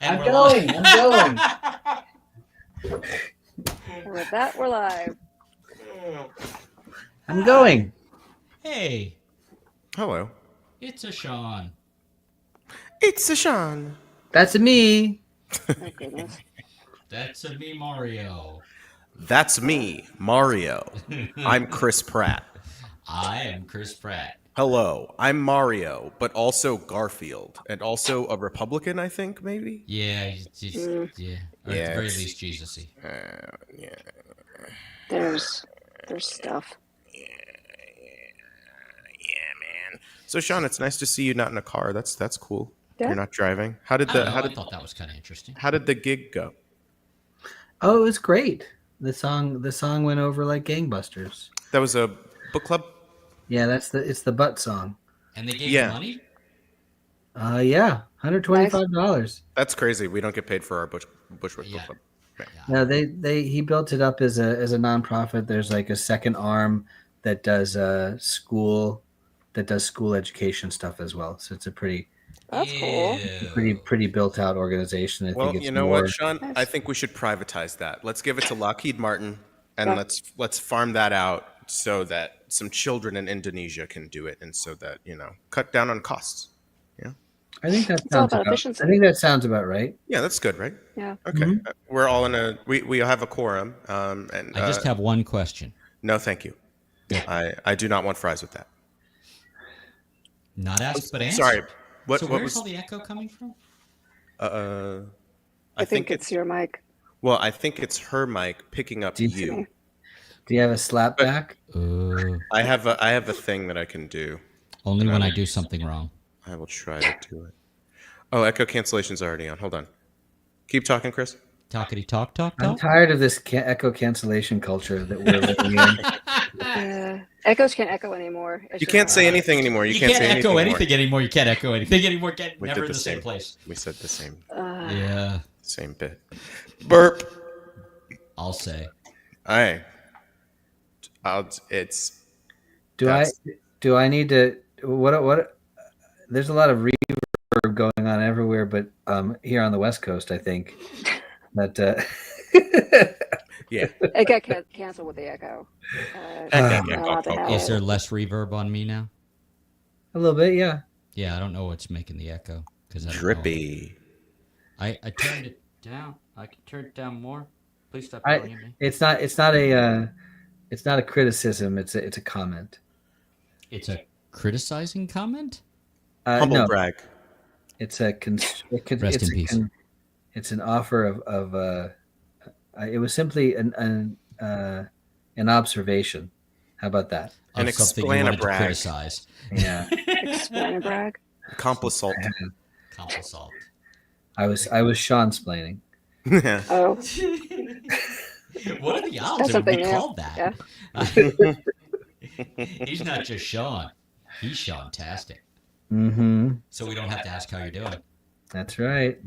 And I'm going. And with that, we're live. I'm going. Hey, Hello. it's a Sean. It's a Sean. That's me. Oh, goodness. That's a me, Mario. That's me, Mario. I'm Chris Pratt. I am Chris Pratt. Hello, I'm Mario, but also Garfield, and also a Republican, I think, maybe? Yeah, yeah. Or at the very least, Jesus-y. Yeah. There's stuff. Yeah, man. So, Sean, it's nice to see you not in a car. That's cool. Yeah. You're not driving. How did I thought that was kind of interesting. how did the gig go? Oh, it was great. The song went over like gangbusters. That was a book club? Yeah, it's the butt song. And they gave you money? Yeah, $125. That's crazy. We don't get paid for our Bushwick book club. Yeah. No, he built it up as a nonprofit. There's like a second arm that does school education stuff as well. So it's a pretty That's cool. pretty built out organization. I think it's you know more... what, Sean? Nice. I think we should privatize that. Let's give it to Lockheed Martin, and let's farm that out so that some children in Indonesia can do it, and so that cut down on costs. Yeah, I think that It's all sounds about about, efficiency. I think that sounds about right. yeah, that's good, right? Yeah. Okay, we're all in a we have a quorum, and I just have one question. no, thank you. I do not want fries with that. Not asked, but answered. Sorry, what Where's was? all the echo coming from? I think it's your mic. well, I think it's her mic picking up you. Do you have a slap back? I have a thing that I can do. Only when I do something wrong. I will try to do it. Oh, echo cancellation's already on. Hold on. Keep talking, Chris. Talkity talk. I'm tired of this echo cancellation culture that we're living in. Echoes can't echo anymore. You can't say anything anymore. You can't say echo anything anymore. You can't echo anything anymore. We Never did in the same place. We said the same. Yeah, Same bit. Burp. I'll say. Aye. Do I need to what? There's a lot of reverb going on everywhere, but here on the West Coast, I think that Yeah. It got canceled with the echo. Is there less reverb on me now? a little bit, yeah. Yeah, I don't know what's making the echo because I don't know. Drippy. I turned it down. I can turn it down more. Please stop yelling at me. It's not a criticism. It's a comment. It's a criticizing comment? Humble No, brag. it's a Rest in peace. It's an offer of it was simply an observation. How about that? An Of something you wanted to explain-a-brag. criticize. Yeah. Explain a brag. Complisalt. Complisalt. I was Sean-splaining. Oh, What are the odds That's of it something be new. called that? Yeah. He's not just Sean. He's Sean-tastic. Mm-hmm. So we don't have to ask how you're doing. That's right.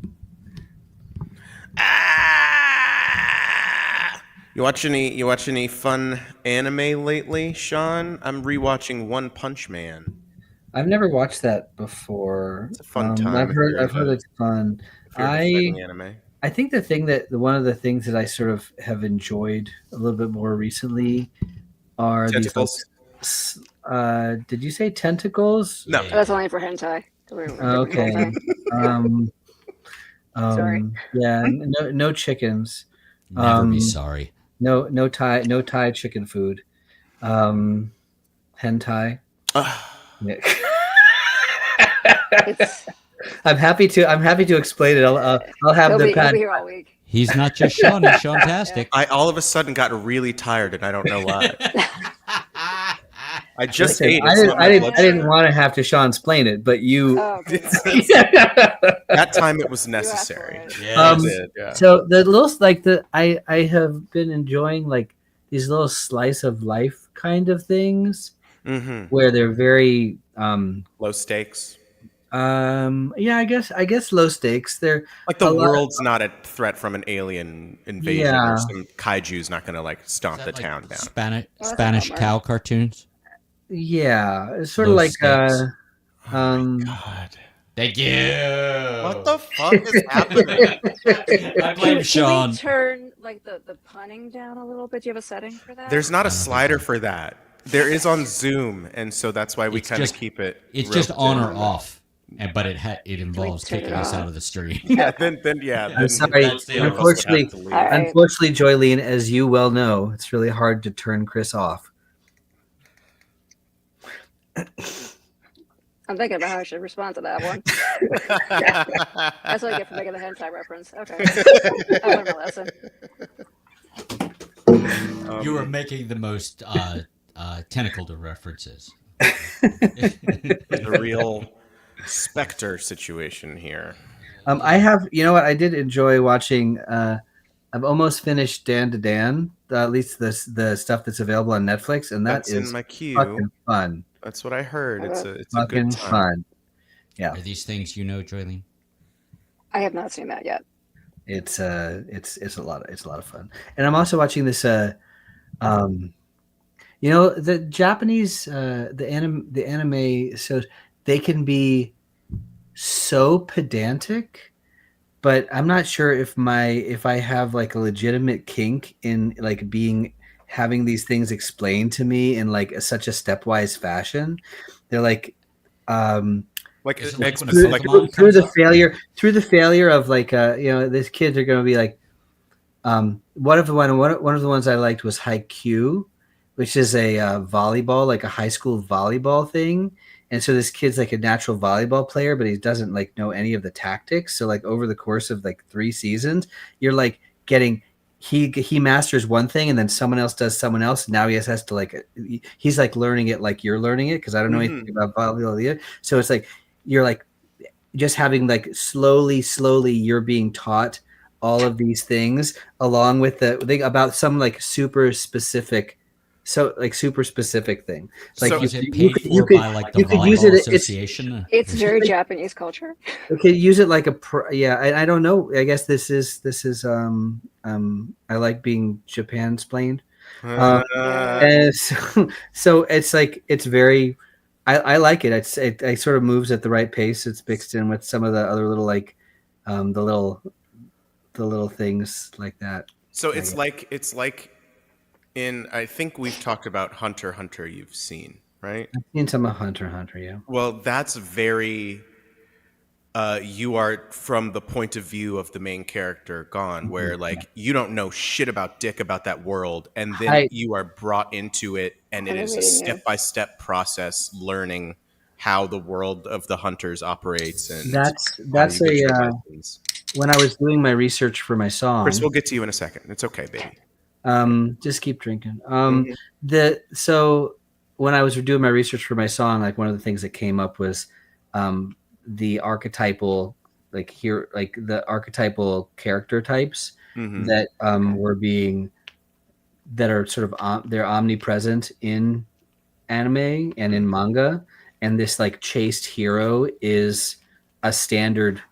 You watch any fun anime lately, Sean? I'm rewatching One Punch Man. I've never watched that before. It's a fun time. I've heard it's fun. If you're into fighting anime. I think one of the things that I sort of have enjoyed a little bit more recently are Tentacles? these. Did you say tentacles? No. that's only for hentai. Okay. Sorry. Yeah. No chickens. Never be sorry. No Thai chicken food. Hentai. Yeah. It's, I'm happy to explain it. I'll have he'll the be pad. here all week. He's not just Sean. He's Sean-tastic. I all of a sudden got really tired, and I don't know why. I just Listen, ate. I didn't want to have to Sean explain it, but you. Oh, okay. That time it was necessary. You asked for it. Yeah. It did, yeah. So the little I have been enjoying like these little slice of life kind of things where they're very Low stakes. yeah, I guess low stakes. They're Like the world's not a threat from an alien invasion, Yeah. or some kaiju's not going to like stomp Is the that like town down. Spanish not cow cartoons. yeah, it's sort Low of like stakes. God. Thank you. What the the fuck is happening? I blame Can Sean. we turn like the punning down a little bit? Do you have a setting for that? There's not a I don't think slider so. for that. There is on Zoom, and so that's why we It's kind of just- keep it. It's real just on or thin. off, but it involves turn it kicking us off? out of the stream. Yeah, then yeah. I'm Then sorry. That's the one of us would have Unfortunately, to leave. All right. unfortunately, Joylene, as you well know, it's really hard to turn Chris off. I'm thinking about how I should respond to that one. That's what I get for making the hentai reference. Okay. I learned my lesson. You are making the most tentacled of references. The real Spectre situation here. I have, you know what? I did enjoy watching. I've almost finished Dan to Dan, at least the stuff that's available on Netflix, and That's that in is my queue. fucking fun. That's what I heard. It's a Fucking good time. fun. Yeah, Are these things you know, Joylene? I have not seen that yet. it's a lot of fun. And I'm also watching this. You know, the Japanese the anime, so they can be so pedantic, but I'm not sure if I have like a legitimate kink in like having these things explained to me in like such a stepwise fashion. They're like Like, Is it like when a through, like Pokemon through comes the up? failure of like you know, these kids are going to be like one of the ones I liked was Haikyuu, which is a volleyball, like a high school volleyball thing. And so this kid's like a natural volleyball player, but he doesn't like know any of the tactics. So like over the course of like 3 seasons, you're like getting he masters one thing and then someone else does someone else. Now he has to like he's like learning it like you're learning it because I don't know anything about volleyball either. So it's like you're like just having like slowly you're being taught all of these things along with the thing about some like super specific thing. Like So Is it paid for by like the you could use it. Volleyball It's Association? It's very Japanese culture. okay. Use it like yeah. I don't know. I guess this is I like being Japan splained. And so it's like it's very. I like it. It sort of moves at the right pace. It's mixed in with some of the other little like the little things like that. So it's like in I think we've talked about Hunter x Hunter. You've seen, right? I've seen some of Hunter x Hunter, yeah. Well, that's very. You are from the point of view of the main character, Gon, where like you don't know shit about dick about that world, and then you are brought into it, and it is a step-by-step process learning how the world of the hunters operates. And that's when I was doing my research for my song. Chris, we'll get to you in a second. It's okay, baby. Just keep drinking. So when I was doing my research for my song, like one of the things that came up was the archetypal the archetypal character types that were being that are sort of they're omnipresent in anime and in manga, and this like chaste hero is a standard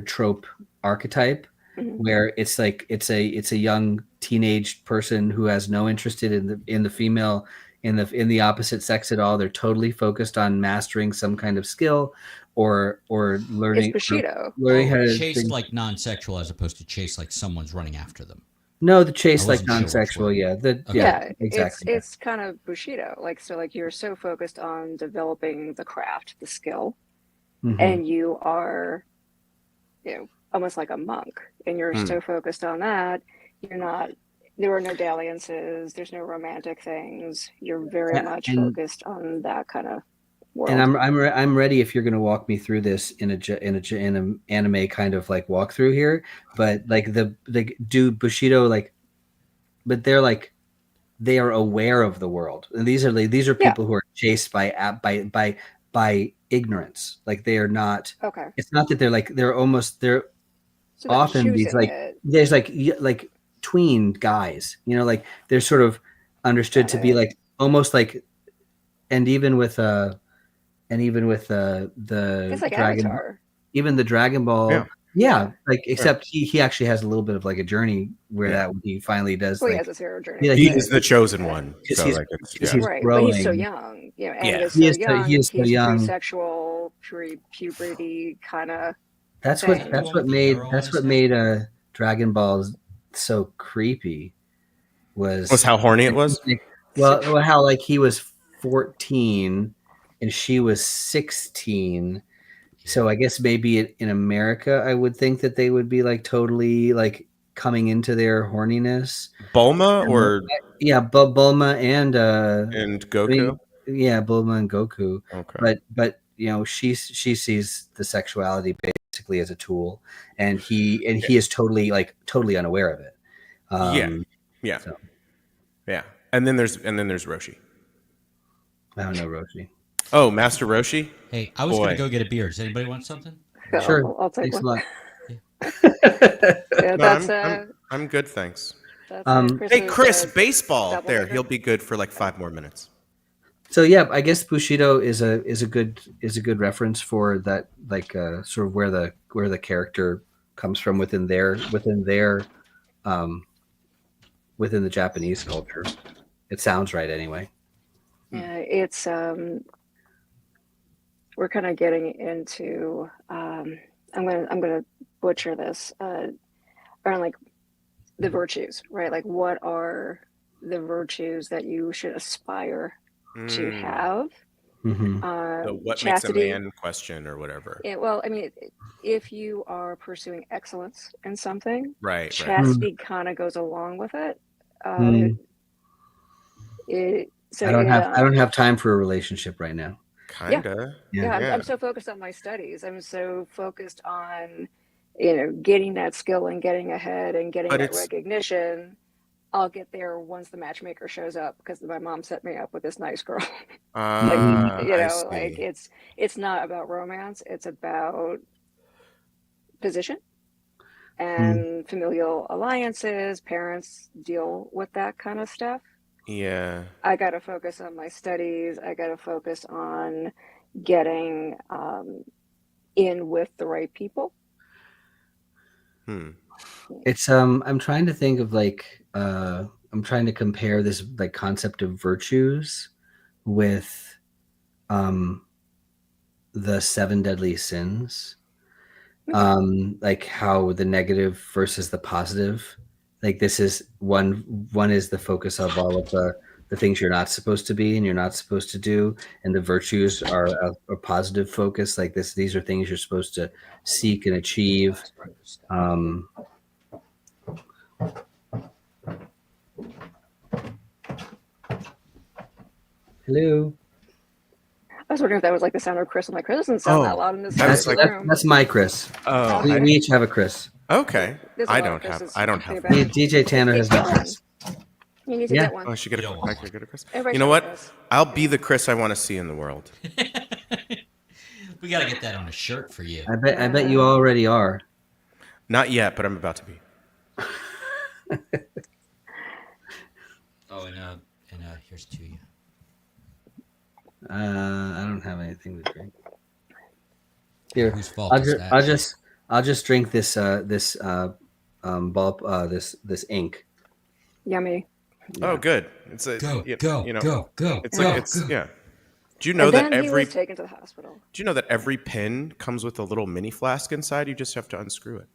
trope archetype where it's like it's a young teenage person who has no interest in the female in the opposite sex at all. They're totally focused on mastering some kind of skill or learning. It's Bushido. Learning how to Chase like non-sexual as opposed to chase like someone's running after them. No, the chase I like wasn't sure which non-sexual. one. Yeah, Yeah, exactly. It's kind of Bushido. Like so, like you're so focused on developing the craft, the skill, and you are, you know, almost like a monk, and you're so focused on that. You're not. There are no dalliances. There's no romantic things. You're very much focused on that kind of world. And I'm ready if you're going to walk me through this in an anime kind of like walkthrough here. But like do Bushido like, but they're like they are aware of the world, and these are people who are chased by ignorance. Like they are not. Okay. It's not that they're So often these like there's like tween guys, you know, like they're sort of understood to be like almost like, and even with the it's like Dragon, Avatar. even the Dragon Ball, like except he actually has a little bit of like a journey where that he finally does. Well, like, he has his hero journey. He is the chosen one. So he's, like he's right, growing. but he's so young. You know, and he he's so young. He is so young. Pre-sexual, puberty kind of That's Same. what made Dragon Balls so creepy. Was how horny it was? Well, how like he was 14 and she was 16. So I guess maybe in America, I would think that they would be like totally like coming into their horniness. Bulma or Bulma and Goku. I mean, Bulma and Goku. Okay. But you know, she sees the sexuality basically as a tool, and he is totally unaware of it. Yeah. So. Yeah. And then there's Roshi. I don't know Roshi. Oh, Master Roshi? Hey, I was going to go get a beer. Does anybody want something? Sure. I'll take Thanks one. Yeah, that's I'm good, thanks. Hey, Chris, baseball. There, he'll be good for like 5 more minutes. So yeah, I guess Bushido is a good reference for that, like sort of where the character comes from within the Japanese culture. It sounds right anyway. Yeah, it's we're kind of getting into I'm gonna butcher this around like the virtues, right? Like what are the virtues that you should aspire to have? So what chastity, makes a man question or whatever? Well, I mean, if you are pursuing excellence in something, right, chastity kind of goes along with it. So I don't have time for a relationship right now. Kinda. Yeah. I'm so focused on my studies. I'm so focused on, getting that skill and getting ahead and getting that recognition. I'll get there once the matchmaker shows up because my mom set me up with this nice girl. It's not about romance. It's about position and familial alliances. Parents deal with that kind of stuff. Yeah. I got to focus on my studies. I got to focus on getting in with the right people. It's I'm trying to think of I'm trying to compare this like concept of virtues with the 7 deadly sins. Like how the negative versus the positive. Like this is one is the focus of all of the things you're not supposed to be and you're not supposed to do, and the virtues are a positive focus. Like these are things you're supposed to seek and achieve. Hello. I was wondering if that was like the sound of Chris. I'm like, Chris doesn't sound that loud in this room. That's my Chris. Oh, we each have a Chris. Okay. I don't have. DJ Tanner has no Chris. You need to get one. Oh, I should get a Chris. You know what? I'll be the Chris I want to see in the world. We got to get that on a shirt for you. I bet you already are. Not yet, but I'm about to be. Oh, and here's to you. I don't have anything to drink. Here, whose fault is that? I'll just drink this this ink. Yummy. Yeah. Oh, good. It's a go. It's like yeah. Do you know that he was taken to the hospital? Do you know that every pin comes with a little mini flask inside? You just have to unscrew it.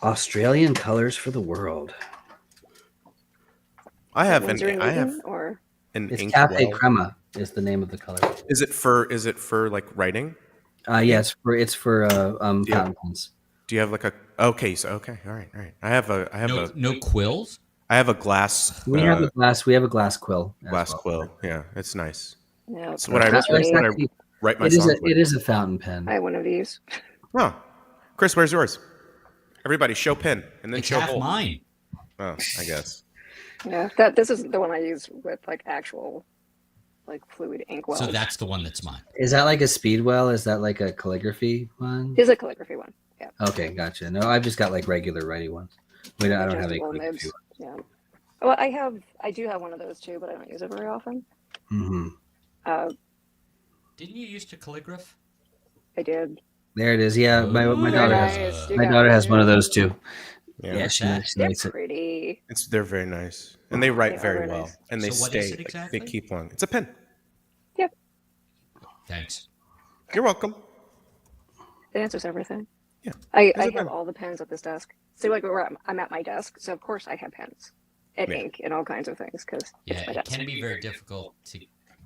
Australian colors for the world. I have an it's ink Cafe well. Crema is the name of the color. Is it for like writing? Yes, it's for fountain pens. Do you have like a all right. I have no quills? I have a glass. We have a glass quill. Glass quill. Yeah, it's nice. Yeah, it's what I write my songs with. It is a fountain pen. I have one of these. Oh, Chris, where's yours? Everybody, show pen and then it's show half hole. Mine. Oh, I guess. Yeah, this is the one I use with like actual like fluid ink wells. So that's the one that's mine. Is that like a Speedwell? Is that like a calligraphy one? It's a calligraphy one. Yeah. Okay, gotcha. No, I've just got like regular writing ones. I don't have any calligraphy ones. Yeah. Well, I do have one of those too, but I don't use it very often. Didn't you used to calligraph? I did. There it is. Yeah, my daughter has one of those too. Yeah, they're pretty. They're very nice, and they write very well, nice. And they so stay. What is it exactly? They keep long. It's a pen. Yep. Thanks. You're welcome. It answers everything. Yeah. I have all the pens at this desk. So like where I'm at my desk, so of course I have pens and ink and all kinds of things because it's my it desk. can be very difficult to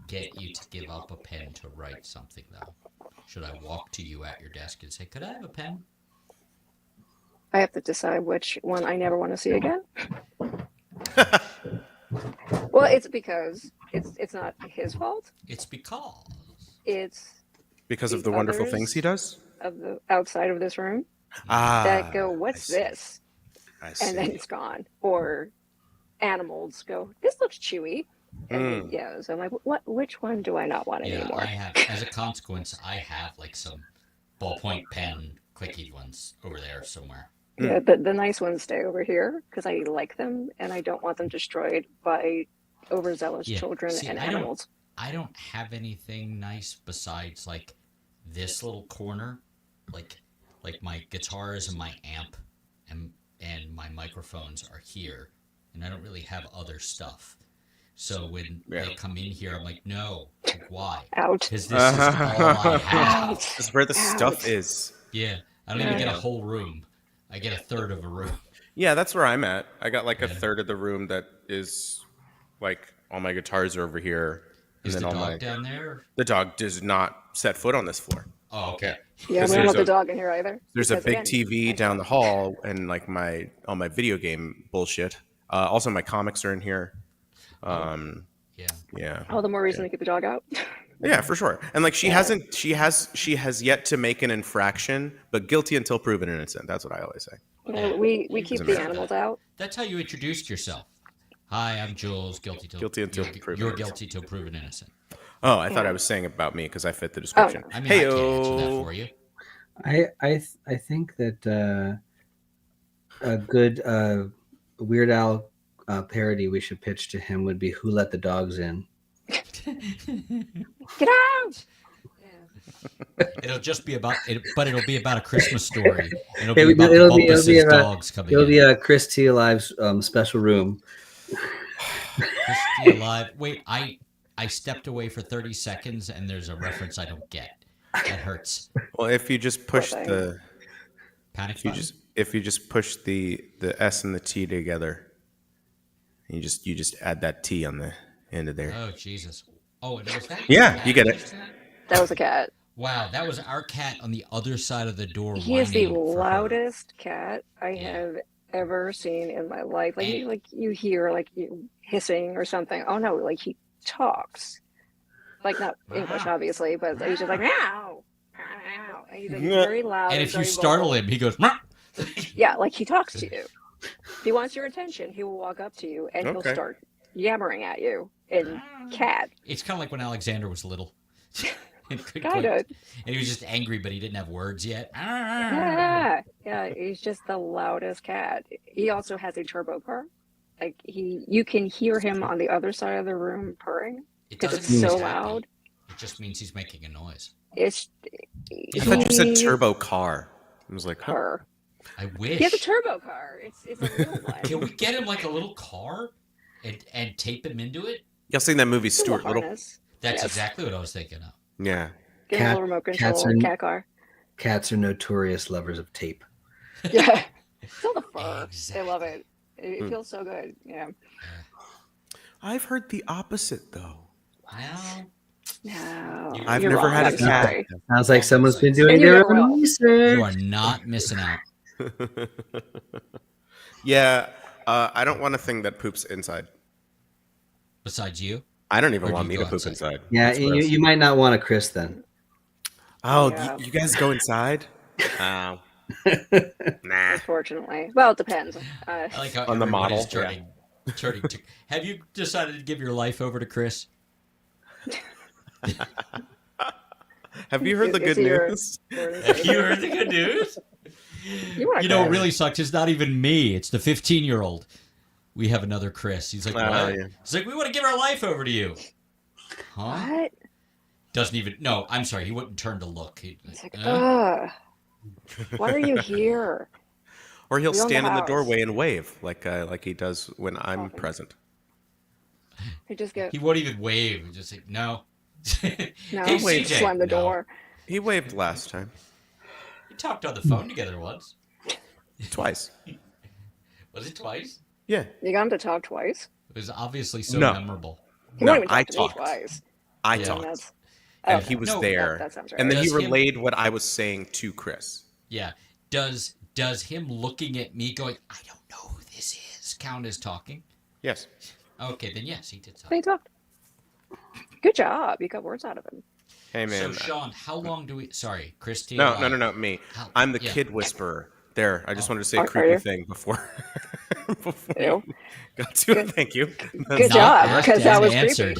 get you to give up a pen to write something, though. Should I walk to you at your desk and say, "Could I have a pen?" I have to decide which one I never want to see again. Well, it's because it's not his fault. It's because It's because of the wonderful things he does of the outside of this room that go, "What's this?" And then it's gone. Or animals go, "This looks chewy." And then, so I'm like, which one do I not want anymore? I have, as a consequence, I have like some ballpoint pen clicky ones over there somewhere. Yeah, the nice ones stay over here because I like them and I don't want them destroyed by overzealous children and animals. I don't have anything nice besides like this little corner, like my guitars and my amp and my microphones are here, and I don't really have other stuff. So when they come in here, I'm like, no, like, why? Out. Because this is all I have. This is where the stuff is. Yeah, I don't even get a whole room. I get a third of a room. Yeah, that's where I'm at. I got like a third of the room that is like all my guitars are over here. Is and the then dog down there? The dog does not set foot on this floor. Oh, okay. Yeah, we don't have the dog in here either. There's a big TV down the hall and like all my video game bullshit. Also, my comics are in here. Yeah. All the more reason to keep the dog out. Yeah, for sure. And like she has yet to make an infraction, but guilty until proven innocent. That's what I always say. We keep the animals out. That's how you introduced yourself. Hi, I'm Jules. Guilty until proven you're guilty till proven innocent. Oh, I thought I was saying about me because I fit the description. Oh, no. I mean, I can't answer that for you. I think that a good Weird Al parody we should pitch to him would be "Who Let the Dogs In." Get out! It'll just be about it, but it'll be about a Christmas story. It'll be about the dogs coming in. It'll be a Chris T. Alive's special room. Chris T. Alive. Wait, I stepped away for 30 seconds, and there's a reference I don't get. That hurts. Well, if you just push the panic button? If you just push the S and the T together, you just add that T on the end of there. Oh Jesus! Oh, and was that? Yeah, you get it. That was a cat. Wow, that was our cat on the other side of the door. He is the loudest cat I have ever seen in my life. Like you hear like you hissing or something. Oh no, like he talks. Like not English, obviously, but he's just like meow, meow. And he's like very loud. And if you startle him, he goes. Yeah, like he talks to you. If he wants your attention, he will walk up to you and he'll start yammering at you in cat. It's kind of like when Alexander was little. Kind of. And he was just angry, but he didn't have words yet. Yeah, he's just the loudest cat. He also has a turbo purr. Like you can hear him on the other side of the room purring because it's so loud. It just means he's making a noise. I thought you said turbo car. I was like, car. I wish. He has a turbo car. It's a little one. Can we get him like a little car and tape him into it? Y'all seen that movie Stuart Little? That's exactly what I was thinking of. Yeah. Get a little remote control cat car. Cats are notorious lovers of tape. Yeah. Feel the fur. Exactly. They love it. It feels so good. Yeah. I've heard the opposite though. No. I've never had a cat. Sounds like someone's been doing their own research. You are not missing out. Yeah. I don't want a thing that poops inside. Besides you? I don't even want me to poop inside. Yeah, you might not want a Chris then. Oh, you guys go inside? Nah. Unfortunately. Well, it depends. I like how on the model. Turning have you decided to give your life over to Chris? Have you heard the good news? Have you heard the good news? You know what really sucks? It's not even me. It's the 15-year-old. We have another Chris. He's like, what? Yeah. He's like, we want to give our life over to you. Huh? What? Doesn't even. No, I'm sorry. He wouldn't turn to look. It's like, ugh. Why are you here? Or he'll stand in the doorway and wave like he does when I'm present. He just He won't even wave. He's just like, no. No, hey, CJ. slam the door. He waved last time. We talked on the phone together once. Twice. Was it twice? Yeah. You got him to talk twice? It was obviously so No. memorable. He won't even I talk to me talked. twice. I Yeah. talked. That's, And okay. he was No, there. That sounds right. And then he Does him- relayed what I was saying to Chris. Yeah. Does him looking at me going, I don't know who this is, count as talking? Yes. Okay, then yes, he did talk. They talked. Good job. You got words out of him. Hey, So, man. Sean, how long do we... Sorry, Christy. No, me. How- I'm the yeah. kid whisperer. There, I just wanted to say a Are creepy you? thing before Ew. you got to it. Thank you. Good Not job, asked because that and was answered.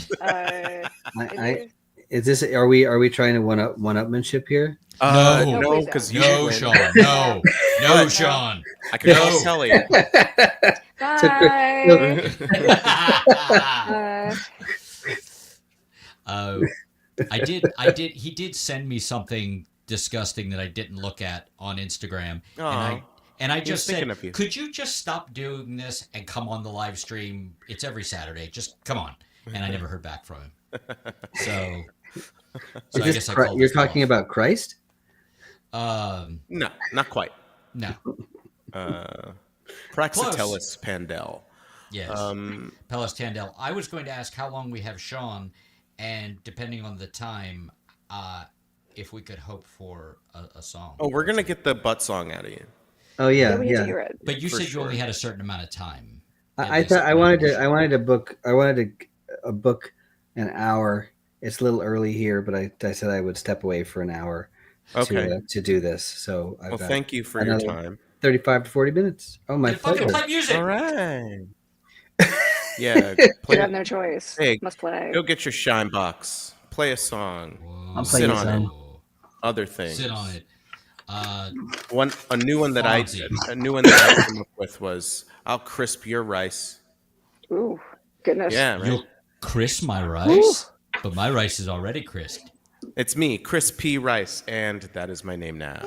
creepy. Is this? Are we trying to one-upmanship here? No. No, no, please because don't. you No, win. Sean. No. No, No. Sean. I could No. tell you. Bye. I did. He did send me something disgusting that I didn't look at on Instagram, and I He was just thinking said, of you. "Could you just stop doing this and come on the live stream? It's every Saturday. Just come on." And I never heard back from him. So I guess I called You're this talking off. about Christ? No, not quite. No. Praxiteles Pandel. Yes. Pellis Tandel. I was going to ask how long we have Sean, and depending on the time, if we could hope for a song. Oh, we're gonna get the butt song out of you. Oh yeah, We need to yeah. hear it. But you For said you only sure. had a certain amount of time. I thought I wanted to book a book an hour. It's a little early here, but I said I would step away for an hour Okay. to do this. So I've Well, got thank you for your another time. 35 to 40 minutes. Oh my Fucking pleasure. play music. All right. Yeah. You have no choice. Hey, Must play. Go get your shine box. Play a song. Whoa. I'll Sit play you on some. it. Other things. Sit on it. A new one that I Fonzie. came up with was "I'll crisp your rice." Ooh, goodness. Yeah, right. You'll crisp my rice, but my rice is already crisped. It's me, Chris P. Rice, and that is my name now.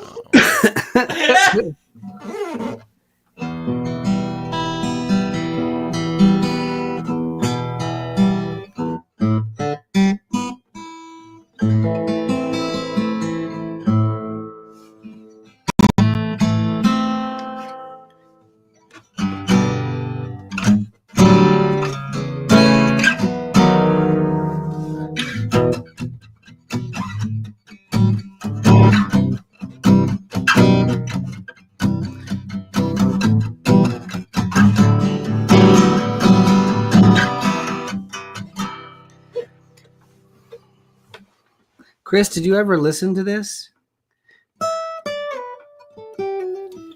Chris, did you ever listen to this?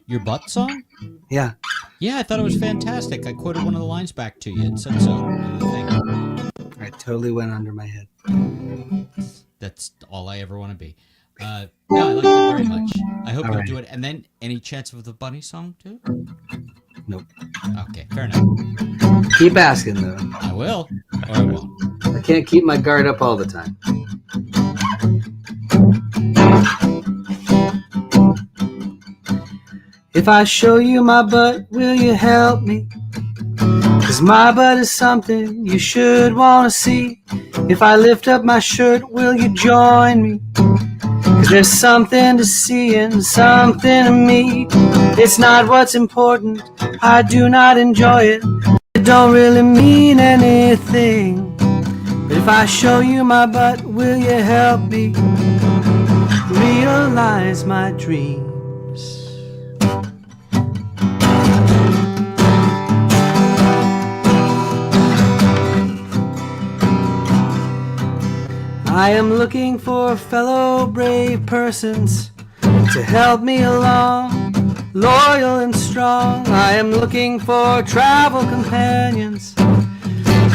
Your butt song? Yeah. Yeah, I thought it was fantastic. I quoted one of the lines back to you and said so in the thing. I totally went under my head. That's all I ever want to be. No, I liked it very much. I hope All you'll right. do it. And then, any chance of the bunny song too? Nope. Okay, fair enough. Keep asking though. I will, or I won't. I can't keep my guard up all the time. If I show you my butt, will you help me? 'Cause my butt is something you should wanna see. If I lift up my shirt, will you join me? 'Cause there's something to see and something to me. It's not what's important, I do not enjoy it. It don't really mean anything. But if I show you my butt, will you help me realize my dreams? I am looking for fellow brave persons to help me along, loyal and strong. I am looking for travel companions,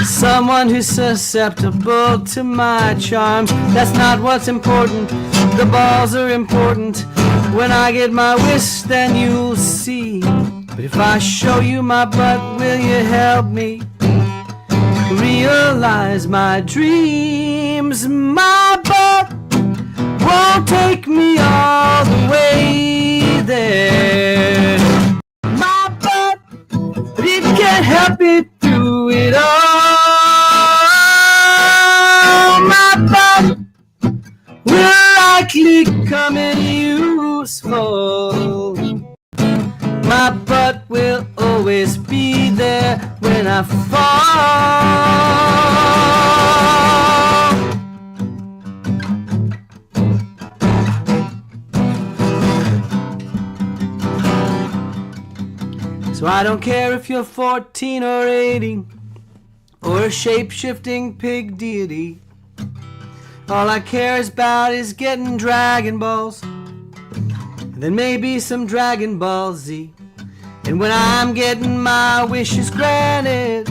someone who's susceptible to my charms. That's not what's important, the balls are important. When I get my wish, then you'll see. But if I show you my butt, will you help me realize my dreams? My butt won't take me all the way there. My butt, it can't help it through it all. My butt will likely coming useful. My butt will always be there when I fall. So I don't care if you're 14 or 18 or a shape-shifting pig deity. All I care about is getting Dragon Balls, and then maybe some Dragon Ball Z. And when I'm getting my wishes granted,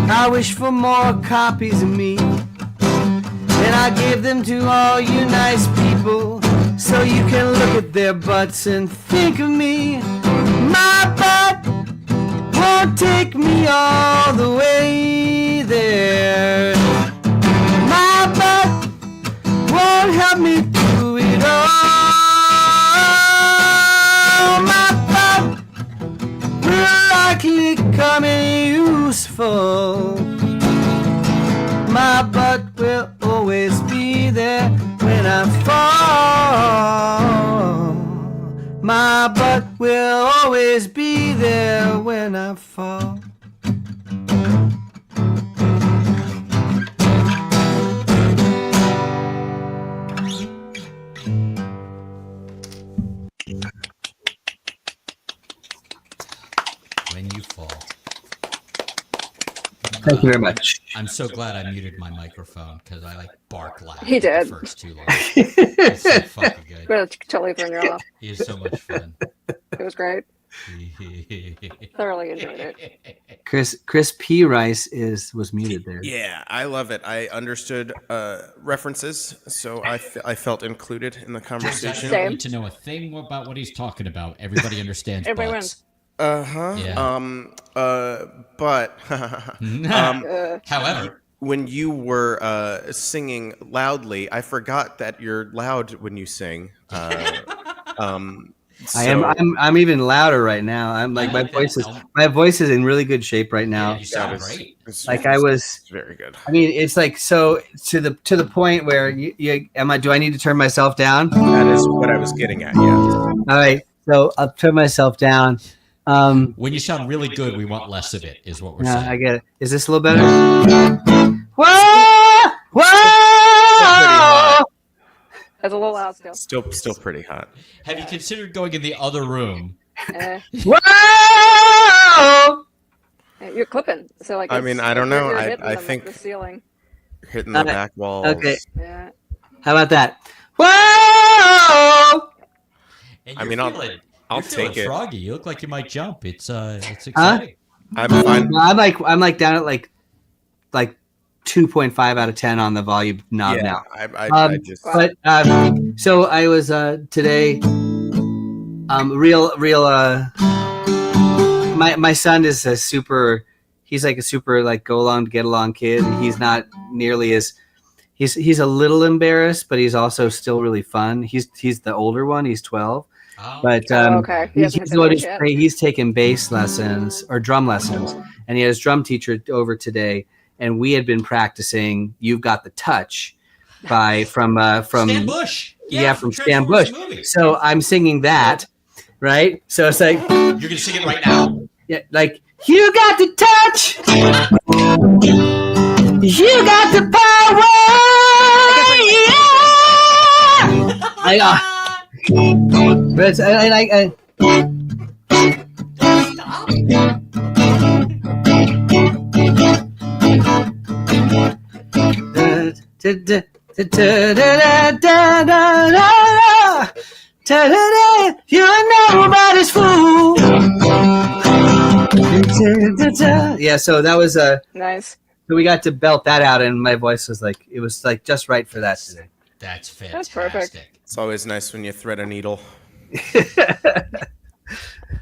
I wish for more copies of me. And I give them to all you nice people, so you can look at their butts and think of me. My butt won't take me all the way there. My butt won't help me do it all. My butt will likely come in useful. My butt will always be there when I fall. My butt will always be there when I fall. When you fall. Thank you very much. I'm so glad I muted my microphone because I bark loud. He did. The first two lines. It's so fucking good. We're totally throwing you off. He is so much fun. It was great. Thoroughly enjoyed it. Chris P. Rice was muted there. Yeah, I love it. I understood references, so I felt included in the conversation. I don't need to know a thing about what he's talking about. Everybody understands. Everybody butts. wins. Yeah. But however, when you were singing loudly, I forgot that you're loud when you sing. I'm even louder right now. I'm like my voice is in really good shape right now. Yeah, you sound great. Like I was very good. I mean, it's like so to the point where do I need to turn myself down? That is what I was getting at. Yeah. All right, so I'll turn myself down. When you sound really good, we want less of it, is what we're saying. I get it. Is this a little better? Whoa! Whoa! It's a little loud still. Still pretty hot. Have you considered going in the other room? Whoa! You're clipping, so like. I mean, I don't know. I think think the ceiling. Hitting the back walls. Okay. Yeah. How about that? Whoa! And I mean, I'll take it. Froggy, you look like you might jump. It's exciting. I'm fine. I'm like down at like 2.5 out of 10 on the volume knob now. I just. But so I was today. My son is a super. He's like a super go along get along kid. He's not nearly as. He's a little embarrassed, but he's also still really fun. He's the older one. He's 12. But okay. He's taking bass lessons or drum lessons, and he had his drum teacher over today, and we had been practicing "You've Got the Touch" from Stan Bush. From Stan Bush. So I'm singing that, right? So it's like you're gonna sing it right now. Yeah, like you got the touch, you got the power. Yeah. But I you're nobody's fool. Yeah, so that was nice. So we got to belt that out, and my voice was it was just right for that today. That's fantastic. That's perfect. It's always nice when you thread a needle.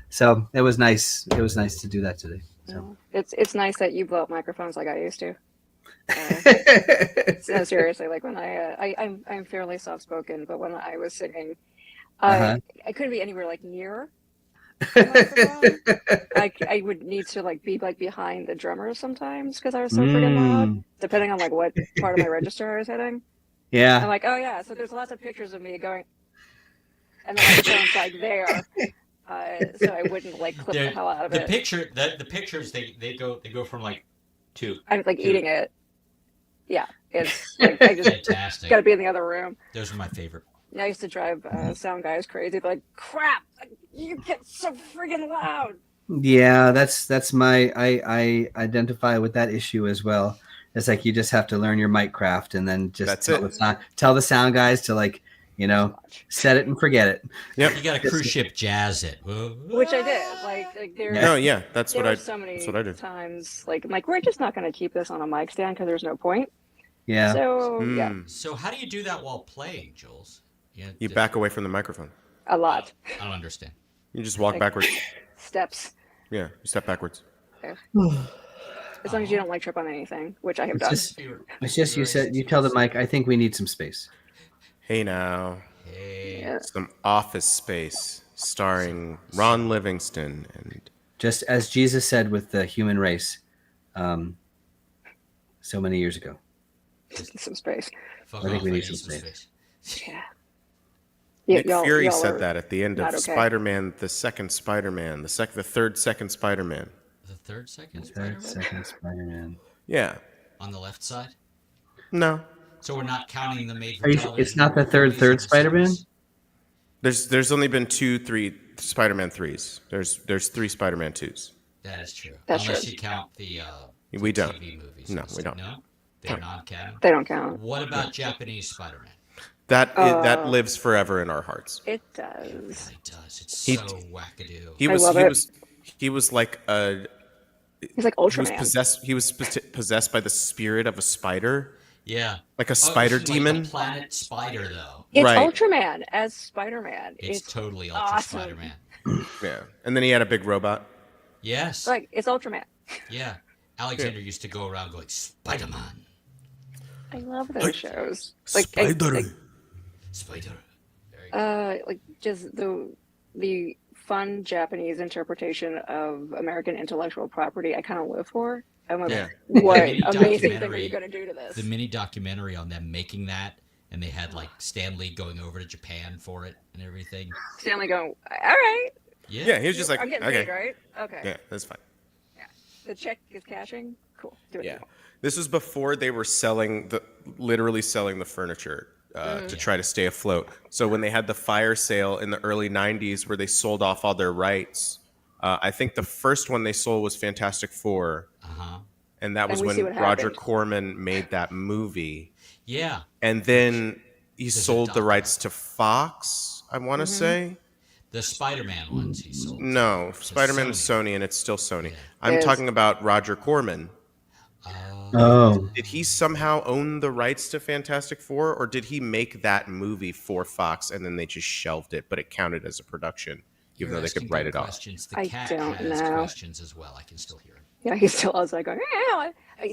So it was nice. It was nice to do that today. So it's nice that you blow up microphones like I used to. No, seriously, like when I'm fairly soft spoken, but when I was singing, I couldn't be anywhere near the microphone. I would need to be behind the drummer sometimes because I was so freaking loud, depending on what part of my register I was hitting. Yeah. I'm like, oh yeah. So there's lots of pictures of me going and the microphone's like there, so I wouldn't like clip the hell out of the it. The pictures they go from like two. I'm like eating it. Yeah, it's like I just Fantastic. got to be in the other room. Those are my favorite. I used to drive sound guys crazy. They're like, crap, you get so freaking loud. Yeah, that's my I identify with that issue as well. It's like you just have to learn your mic craft and then just tell the sound guys to like, you know, set it and forget it. Yep. You got a cruise ship jazz it. Which I did. Like there. Oh yeah, that's what I. So many that's what I did. times, like we're just not going to keep this on a mic stand because there's no point. Yeah. So yeah. So how do you do that while playing, Jules? You back away from the microphone. A lot. I don't understand. You just walk backwards. Steps. Yeah, you step backwards. Okay. As long as you don't like trip on anything, which I have done. It's just you tell the mic, I think we need some space. Hey now. Hey. Yeah. Some Office Space starring Ron Livingston and just as Jesus said with the human race, so many years ago. Some space. I think we need some space. Yeah. Nick Fury said that at the end of okay. Spider-Man, the second Spider-Man, the third second Spider-Man. The third second Spider-Man. Yeah. On the left side? No. So we're not counting the made for television. It's not the third Spider-Man? There's only been 3 Spider-Man 3s. There's 3 Spider-Man 2s. That is true. That's Unless true. you count the we don't. TV movies. No, we don't. No? They're non-canon? They don't count. What about Japanese Spider-Man? That lives forever in our hearts. It does. It really does. It's so wackadoo. He was like a. He's like Ultraman. He was possessed by the spirit of a spider. Yeah. Like a spider demon. Like a planet spider, though. It's Ultraman as Spider-Man. It's totally Ultra awesome. Spider-Man. Yeah. And then he had a big robot. Yes. Like, it's Ultraman. Yeah. Alexander used to go around going, Spider-Man. I love those shows. Like, Spider. Like just the fun Japanese interpretation of American intellectual property I kind of live for. I'm like, what amazing thing are you going to do to this? The mini documentary on them making that, and they had like Stan Lee going over to Japan for it and everything. Stan Lee going, all right. Yeah, he was just like, I'm getting okay. paid, right? Okay. Yeah, that's fine. Yeah. The check is cashing. Cool. Do it. Yeah. This was before they were literally selling the furniture to try to stay afloat. So when they had the fire sale in the early 90s where they sold off all their rights, I think the first one they sold was Fantastic Four. Uh-huh. And that was when Roger Corman made that movie. Yeah. And then he sold the rights to Fox, I want to say. The Spider-Man ones he sold. No, Spider-Man is Sony, and it's still Sony. I'm talking about Roger Corman. Did he somehow own the rights to Fantastic Four, or did he make that movie for Fox and then they just shelved it, but it counted as a production, even though they could write it off? The cat has questions as well. I can still hear him. Yeah, he still was like going,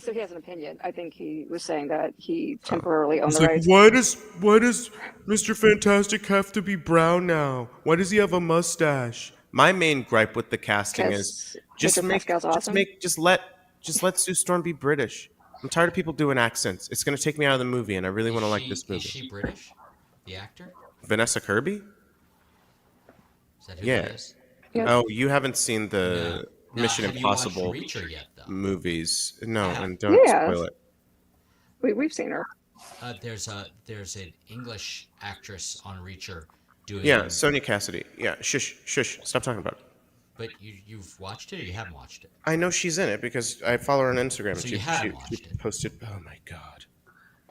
so he has an opinion. I think he was saying that he temporarily owned the rights. Why does Mr. Fantastic have to be brown now? Why does he have a mustache? My main gripe with the casting is just let Sue Storm be British. I'm tired of people doing accents. It's going to take me out of the movie, and I really want to like this movie. Is she British? The actor? Vanessa Kirby? Is that who that is? Yeah. Oh, you haven't seen the Mission Impossible yet, movies. No, and don't spoil it. We've seen her. There's an English actress on Reacher doing. Yeah, Sonia Cassidy. Yeah, shush. Stop talking about it. But you've watched it, or you haven't watched it? I know she's in it because I follow her on Instagram. So you haven't watched it. Posted. Oh my god.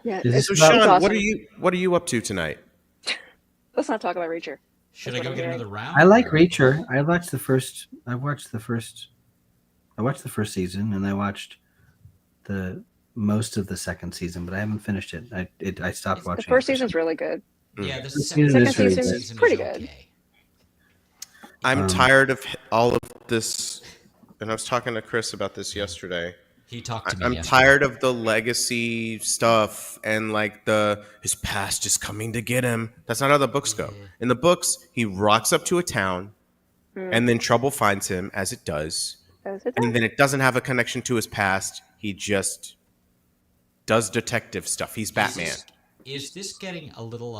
Yeah. So Sean, awesome. What are you up to tonight? Let's not talk about Reacher. Should I go get another round? I like Reacher. I watched the first season, and I watched most of the second season, but I haven't finished it. I stopped watching. The first season's really good. Yeah, the second season is pretty good. I'm tired of all of this, and I was talking to Chris about this yesterday. He talked to me. I'm tired of the legacy stuff and like his past is coming to get him. That's not how the books go. In the books, he rocks up to a town, and then trouble finds him, as it does. And then it doesn't have a connection to his past. He just does detective stuff. He's Batman. Is this getting a little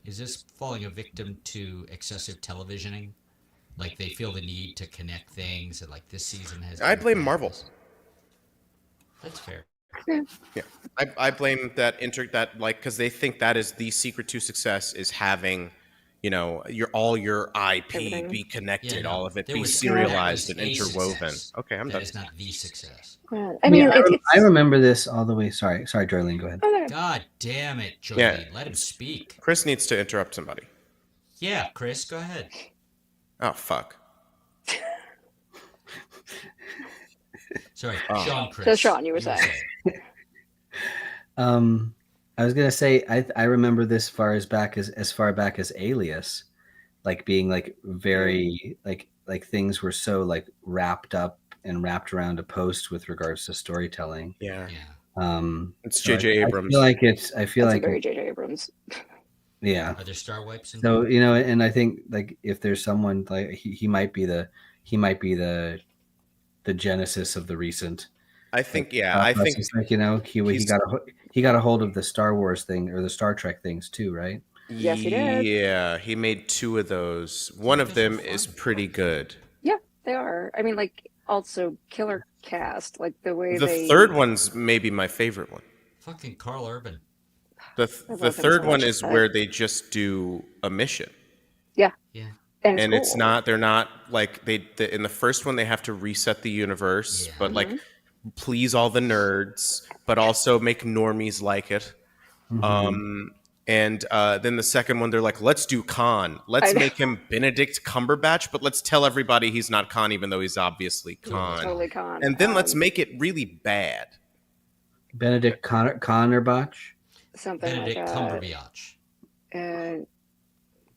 Is this falling a victim to excessive televisioning? Like they feel the need to connect things, and like this season has. I blame Marvel. That's fair. Yeah, I blame that because they think that is the secret to success is having, all your IP Everything. be connected, Yeah, no, all of it there be was- serialized that and was a interwoven. success. Okay, I'm That done. is not the success. Yeah. I mean, I remember this all the way. Sorry, Darlene, go ahead. Okay. God damn it, Jolie. Yeah. Let him speak. Chris needs to interrupt somebody. Yeah, Chris, go ahead. Oh, fuck. Sorry, Sean, Chris. So, Sean, you were saying. I was gonna say I remember this far back as Alias, like being like very like things were so like wrapped up and wrapped around a post with regards to storytelling. Yeah. Yeah. It's So J.J. Abrams. I feel That's like very J.J. Abrams. yeah. Are there star wipes? So and I think like if there's someone like he might be the genesis of the recent. I think like, I think it's like he got a hold of the Star Wars thing or the Star Trek things too, right? Yes, he did. Yeah, he made 2 of those. One of them is pretty good. Yeah, they are. I mean, like, also killer cast, like the way The they. third one's maybe my favorite one. Fucking Carl Urban. The love him third so one much, is but- where they just do a mission. Yeah. Yeah. And it's cool. not, they're not like in the first one they have to reset the universe, Yeah. but like please all the nerds, but also make normies like it. And then the second one they're like, let's do Khan. Let's make him Benedict Cumberbatch, but let's tell everybody he's not Khan even though he's obviously Khan. Totally con. And then let's make it really bad. Benedict Cumberbatch. Something Benedict like that. Cumberbatch. And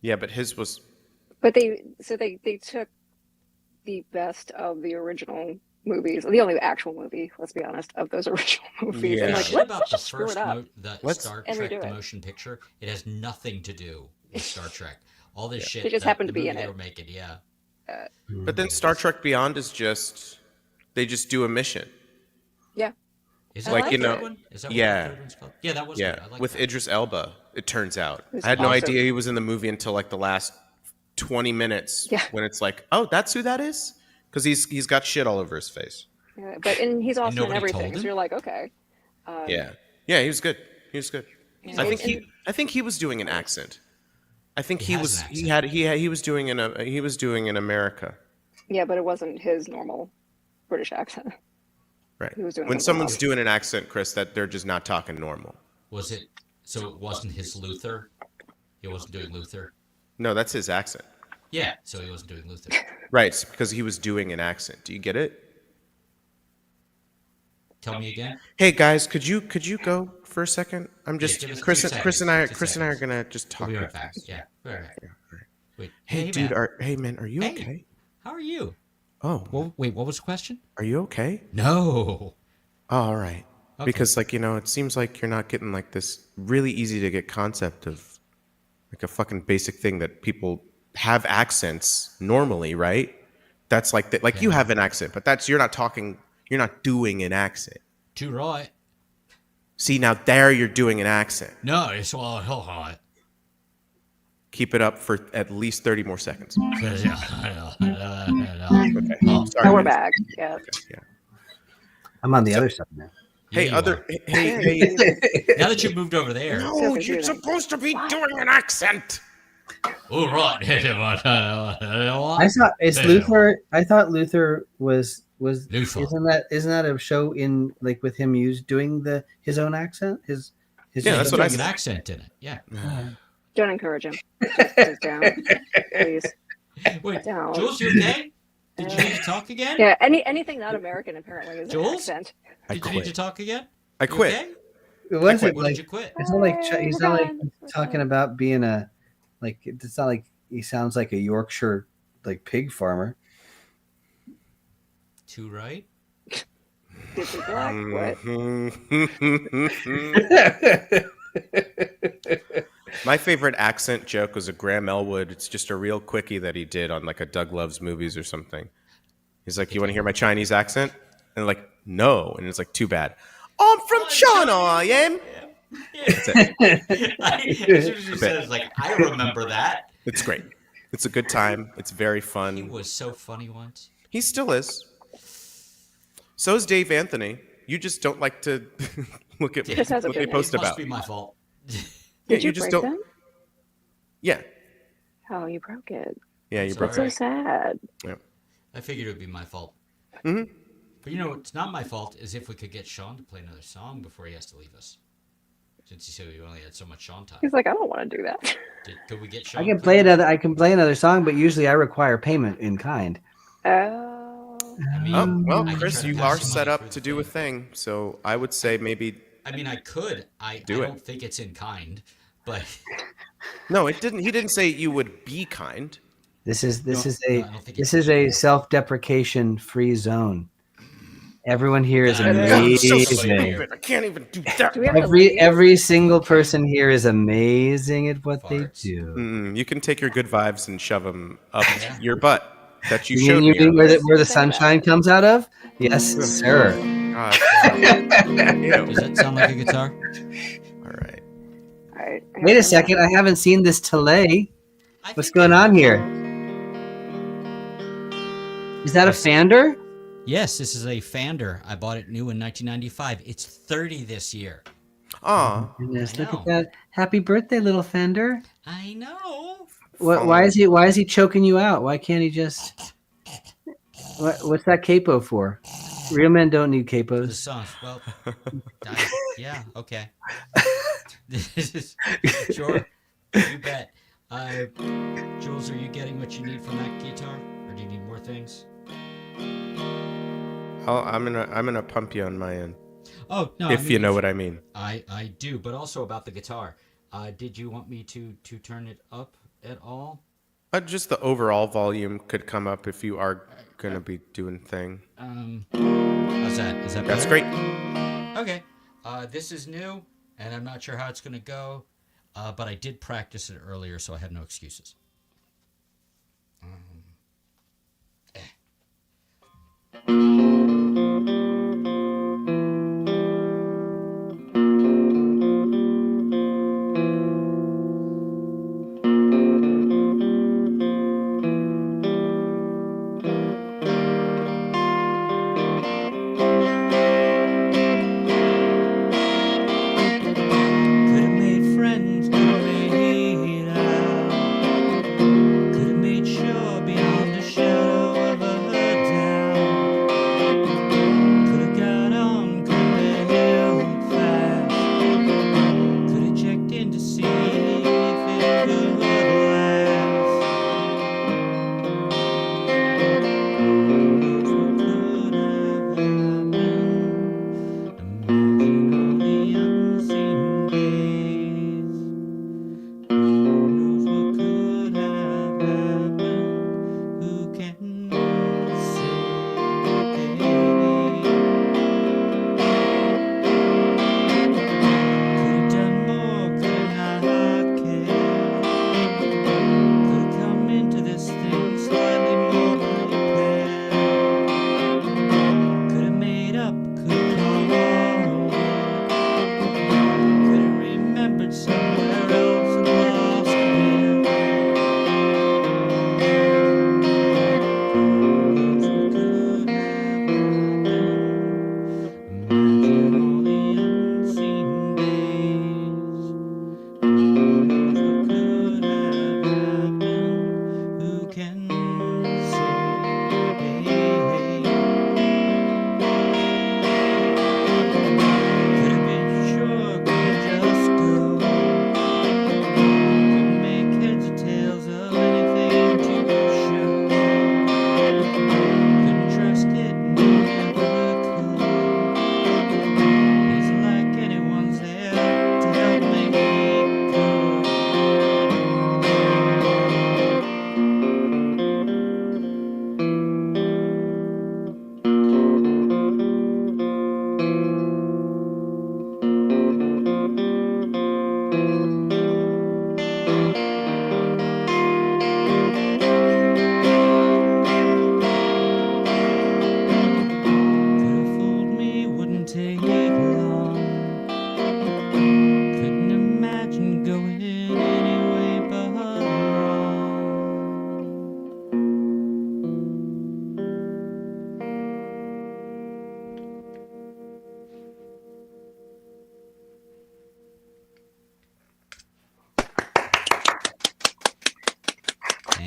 Yeah, but his was but they took the best of the original movies, the only actual movie, let's be honest, of those original movies. Yeah. And like, Shit let's about just screw it up. the Star and Trek redo the it. motion picture. It has nothing to do with Star Trek. All this shit. They just the- happened the to be movie in they it. were making, yeah. But then Star Trek Beyond is just they just do a mission. Yeah. Is I that like the it. third one? Is that Yeah. what the third one's called? Yeah, that was Yeah, good. I like with that. Idris Elba, it turns out. Who's I had no also- idea he was in the movie until like the last 20 minutes Yeah. when it's like, oh, that's who that is? Because he's got shit all over his face. Yeah, but and he's awesome in nobody everything. told So him? you're like, okay. Yeah. Yeah, he was good. He was good. Yeah, I think he was doing an accent. I think He he has was an he had he was doing in America. Yeah, but it wasn't his normal British accent. Right. He was doing When something someone's else. doing an accent, Chris, that they're just not talking normal. Was it? So it wasn't his Luther. He wasn't doing Luther. No, that's his accent. Yeah, so he wasn't doing Luther. Right, it's because he was doing an accent. Do you get it? Tell me again. Hey guys, could you go for a second? I'm just give us Chris 2 and Chris and I seconds, 2 Chris and I are seconds. gonna just talk. We'll be real right back. fast. Yeah. All right. Wait. Hey, dude, man. hey man, are you Hey. okay? How are you? Oh, Well, wait. What was the question? are you okay? No. Oh, all right. Okay. Because like it seems like you're not getting like this really easy to get concept of like a fucking basic thing that people have accents normally, right? That's like you have an accent, but you're not doing an accent. Too right. See, now there you're doing an accent. No, it's all hot. Keep it up for at least 30 more seconds. Okay. Okay. Oh, Sorry. Now we're man. back. Yeah. Yeah. I'm on the other side now. Hey, Yeah, you hey. now that you've moved over there. So No, you're confusing. supposed to be doing an accent. All right. I thought Luther. I thought Luther was Luther. Isn't that a show in like with him doing his own accent? His Yeah, that's what I Doing an said. accent in it. Yeah. Don't encourage him. Just down, please. Wait, Down. Jules, you okay? Did you need to talk again? Yeah. Anything not American apparently is an Jules? accent. I Did you need to quit. talk again? I You quit. okay? It wasn't What like did you quit? it's not like Hey, he's we're not like done. talking about being a like it's not like he sounds like a Yorkshire like pig farmer. Too right. Did you black? What? My favorite accent joke was a Graham Elwood. It's just a real quickie that he did on like a Doug Loves Movies or something. He's like, "You want to hear my Chinese accent?" And they're like, "No." And it's like, "Too bad." I'm from China, I am. That's it. As soon as he says, like, I remember that. It's great. It's a good time. It's very fun. He was so funny once. He still is. So is Dave Anthony. You just don't like to look at Just has a what they good post It must about. be my fault. Did you just break don't. them? Yeah. Oh, you broke it. Yeah, you That's broke That's so all it. sad. Yeah. I figured it would be my fault. Mm-hmm. But you know what's not my fault is if we could get Sean to play another song before he has to leave us. Since he said we only had so much Sean time. He's like, I don't want to do that. Could we get Sean? I can play another song, but usually I require payment in kind. Oh. I mean, Oh, well, I can Chris, try to you pass are some set money up through to the do a thing. thing, so I would say maybe. I mean, I could. I don't think it's in kind, but No, it didn't. He didn't say you would be kind. This is I don't think this it's is a equal. self-deprecation free zone. Everyone here is God, amazing. So stupid. I can't even do that. Do we have to leave? Every single person here is amazing at what Farts. they do. You can take your good vibes and shove them up Yeah. your butt that you You showed mean me. where the Think about sunshine it. comes out of? Yes, sir. God, ew. Does that sound like a guitar? All right. All right. Wait a second, I haven't seen this Tele. I What's think going they- on here? Is that a Fander? Yes, this is a Fander. I bought it new in 1995. It's 30 this year. Aw. Goodness, I look know. at that! Happy birthday, little Fender. I know. Why is he choking you out? Why can't he just? What's that capo for? Real men don't need The capos. songs. Well, yeah, okay. This is sure. You bet. Jules, are you getting what you need from that guitar, or do you need more things? I'm gonna pump you on my end, Oh no, if you know what I mean. I do, but also about the guitar. Did you want me to turn it up at all? Just the overall volume could come up if you are gonna be doing thing. How's that? Is that better? That's great. Okay. This is new, and I'm not sure how it's gonna go, but I did practice it earlier, so I have no excuses. Could have made friends, could have made out, could have made sure beyond a shadow of a doubt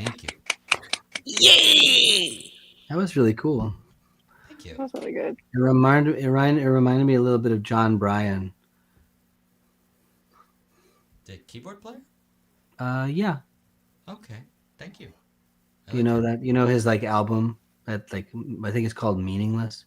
Thank you. Yay! That was really cool. Thank you. That was really good. It reminded me a little bit of John Bryan. The keyboard player? Yeah. Okay. Thank you. You know that? You know his like album that like I think it's called Meaningless.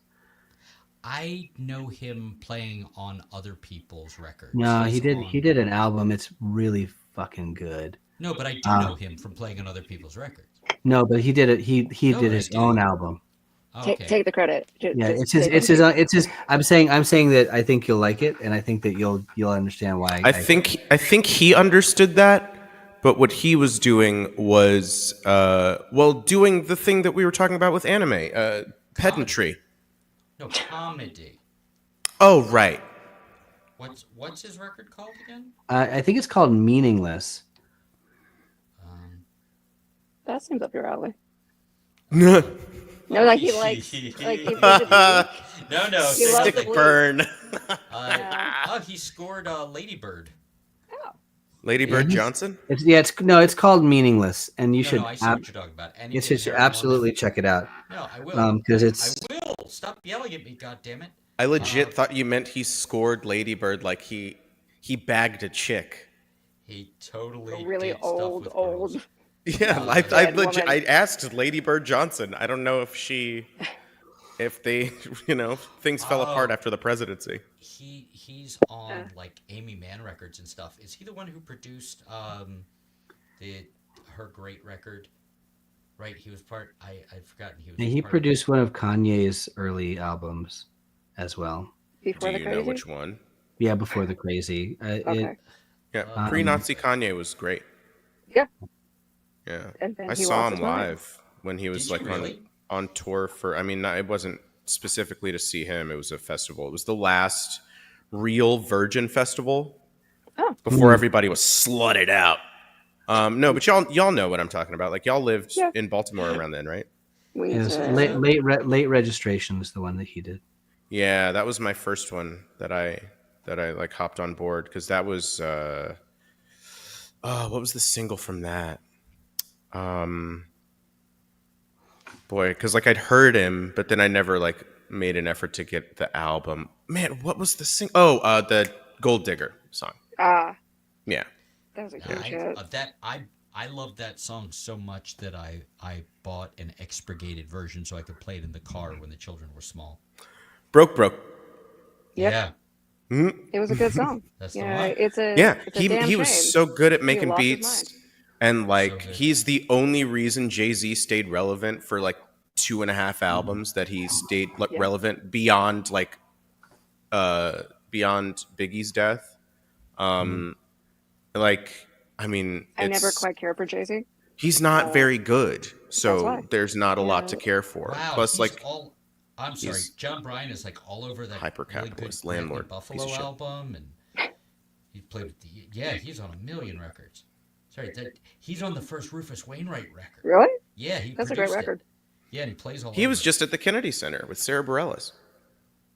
I know him playing on other people's records. No, He's he did an album. It's really fucking good. No, but I do know him from playing on other people's records. No, but he did it. He No, did but his I do. own album. Okay. Take the credit. Yeah, it's his. I'm saying that I think you'll like it, and I think that you'll understand why. I think he understood that, but what he was doing was doing the thing that we were talking about with anime, pedantry. No, comedy. Oh, right. What's his record called again? I think it's called Meaningless. That seems up your alley. No, No, like he likes. Like he No. stick burn. He scored Lady Bird. Lady Bird Johnson? It's called Meaningless, and you should. No, I see what you're talking about. You should absolutely check it out. No, I will. Because it's. I will. Stop yelling at me, goddammit. I legit thought you meant he scored Lady Bird like he bagged a chick. He totally really did stuff with girls. Yeah, I asked Lady Bird Johnson. I don't know if they, things fell apart after the presidency. He's on like Amy Mann records and stuff. Is he the one who produced her great record? Right, he was part. I'd forgotten he was. Yeah, he produced one of Kanye's early albums, as well. Before Do you know which one? Yeah, Before the Crazy. Okay. Pre-Nazi Kanye was great. Yeah. Yeah, And then I he saw lost him his mind. live when he was Did you really? on tour for. I mean, it wasn't specifically to see him. It was a festival. It was the last real Virgin festival before everybody was slutted out. No, but y'all know what I'm talking about. Like y'all lived in Baltimore around then, right? Late Registration was the one that he did. Yeah, that was my first one that I like hopped on board because that was what was the single from that? Because like I'd heard him, but then I never like made an effort to get the album. Man, what was the single? Oh, the Gold Digger song. Yeah. That was a huge hit. I love that song so much that I bought an exaggerated version so I could play it in the car when the children were small. Broke. Yep. Yeah. It was a good song. That's the one. He was so good at making beats, and like So he's the only reason Jay-Z stayed relevant for like 2.5 albums that he stayed relevant beyond Biggie's death. Like, I mean, I never quite cared for Jay-Z. He's not very good, so there's not a lot to care for. Wow, Plus, like, I'm sorry, John Bryan is like all over that hyper-capitalist really good landlord Buffalo album, and he played with he's on a million records. Sorry, he's on the first Rufus Wainwright record. Really? Yeah, that's a great record. Yeah, and he plays all. He was just at the Kennedy Center with Sarah Bareilles.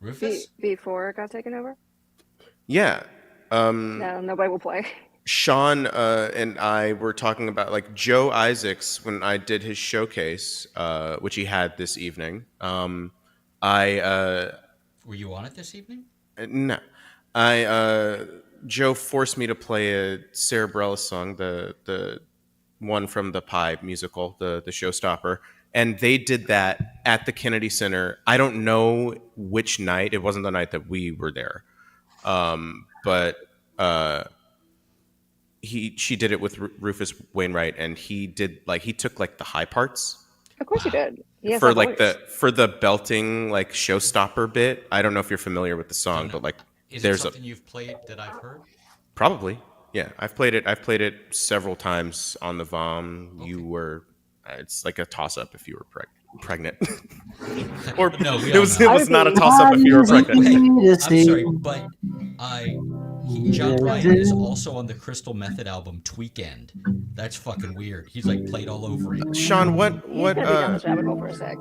Rufus before it got taken over. Yeah. No, nobody will play. Sean and I were talking about like Joe Isaacs when I did his showcase, which he had this evening. Were you on it this evening? No, Joe forced me to play a Sarah Bareilles song, the one from the Pie musical, the Showstopper, and they did that at the Kennedy Center. I don't know which night. It wasn't the night that we were there, but. She did it with Rufus Wainwright, and he took like the high parts. Of course he did. For like the belting like showstopper bit. I don't know if you're familiar with the song, but like there's something you've played that I've heard. Probably, yeah. I've played it several times on the VOM. Okay. It's like a toss up if you were pregnant, or no, it was not a toss up if you were pregnant. Okay, I'm sorry, but John Bryan is also on the Crystal Method album Tweekend. That's fucking weird. He's like played all over it. Sean, what for a sec.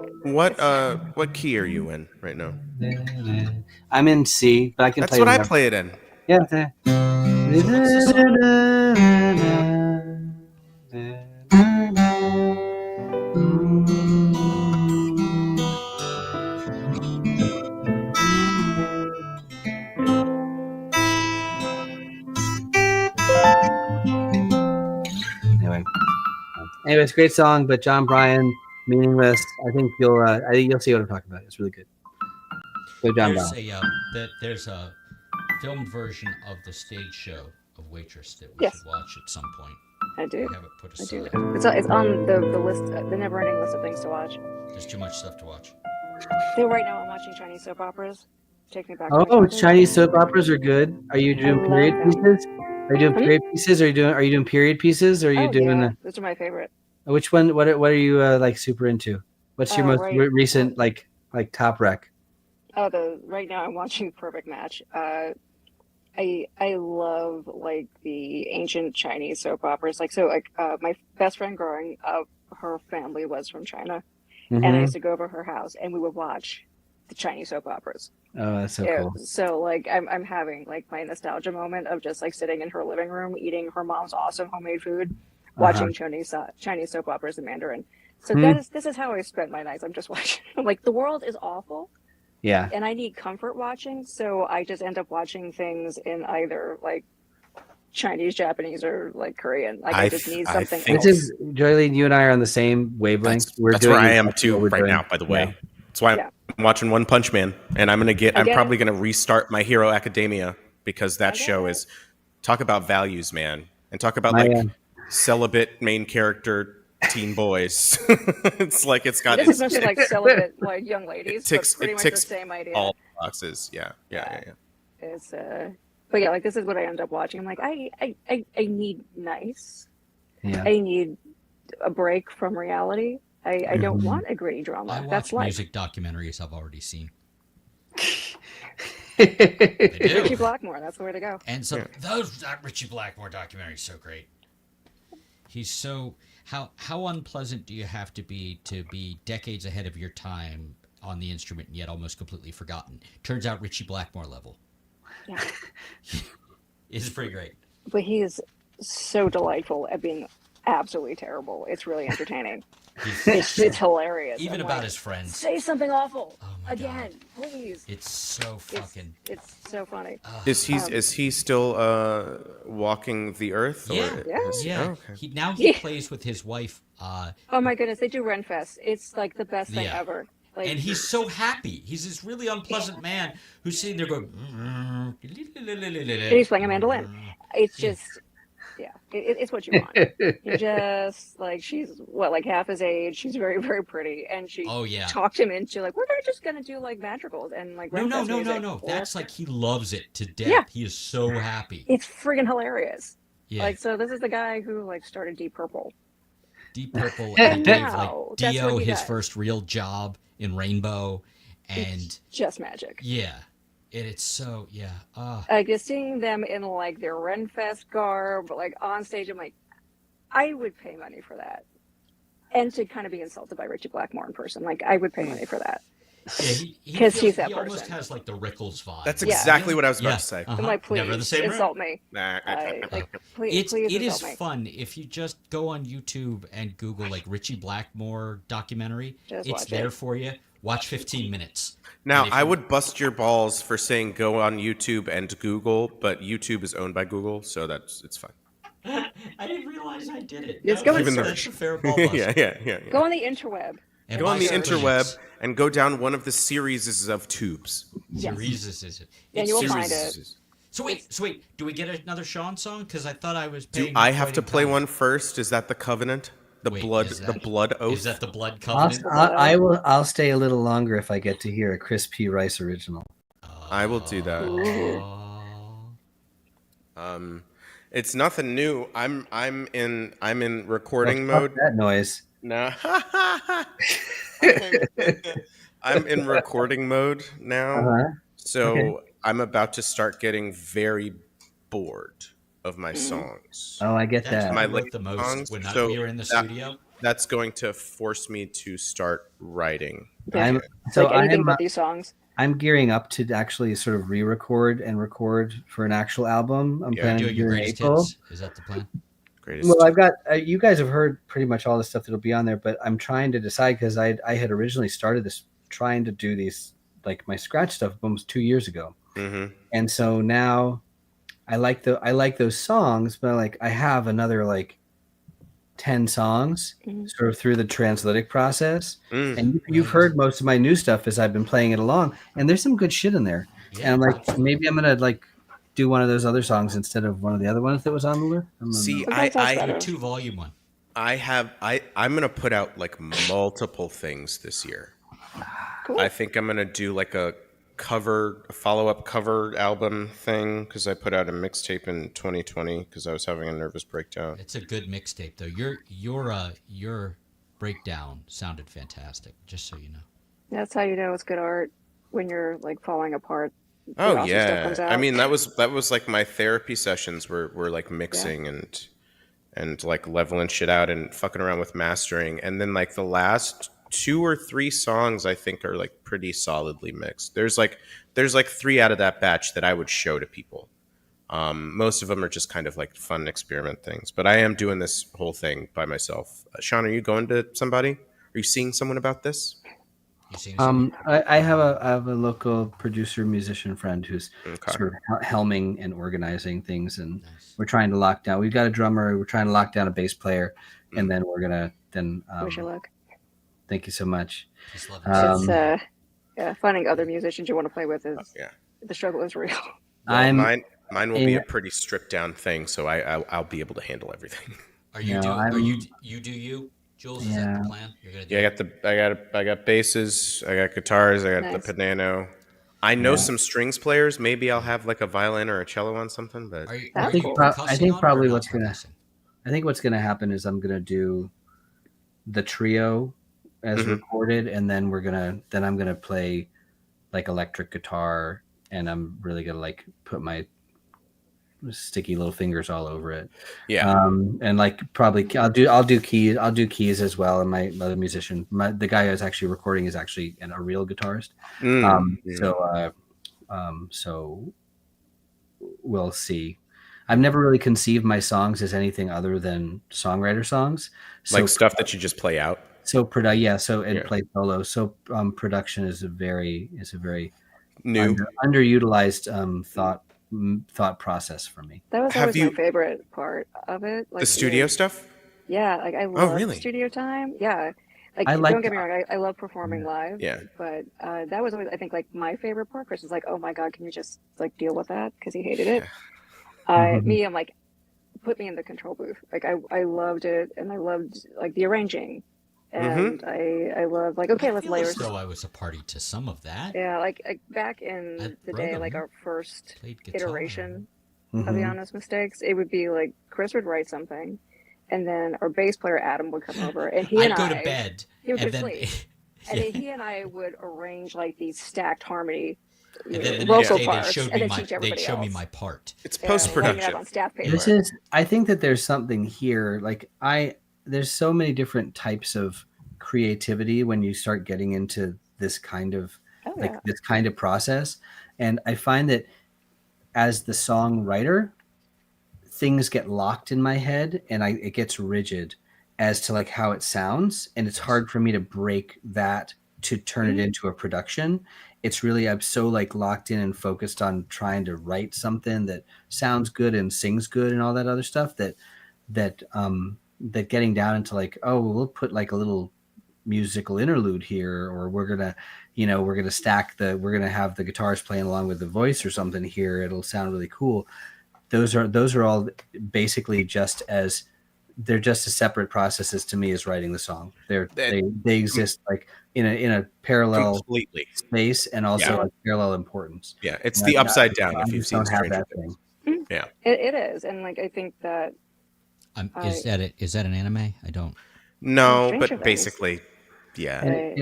What key are you in right now? I'm in C, but I can That's play what whatever. I play it in. Yeah. Anyways, great song, but John Bryan, meaningless. I think you'll see what I'm talking about. It's really good. So John Bryan. There's a filmed version of the stage show of Waitress that we Yes. should watch at some point. I do. I have it put I aside. do. It's on the list, the never-ending list of things to watch. There's too much stuff to watch. So right now I'm watching Chinese soap operas. Take me back. Oh, Chinese soap operas are good. Are you doing period pieces? Are you doing period pieces? Are you doing period pieces? Or are you doing? Yeah. Those are my favorite. Which one? What are you like super into? What's your most recent like top rec? Right now I'm watching Perfect Match. I love like the ancient Chinese soap operas. My best friend growing up, her family was from China, and I used to go over her house and we would watch the Chinese soap opeers. Oh, that's so cool. So like I'm having like my nostalgia moment of just like sitting in her living room eating her mom's awesome homemade food, watching Chinese soap operas in Mandarin. So this is how I spend my nights. I'm just watching. Like the world is awful. Yeah. And I need comfort watching, so I just end up watching things in either like Chinese, Japanese, or like Korean. Like I just need something else. This is Joylene, you and I are on the same wavelength. That's where I am too right now, by the way. Yeah. That's why I'm watching One Punch Man, and I'm probably gonna restart My Hero Academia because that show is talk about values, man, and talk about celibate main character teen boys. It's like it's got. This is mostly like celibate like young ladies. It ticks the same idea. All boxes. Yeah. It's but yeah, like this is what I end up watching. I'm like, I need nice. Yeah. I need a break from reality. I don't want a gritty drama. I watch That's music documentaries I've already seen. Richie Blackmore, that's the way to go. And so that Richie Blackmore documentary is so great. He's so how unpleasant do you have to be decades ahead of your time on the instrument and yet almost completely forgotten? Turns out Richie Blackmore level. Yeah. It's pretty great. But he is so delightful at being absolutely terrible. It's really entertaining. It's hilarious. Even about his friends. Say something awful again, God. Please. It's so fucking. It's so funny. Is he still walking the earth? Yeah. Oh, okay. He plays with his wife. Oh my goodness, they do Renfest. It's like the best thing ever. Like, and he's so happy. He's this really unpleasant man who's sitting there going. And he's playing a mandolin. It's just. Yeah, it's what you want. You just like she's like half his age. She's very, very pretty, and she talked him into like we're just gonna do like madrigals and like no. That's like he loves it to death. Yeah. He is so happy. It's friggin' hilarious. Yeah. Like so, this is the guy who like started Deep Purple. Deep Purple and gave like Dio his first real job in Rainbow, and it's just magic. Yeah. It's so like just seeing them in like their Renfest garb, like on stage. I'm like, I would pay money for that, and to kind of be insulted by Richie Blackmore in person, like I would pay money for that. Yeah, because he's that he person. Almost has like the Rickles vibe. That's exactly what I was about to say. I'm like, please never the same insult me. Please it is me. fun if you just go on YouTube and Google like Richie Blackmore documentary. It's there for you. Watch 15 minutes. Now, I would bust your balls for saying go on YouTube and Google, but YouTube is owned by Google, so it's fine. I didn't realize I did it. Just go that's a fair ball bust. Yeah. Go on the interweb. And go on the interweb and go down one of the series of tubes. Series. And you will find it. So wait. Do we get another Sean song? Because I thought I was. Do I have to play one first? Is that the covenant? The blood oath. Is that the blood covenant? I'll stay a little longer if I get to hear a Chris P. Rice original. I will do that. It's nothing new. I'm in recording mode. That noise. No. I'm in recording mode now. So I'm about to start getting very bored of my songs. Oh, I get that. My the most songs, when we were in the studio. That's going to force me to start writing. Yeah. Anything but these songs. I'm gearing up to actually sort of re-record and record for an actual album. I'm planning to do in April. Hits. Is that the plan? Greatest. Well, I've got you guys have heard pretty much all the stuff that'll be on there, but I'm trying to decide because I had originally started this trying to do these like my scratch stuff almost 2 years ago, and so now I like those songs, but I have another like 10 songs Mhm. sort of through the translytic process. Mm. And you've heard most of my new stuff as I've been playing it along, and there's some good shit in there. Yeah, And I'm like, absolutely. maybe I'm gonna like do one of those other songs instead of one of the other ones that was on the list. See, Sometimes that's The better. 2-volume one. I'm gonna put out like multiple things this year. Cool. I think I'm gonna do like a follow-up cover album thing because I put out a mixtape in 2020 because I was having a nervous breakdown. It's a good mixtape though. Your breakdown sounded fantastic. Just so you know. That's how you know it's good art when you're like falling apart. The Oh awesome stuff comes yeah, out. I mean that was like my therapy sessions were like mixing and like leveling shit out and fucking around with mastering, and then like the last 2 or 3 songs I think are like pretty solidly mixed. There's like 3 out of that batch that I would show to people. Most of them are just kind of like fun experiment things, but I am doing this whole thing by myself. Sean, are you going to somebody? Are you seeing someone about this? You seen someone? I have a local producer musician friend who's Okay. sort of helming and organizing things, and Nice. we're trying to lock down. We've got a drummer. We're trying to lock down a bass player, and then we're gonna Wish you luck. Thank you so much. Peace, love, It's finding other musicians you want to play with is Yeah. the struggle is real. Well, mine will be a pretty stripped down thing, so I'll be able to handle everything. Are you you? Jules, is that the plan? You're gonna do I got basses, I got guitars, I got the piano. I know some strings players. Maybe I'll have like a violin or a cello on something. But Are you cool. I think probably what's percussing? gonna happen is I'm gonna do the trio as recorded, and then I'm gonna play like electric guitar, and I'm really gonna like put my sticky little fingers all over it. Yeah. And like probably I'll do keys as well. And my other musician, the guy who's actually recording is actually a real guitarist. So we'll see. I've never really conceived my songs as anything other than songwriter songs. So, like stuff that you just play out. So play solo. So production is a very new underutilized thought process for me. That was always my favorite part of it. Like the studio stuff? Yeah, like I love studio time. Yeah. Like don't get me wrong, I love performing live. Yeah. But that was always I think like my favorite part. Chris was like, oh my God, can you just like deal with that? Because he hated it. I'm like, put me in the control booth. Like I loved it, and I loved like the arranging. And I love like okay, let's layer. So I was a party to some of that. Yeah, like back in the day, like our first iteration of the Honest Mistakes, it would be like Chris would write something, and then our bass player Adam would come over, and I'd go to bed. He would sleep, and then he and I would arrange like these stacked harmry. And then the vocal next day parts, they'd show me my part. It's post-production. On staff paper. I think that there's something here. Like there's so many different types of creativity when you start getting into this kind of this kind of process. And I find that as the songwriter, things get locked in my head and it gets rigid as to like how it sounds. And it's hard for me to break that to turn it into a production. It's really, I'm so like locked in and focused on trying to write something that sounds good and sings good and all that other stuff that getting down into like, oh, we'll put like a little musical interlude here, or we're gonna have the guitars playing along with the voice or something here. It'll sound really cool. Those are all basically they're just as separate processes to me as writing the song. They exist like in a parallel space and also a parallel importance. Yeah, it's the upside down. If you've seen Stranger Things. Yeah, it is, and like I think that is that an anime? I don't. No, but basically, yeah.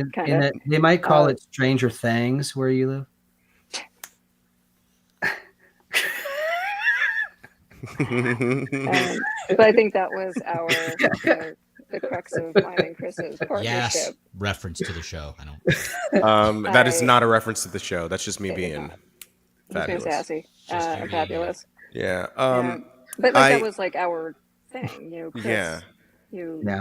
They might call it Stranger Things where you live. But I think that was the crux of mine and Chris's partnership. Yes, reference to the show. I don't. That is not a reference to the show. That's just me being fabulous. Sassy, fabulous. Yeah. But like that was like our thing, Chris.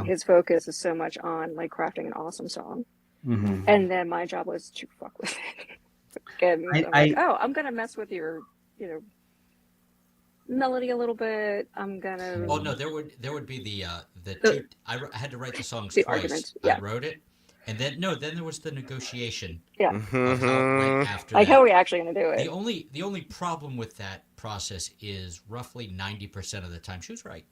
His focus is so much on like crafting an awesome song, and then my job was to fuck with it. And I'm gonna mess with your, melody a little bit. I'm gonna. Oh no, there would be I had to write the songs The twice. argument, yeah. I wrote it, and then there was the negotiation. Yeah. Of how, right after like that. how are we actually going to do it? The only problem with that process is roughly 90% of the time she was right.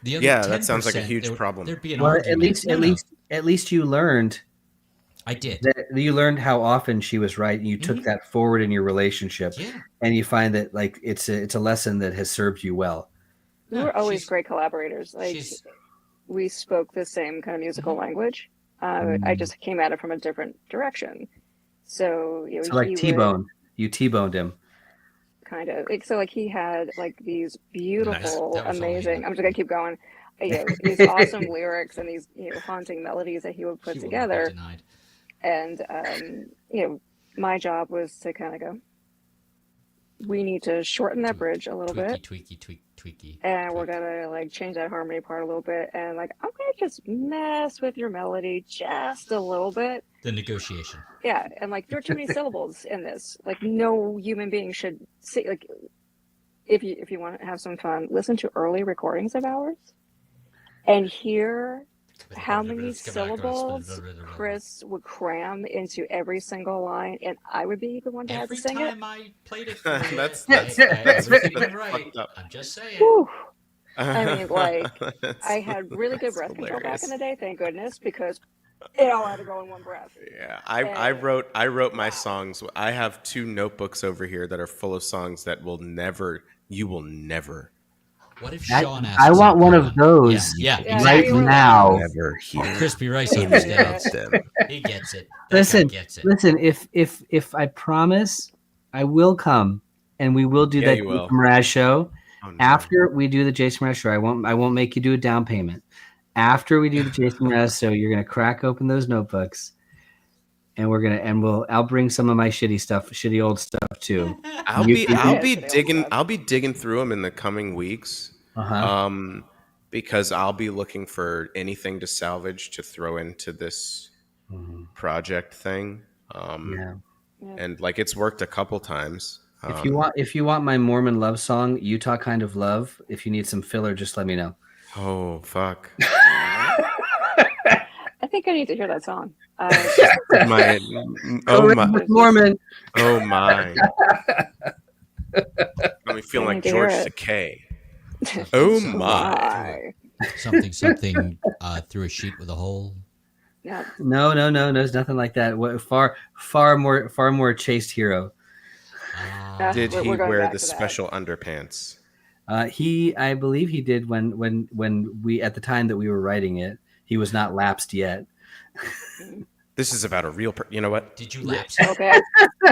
The other 10%, that sounds like a huge problem. There'd be an argument. At least you learned. I did. You learned how often she was right, and you took that forward in your relationship. Yeah. And you find that like it's a lesson that has served you well. We were always great collaborators. Like we spoke the same kind of musical language. I just came at it from a different direction. So so like T-Bone, you T-boned him. Kind of like he had like these beautiful, amazing. I'm just gonna keep going. These awesome lyrics and these haunting melodies that he would put together. And my job was to kind of go, we need to shorten that bridge a little bit. Tweaky. And we're gonna like change that harmony part a little bit, and like I'm gonna just mess with your melody just a little bit. The negotiation. Yeah, and like there are too many syllables in this. Like no human being should see. Like if you want to have some fun, listen to early recordings of ours, and hear how many syllables Chris would cram into every single line, and I would be the one to have to sing it. Every time I played it for you, that's right. I'm just saying. Whew. I mean, like, I had really good breath control back in the day, thank goodness, because it all had to go in one breath. Yeah, I wrote my songs. I have 2 notebooks over here that are full of songs that you will never. What if Sean asks? I want one of those right now. Never hear. Crispy Rice understands them. He gets it. Listen, if I promise, I will come and we will do that Jason Mraz show. Oh, no. After we do the Jason Mraz show, I won't make you do a down payment. After we do the Jason Mraz show, you're gonna crack open those notebooks, and I'll bring some of my shitty old stuff too. I'll be digging through them in the coming weeks. Because I'll be looking for anything to salvage to throw into this project thing. And like it's worked a couple times. If you want my Mormon love song, Utah Kind of Love, if you need some filler, just let me know. Oh fuck. I think I need to hear that song. Mormon. Oh my. I'm feeling like George Takei. Oh my. Something through a sheet with a hole. Yeah. No, there's nothing like that. Far more chaste hero. Did he wear the special underpants? I believe he did when we at the time that we were writing it. He was not lapsed yet. This is about a real you know what? Did you lapse him? Okay.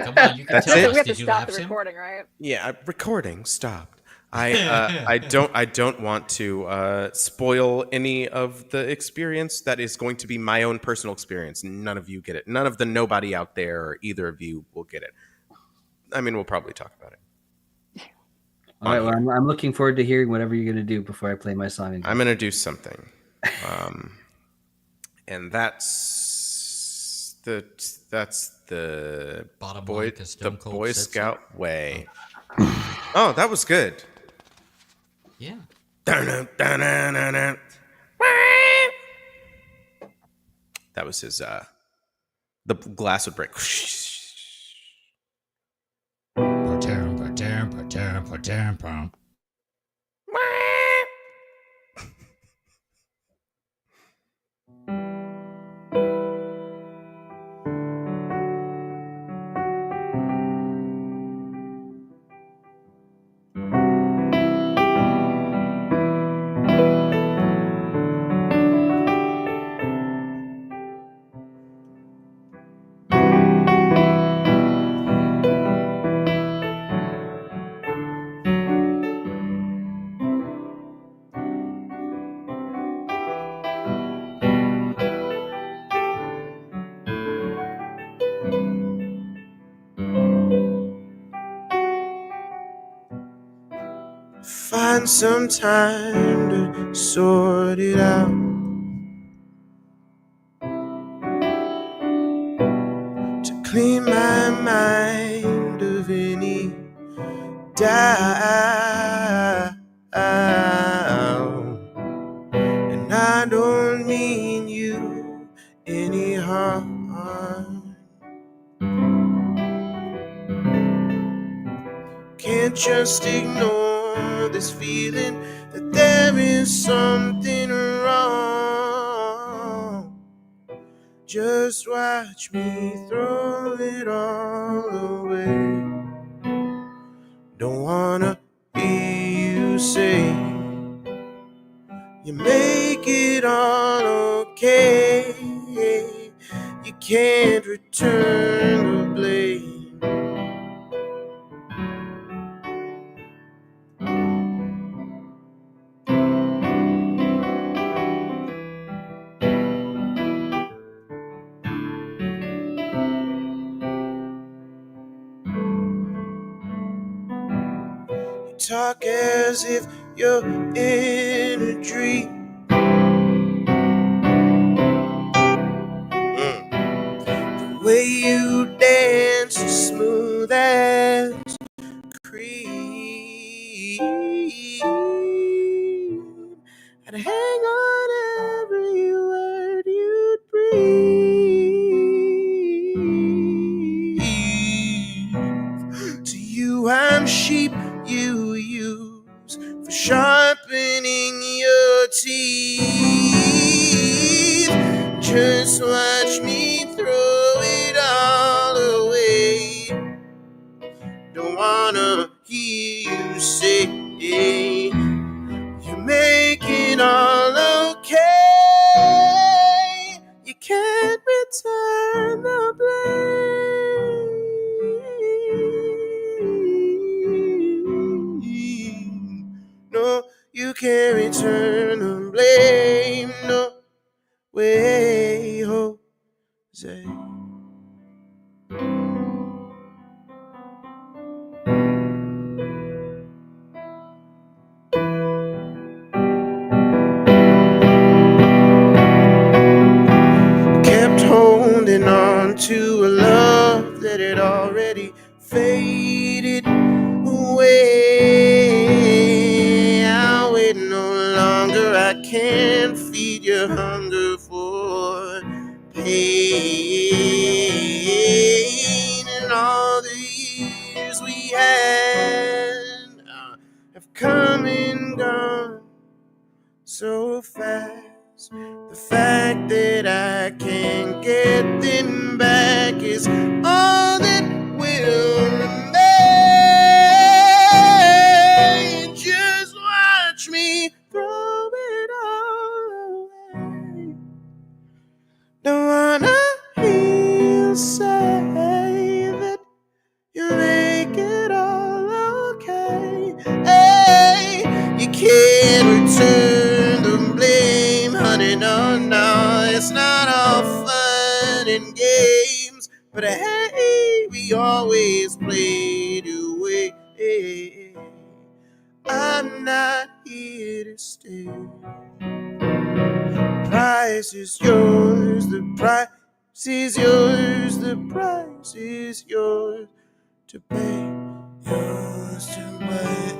Come on, you can tell us. We have Did to you stop lapse the him? recording, right? Yeah, recording stopped. I don't want to spoil any of the experience that is going to be my own personal experience. None of you get it. None of the nobody out there or either of you will get it. I mean, we'll probably talk about it. All right. Well, I'm looking forward to hearing whatever you're going to do before I play my song. I'm going to do something, and that's the Bottom Boy like a Stone Cold Boy said Scout way. Oh, that was good. Yeah. That was his. The glass would break. Find some time to sort it out. To clean my mind of any doubt. want me and you any harm. Can't just ignore this feeling that there is something wrong. Just watch me throw it all away. Don't wanna hear you say you make it all okay. You can't return the blame. You talk as if you're in a dream. The way you dance is smooth as cream. I'd hang on every word you'd breathe. To you I'm sheep you use for sharpening your teeth. Just watch me throw it all away. Don't wanna hear you say you make it all okay. You can't return the blame. No, you can't return the blame. No way, Jose. Kept holding on to a love that had already faded away. I'll wait no longer. I can't feed your hunger for pain. And all the years we had have come and gone so fast. The fact that I can't get them back is all that will remain. Just watch me throw it all away. Don't wanna hear you say that you make it all okay. Hey, you can't return the blame, honey, no, no. It's not all fun and games, but hey, we always played away. I'm not here to stay. The price is yours, the price is yours, the price is yours to pay, yours to pay,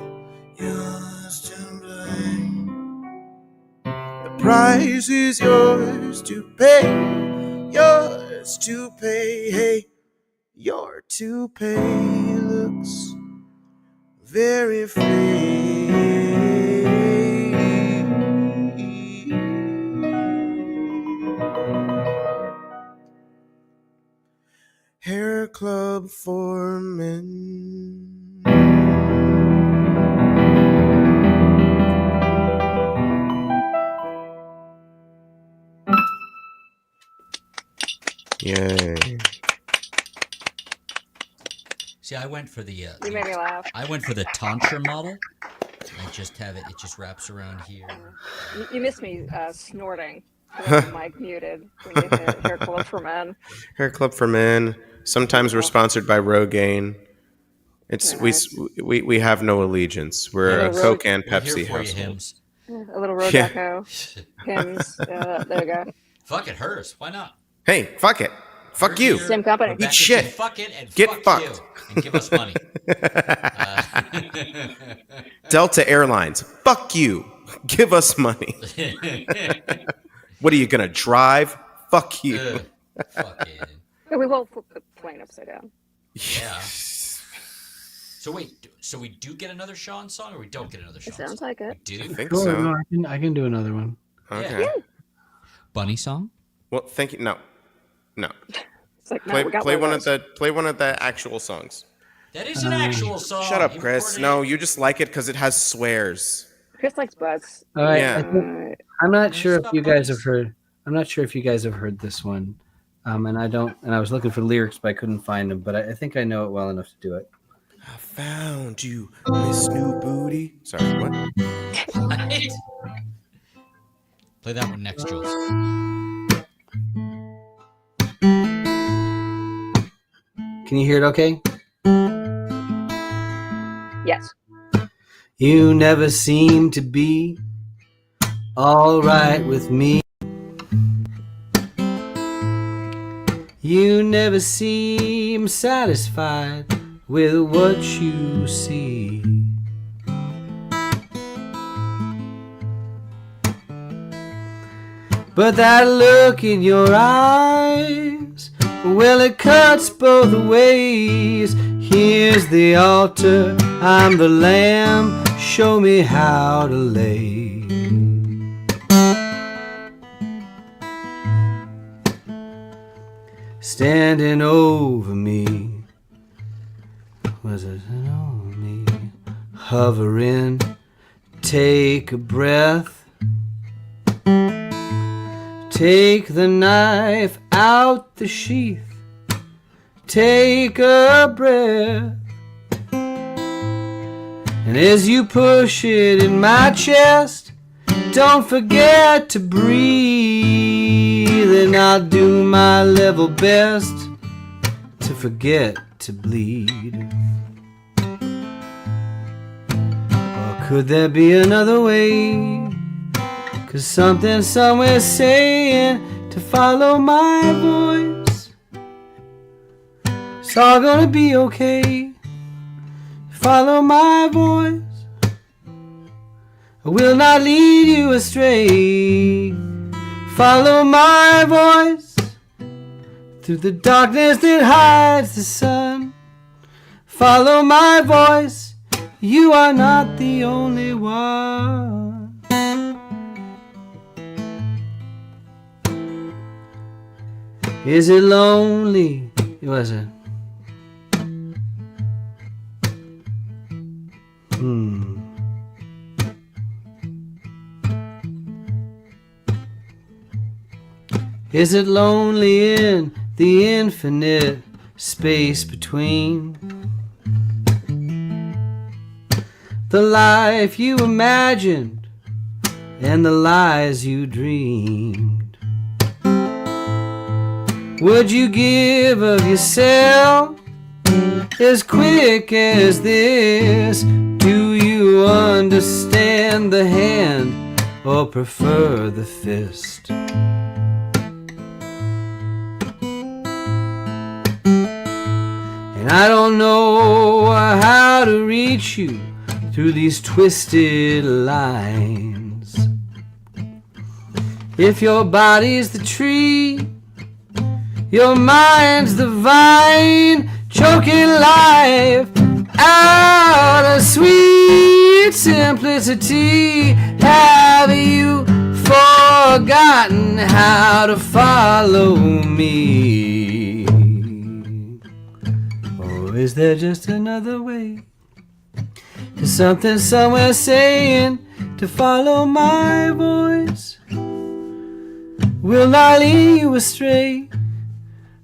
yours to pay. The price is yours to pay, yours to pay. Hey, your to pay looks very fake. Hair club for men. Yay. See, I went for the. You made me laugh. I went for the tantra model. I just have it. It just wraps around here. You missed me snorting. The mic muted when you hit Hair Club for Men. Hair Club for Men. Sometimes we're sponsored by Rogaine. It's nice. we have no allegiance. We're a Coke and Pepsi household. A little road echo. Hymns. There you go. Fuck it, hers. Why not? Hey, fuck it. Fuck you. Same company. Eat shit. Fuck it and get fuck fucked. You. And give us money. Delta Airlines. Fuck you. Give us money. What are you gonna drive? Fuck you. Fucking. Yeah, we will flip the plane upside down. Yeah. So wait, so we do get another Sean song, or we don't get another Sean song? It sounds like it. We do? I think Sure, so. no, I can do another one. Okay. Yeah. Bunny song? Well, thank you. No. It's like, no, we got Play one one of the actual songs. That is an actual song. Shut up, He Chris. recorded No, it. you just like it because it has swears. Chris likes butts. All right. Yeah. I'm not sure if stop you guys have buddies. heard. I'm not sure if you guys have heard this one. And I don't. And I was looking for lyrics, but I couldn't find them. But I think I know it well enough to do it. I found you, Miss New Booty. Sorry, what? What? Play that one next, Jules. Can you hear it? Okay. Yes. You never seem to be all right with me. You never seem satisfied with what you see. But that look in your eyes, well, it cuts both ways. Here's the altar, I'm the lamb, show me how to lay. Standing over me, was it over me? Hovering, take a breath. Take the knife out the sheath. Take a breath. And as you push it in my chest, don't forget to breathe. And I'll do my level best to forget to bleed. Or could there be another way? 'Cause something somewhere saying to follow my voice. It's all gonna be okay. Follow my voice. I will not lead you astray. Follow my voice through the darkness that hides the sun. Follow my voice. You are not the only one. Is it lonely? Was it? Is it lonely in the infinite space between the life you imagined and the lies you dreamed? Would you give of yourself as quick as this? Do you understand the hand or prefer the fist? And I don't know how to reach you through these twisted lines. If your body's the tree, your mind's the vine, choking life out of sweet simplicity. Have you forgotten how to follow me? Or is there just another way? Is something somewhere saying to follow my voice? Will not lead you astray.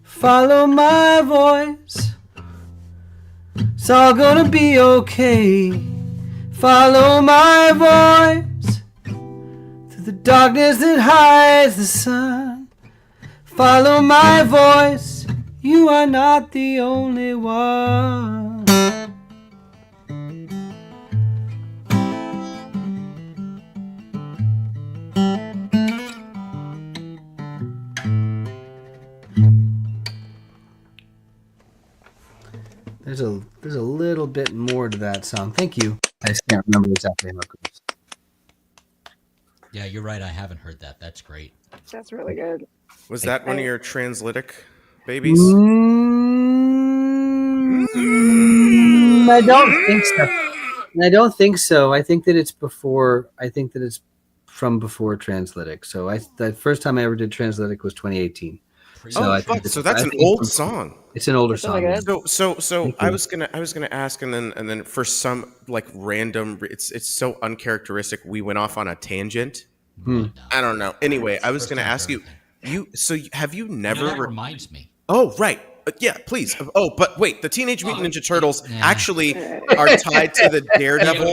Follow my voice. It's all gonna be okay. Follow my voice through the darkness that hides the sun. Follow my voice. You are not the only one. There's a little bit more to that song. Thank you. I just can't remember exactly how it goes. Yeah, you're right. I haven't heard that. That's great. That's really good. Was that one of your translytic babies? I don't think so. I don't think so. I think that it's before. I think that it's from before translytic. So the first time I ever did translytic was 2018. So I think so that's an old song. It's an older It's really song. good. So I was gonna ask, and then for some like random, it's so uncharacteristic. We went off on a tangent. I don't know. Anyway, I was gonna ask you. Have you never? That reminds me. Oh right. Yeah, please. Oh, but wait, the Teenage Mutant Ninja Turtles actually are tied to the Daredevil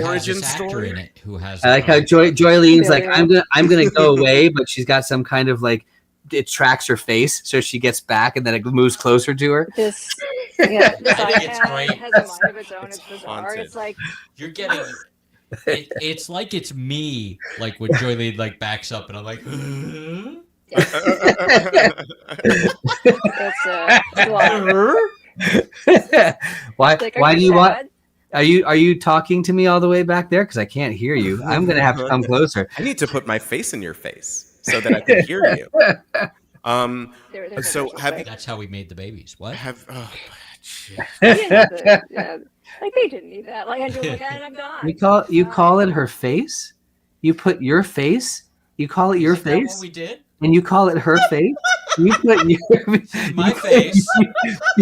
origin story. In it who has I like how Joylene's like, I'm gonna go away, but she's got some kind of like, it tracks her face, so she gets back, and then it moves closer to her. This I think it's great. has a mind of its own. It's bizarre. haunted. It's like You're getting. It's like it's me, like when Joylene like backs up, and I'm like. it's Why like, do you want? sad? Are you talking to me all the way back there? Because I can't hear you. I'm gonna have to come closer. I need to put my face in your face so that I can hear you. There's So That's how we made the babies. What? yeah, like they didn't need that. Like I just like I'm done. You call it her face? You put your face? You call it your Is that face? what we did? And you call it her face? You put My face.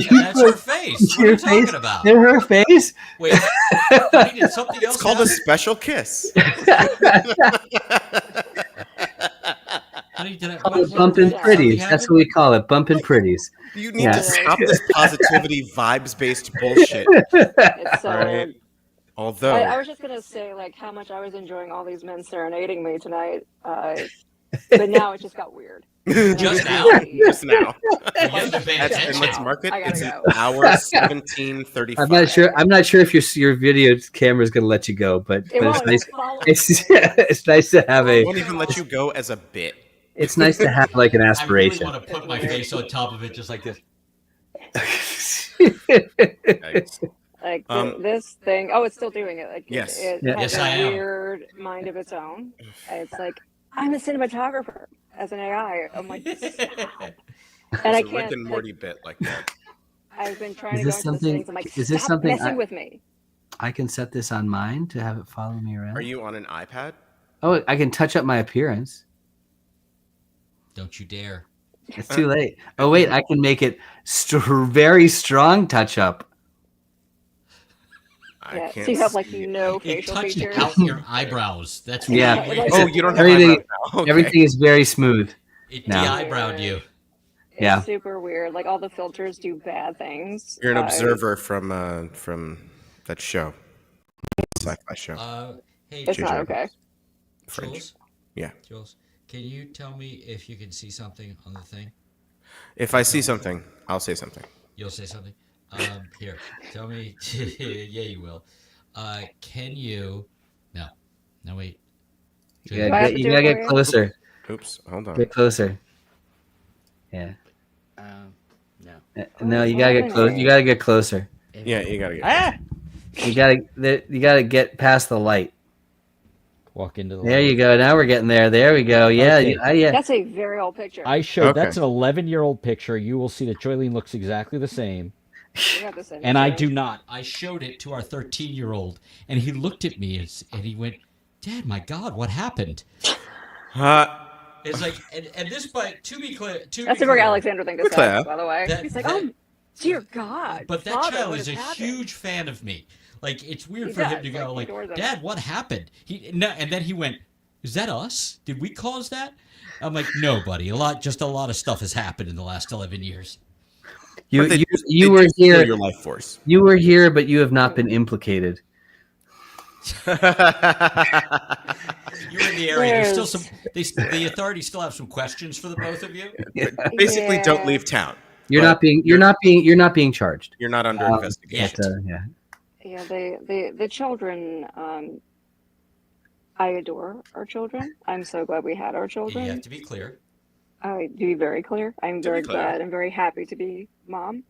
That's her face. What are you talking about? In her face? Wait, honey, did something else It's called a happen? special kiss. Honey, did I Bumpin' pretties. That's what we call it. Bumpin' pretties. You need to stop this positivity, vibes-based bullshit. It's Right. Although I was just gonna say like how much I was enjoying all these men serenading me tonight, but now it just got weird. Just now. Just now. You haven't been paying And attention. let's mark it. I gotta It's go. an hour 17:35. I'm not sure if your video camera is going to let you go, but It it's won't. nice. It's It's nice to have I a. won't even let you go as a bit. It's nice to have like an aspiration. I really want to put my face on top of it just like this. Yikes. like this thing. Oh, it's still doing it. Like Yes. it Yeah. has Yes, I a am. weird mind of its own. It's like I'm a cinematographer as an AI. I'm like, stop. And I It's a Rick can't. and Morty bit like that. I've been trying Is to go this into the something- settings. I'm like, is this stop something messing with me. I can set this on mine to have it follow me around. Are you on an iPad? Oh, I can touch up my appearance. Don't you dare. It's too late. Oh wait, I can make it very strong touch up. I Yeah, can't so you have like see it. no It facial touched features. out your eyebrows. That's Yeah. really weird. Oh, you don't have Everything- eyebrows now. Okay. Everything is very smooth. It No. de-eyebrowed you. It's Yeah. super weird. Like all the filters do bad things. You're an observer from that show, sci-fi show. Hey, It's not Juju. okay. Fringe. Jules? Yeah. Jules, can you tell me if you can see something on the thing? If I see something, I'll say something. You'll say something? Here, tell me. Yeah, you will. Can you... No, wait. You Do I have gotta, to you do it gotta for get you? closer. Oops, hold on. Get closer. Yeah. No. No, you gotta get close. You gotta get closer. Yeah, you gotta get. You gotta get past the light. Walk into the There light. you go. Now we're getting there. There we go. Yeah, Okay. yeah. That's a very old picture. I showed Okay. that's an 11-year-old picture. You will see that Joylene looks exactly the same, You have this in and I here. do not. I showed it to our 13-year-old, and he looked at me and he went, Dad, my God, what happened? It's like, and this, but to be clear, That's a very Alexander thing to say, Claire. by the way. That- He's like, that- oh, dear God. But that Father, child what is a has happened? huge fan of me. Like, it's weird He for him does, to like, go, he like, adores him. Dad, what happened? And then he went, is that us? Did we cause that? I'm like, no, buddy. A lot of stuff has happened in the last 11 years. You They you were do steal here. Your life force. You were here, but you have not been implicated. You're in the area. There's still some. The authorities still have some questions for the both of you. Basically, don't Yeah. leave town. You're But not being charged. You're not under investigation. Yet. Yeah. Yeah, the children, I adore our children. I'm so glad we had our You children. have to be clear. To be very clear, I'm To be very clear. glad and very happy to be mom.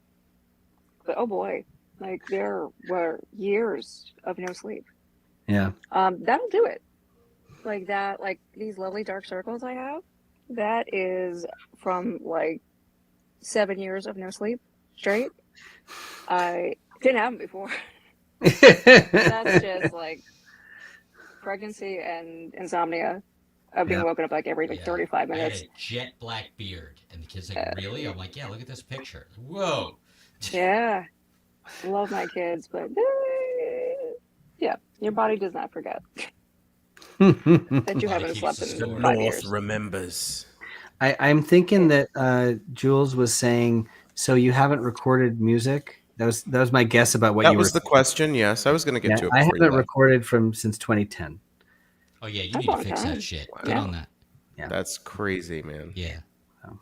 But oh boy, like there were years of no sleep. Yeah. That'll do it. like that, like these lovely dark circles I have, that is from like 7 years of no sleep straight. I didn't have them before. That's just like pregnancy and insomnia of being woken up like every like 35 I had minutes. a jet black beard, and the kid's like, "Really?" I'm like, "Yeah, look at this picture." Whoa. Yeah, love my kids, but yeah, your body does not forget that you haven't slept in The 5 North years. remembers. I'm thinking that Jules was saying, so you haven't recorded music? That was my guess about what That you was were the question. Yes, I was going to get to it. I Before you haven't left. recorded since 2010. Oh yeah, you That's need a to long fix time. that shit. Wow. Get Yeah. on that. Yeah. That's crazy, man. Yeah.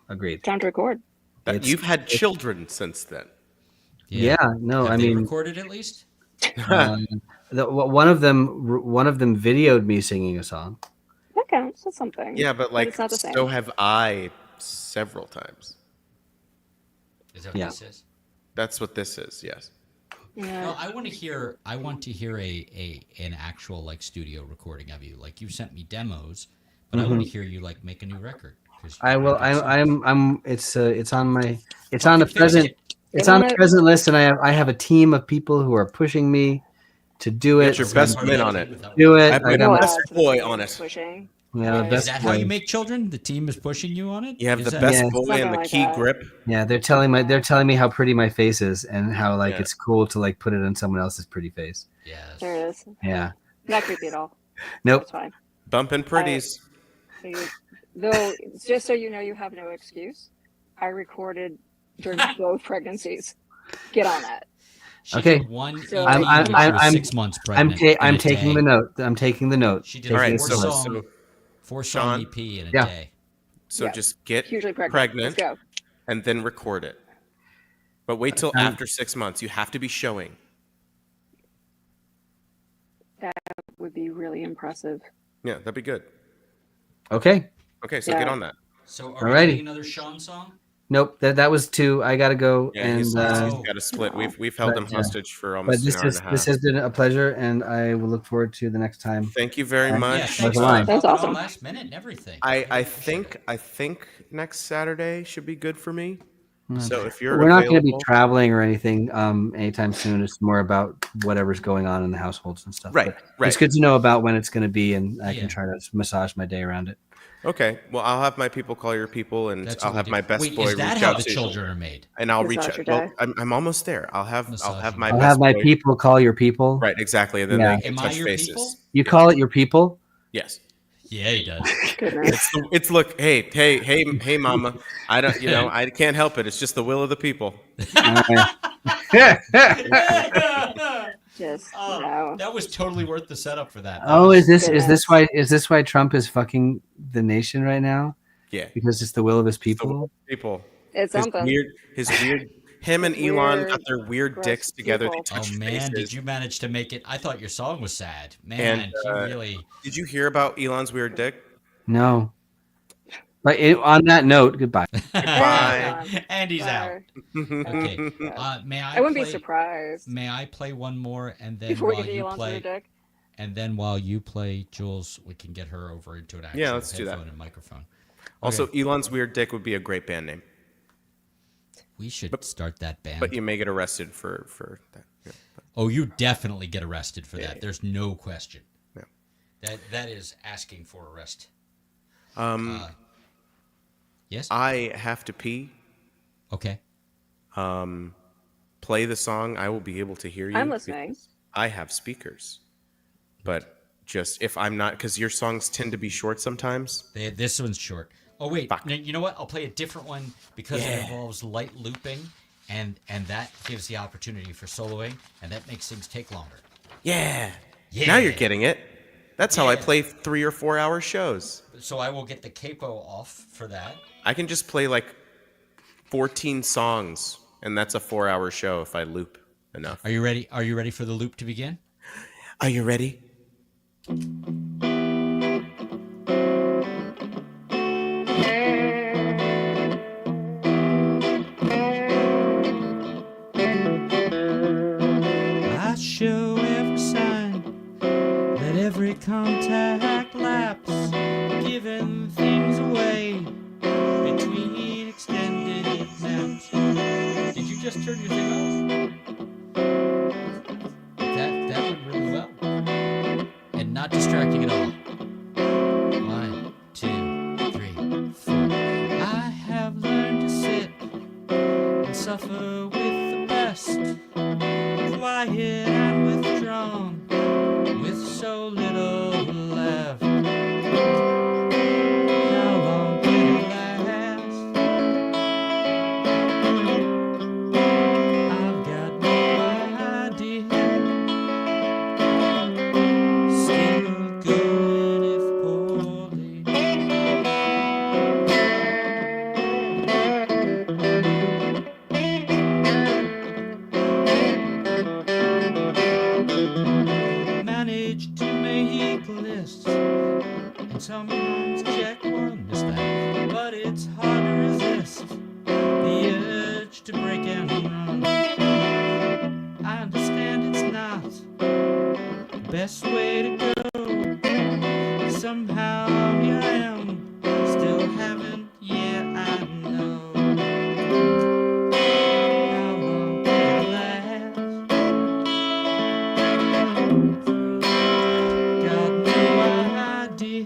Agreed. Time to record. You've had children since then. Yeah. No, Have I they mean, recorded at least? one of them videoed me singing a song. That counts. That's something. Yeah, but like, it's not the same. so have I several times. Is that what this is? That's what this is. Yes. Yeah. No, I want to hear an actual like studio recording of you. Like you sent me demos, but I want to hear you like make a new record. I will. I'm. It's on my. It's Fucking on the fix present. it. It's Get on on the it. present list, and I have a team of people who are pushing me to do it. Get your best men on it. Do it. I I got my my, best to the boy team on it. Pushing. yeah, Is best that how boy. you make children? The team is pushing you on it? You have Is the that- best Yeah. boy Something and the like key that. grip. Yeah, they're telling me how pretty my face is and how like Yeah. it's cool to like put it on someone else's pretty face. Yes. There it is. Yeah. Not creepy at all. Nope. It's fine. Bumping pretties. Though, just so you know, you have no excuse. I recorded during both pregnancies. Get on that. She Okay. did one So, EP when she was I'm- 6 months I'm pregnant. I'm in a taking day. the note. I'm taking the note. She did All right, four so song Sean, EP in a Yeah. day. so Yeah. just get Hugely pregnant. pregnant Let's go. and then record it. But wait till after 6 months. You have to be showing. That would be really impressive. Yeah, that'd be good. Okay. Okay, so Yeah. get on that. So are we Alrighty. getting another Sean song? Nope. That was 2. I gotta go. Yeah, and he's Oh. got to split. No. We've held him But, hostage for but almost an hour and a half. this has been a pleasure, and I will look forward to the next time. Thank you very Yeah, much. Yeah, thanks a for line. That's popping on awesome. last minute and everything. I think next Saturday should be good for me. So if you're We're not going to be available- traveling or anything anytime soon. It's more about whatever's going on in the households and stuff. Right, But right. It's good to know about when it's going to be, and I Yeah. can try to massage my day around it. Okay, well, I'll have my people call your people, and That's I'll what have we my do. best Wait, boy is that reach how out the to you, children are made? and I'll Massage reach out. your Well, day. I'm almost there. I'll have Massage my your I'll best have my boy. people call your people. Right, exactly, and then Yeah. they can Am I touch your faces. people? You call it your people. Yes. Yeah, he does. Goodness. It's look. Hey, mama. I don't. I can't help it. It's just the will of the people. Just Oh, no. that was totally worth the setup for that. Oh, is this Goodness. why Trump is fucking the nation right now? Yeah. Because it's the will of his It's the will people. of the people. It's something. His weird. Him and It's Elon weird, got their weird gross dicks together. They people. Oh touch man, faces. did you manage to make it? I thought your song was sad. Man, And, you really. Did you hear about Elon's weird dick? No. But on that note, goodbye. Bye. And he's out. Okay. Yeah. May I? I wouldn't play, be surprised May I play one more, and then before we while get to you Elon's play, weird dick. and then while you play, Jules, we can get her over into an actual Yeah, let's do that. headphone and microphone. Also, Okay. Elon's weird dick would be a great band name, We should start that band. but you may get arrested for that. Yeah. Oh, you definitely get arrested for that. yeah. There's no question. Yeah. That is asking for arrest. Yes. I have to pee. Okay. Play the song. I will be able to hear you. I'm listening. because I have speakers, but just if I'm not, because your songs tend to be short sometimes. This one's short. Oh wait, Fuck. no, you know what? I'll play a different one because Yeah. it involves light looping, and that gives the opportunity for soloing, and that makes things take longer. Yeah. Yeah. Now you're getting it. That's how I Yeah. play 3 or 4 hour shows. So I will get the capo off for that. I can just play like 14 songs, and that's a 4 hour show if I loop enough. Are you ready? Are you ready for the loop to begin? Are you ready? I show every sign, let every contact lap. turn your thing off. That went really well. And not distracting at all. 1, 2, 3, 4. I have learned to sit and suffer with the best, quiet and withdrawn, with so little left. How long can it last? I've got no idea. Still going if poorly. Managed to make lists, and sometimes check one, miss that. But it's hard to resist the urge to break and run. I understand it's not the best way to go. Somehow here I am, still haven't, yeah, I know. How long can it last? Got no idea.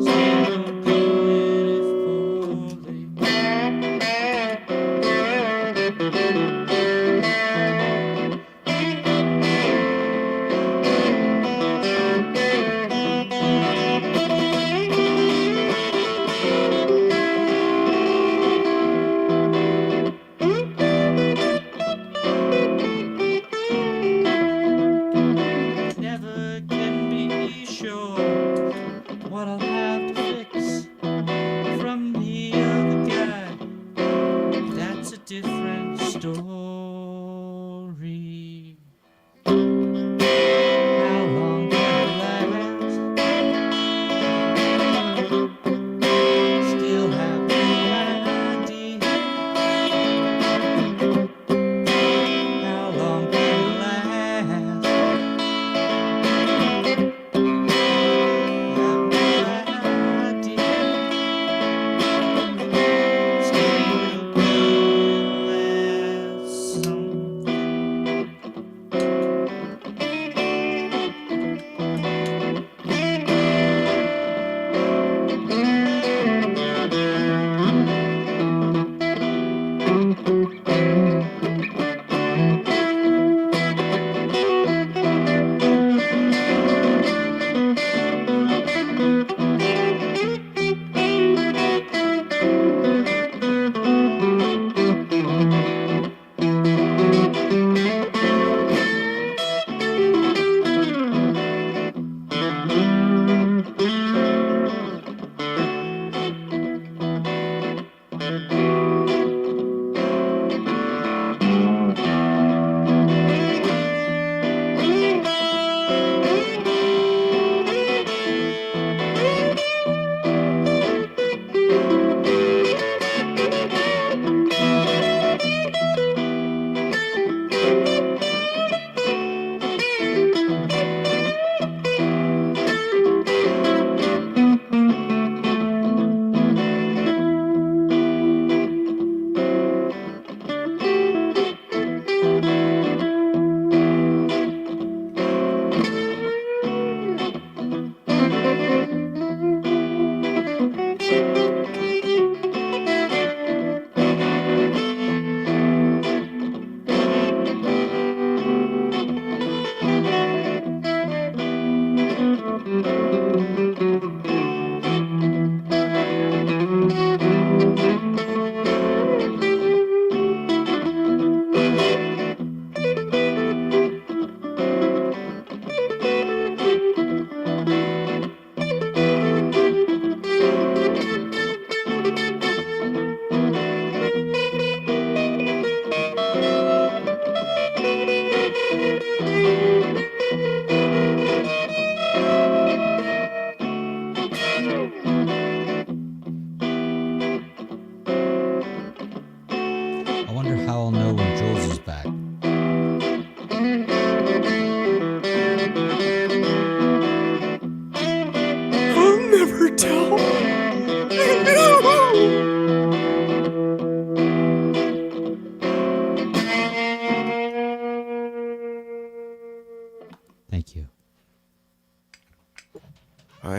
Still going if poorly.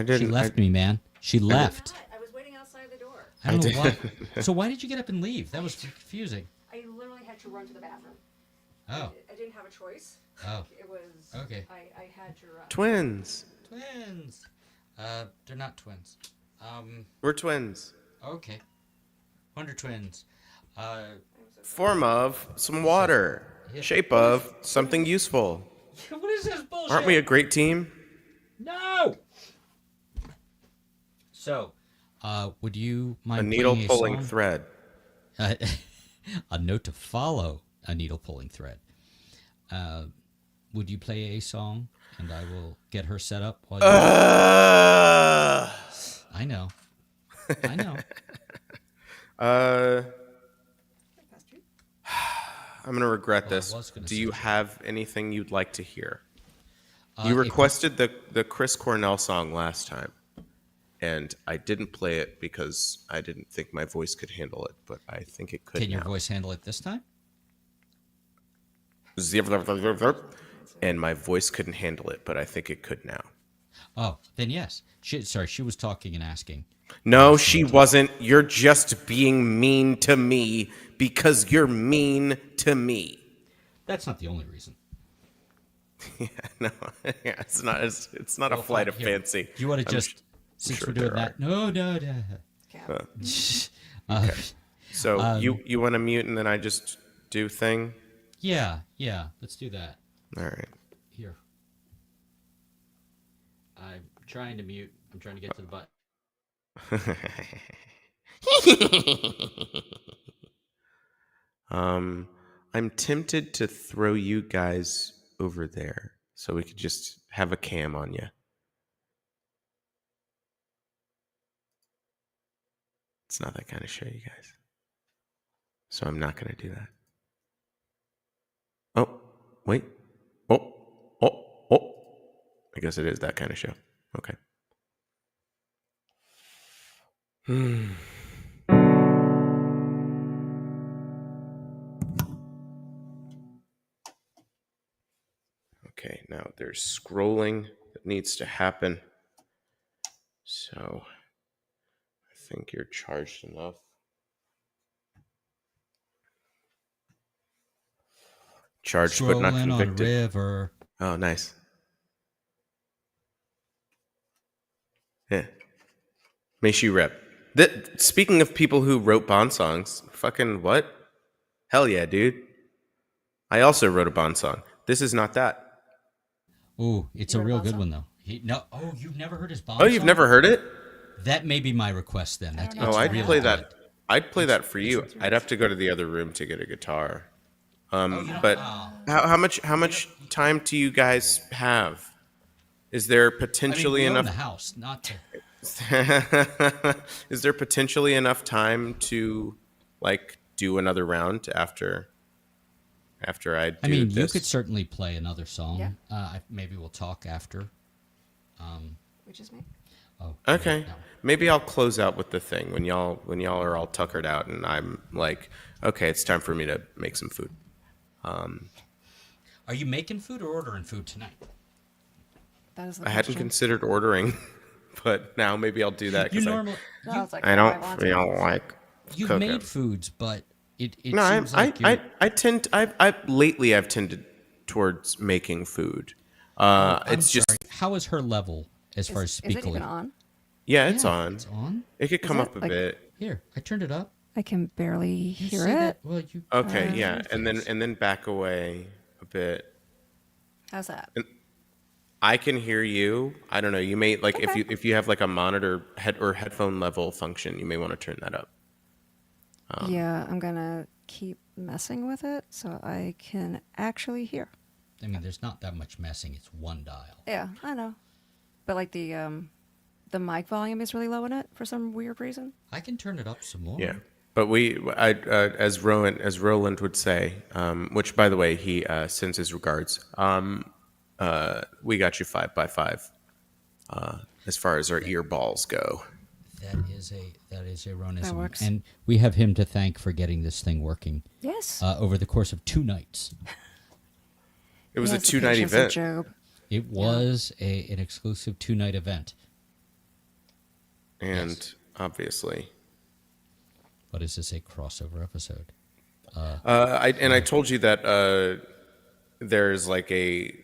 didn't. She left me, man. She left. I was waiting outside the door. I don't know why. So why did you get up and leave? That was confusing. I literally had to run to the bathroom. Oh. I didn't have a choice. Oh. It was Okay. I had to run. Twins. Twins. They're not twins. We're twins. Okay. Wonder Twins. Form of some water. Shape of something useful. What is this bullshit? Aren't we a great team? No. So, would you mind A needle playing pulling song? thread. A note to follow a needle pulling thread. Would you play a song, and I will get her set up while you... I know. I know. I'm gonna regret Well, I this. was gonna Do say you so. have anything you'd like to hear? You if- requested the Chris Cornell song last time, and I didn't play it because I didn't think my voice could handle it, but I think it could Can your now. voice handle it this time? And my voice couldn't handle it, but I think it could now. Oh, then yes. She was talking and asking. No, she wasn't. You're just being mean to me because you're mean to me. That's not the only reason. Yeah, no, yeah, it's not. It's not a flight of Here, fancy. Do you want to just, since sure we're doing there that? No. So you want to mute and then I just do thing? Yeah. Let's do that. All right. Here. I'm trying to mute. I'm trying to get to the button. I'm tempted to throw you guys over there so we could just have a cam on you. It's not that kind of show, you guys. So I'm not going to do that. Oh, wait. Oh. I guess it is that kind of show. Okay. Okay, now there's scrolling that needs to happen. So I think you're charged enough. Charged but not Scrolling on a convicted. river. Oh, nice. Yeah. May she rip. Speaking of people who wrote Bond songs, fucking what? Hell yeah, dude. I also wrote a Bond song. This is not that. Ooh, it's You a heard real Bond good song? one though. Oh, you've never heard his Bond Oh, you've song? never heard it? That may be my request then. I don't know. Oh, It's I'd really play good. that. I'd play that for you. I'd have to go to the other room to get a guitar. But how much time do you guys have? Is there potentially we own enough? the house, not to. Is there potentially enough time to like do another round after I do I mean, this? you could certainly play another song. Yeah. Maybe we'll talk after. Which is me. Oh, Okay. no. Maybe I'll close out with the thing when y'all are all tuckered out and I'm like, okay, it's time for me to make some food. Are you making food or ordering food tonight? That is the I hadn't considered ordering, but now maybe I'll do that You because normally No, it's like I I don't want feel to. like you've cooking. made foods, but it No, seems like you're, lately I've tended towards making food. I'm It's just sorry. How is her level as far as Is it speakily? even on? yeah, it's Yeah, on. It's on. It could come it? up a Like- bit. Here, I turned it up. I can barely You hear see it. that? Well, you. Okay, yeah, things. and then back away a bit. How's that? I can hear you. I don't know. You may like Okay. if you have like a monitor headphone level function, you may want to turn that up. Yeah, I'm gonna keep messing with it so I can actually hear. I mean, there's not that much messing. It's one dial. Yeah, I know. But like the mic volume is really low in it for some weird reason. I can turn it up some more. Yeah, but as Roland would say, which by the way he sends his regards. We got you 5x5 as far as our ear balls go. That is a Ronism. That works. And we have him to thank for getting this thing working Yes. over the course of 2 nights. It was He a has the 2-night patience of event. Job. It was an exclusive 2-night event. and obviously, What is this, a crossover episode? I told you that there's like a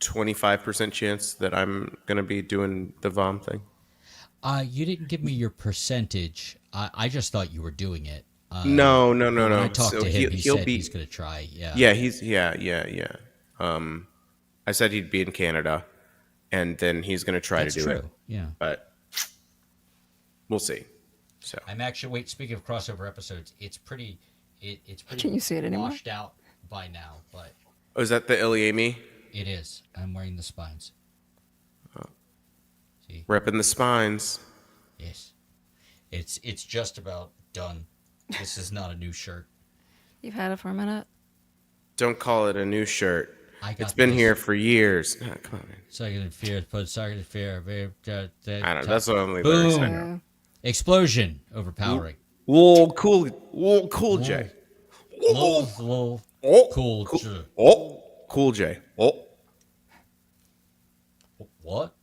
25% chance that I'm gonna be doing the VOM thing. You didn't give me your percentage. I just thought you were doing it. No. But when I talked So to him, he he'll said be. he's going to try. Yeah. Yeah, yeah. I said he'd be in Canada, and then he's gonna try That's to do true. it. Yeah. But we'll see. So I'm actually, wait, speaking of crossover episodes, it's pretty Can you see it anymore? washed out by now, but oh, is that the Iliami? it is. I'm wearing the spines. See? Repping the spines. Yes. It's just about done. This is not a new shirt. You've had it for a minute. Don't call it a new shirt. I got It's been this. here for years. Oh, come on, man. Second fear, put second fear. I don't know. That's the only lyrics I know. Yeah. Explosion, overpowering. Whoa, cool J. Lol, Oh, cool. J. Cool J. Oh, What?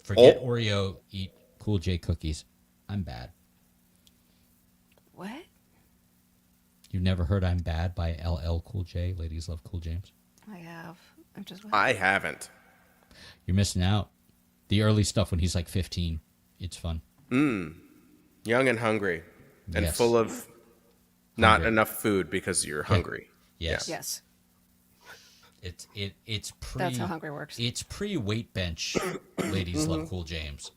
Forget Oh. Oreo. Eat Cool J cookies. I'm bad. What? You've never heard "I'm Bad" by LL Cool J? Ladies love Cool James. I have. I'm just. I haven't. You're missing out. The early stuff when he's like 15. It's fun. Young and hungry, and Yes. full of not Hungry. enough food because you're hungry. Yes. Yes. It's pre. That's how hungry works. It's pre weight bench. Ladies love Cool James.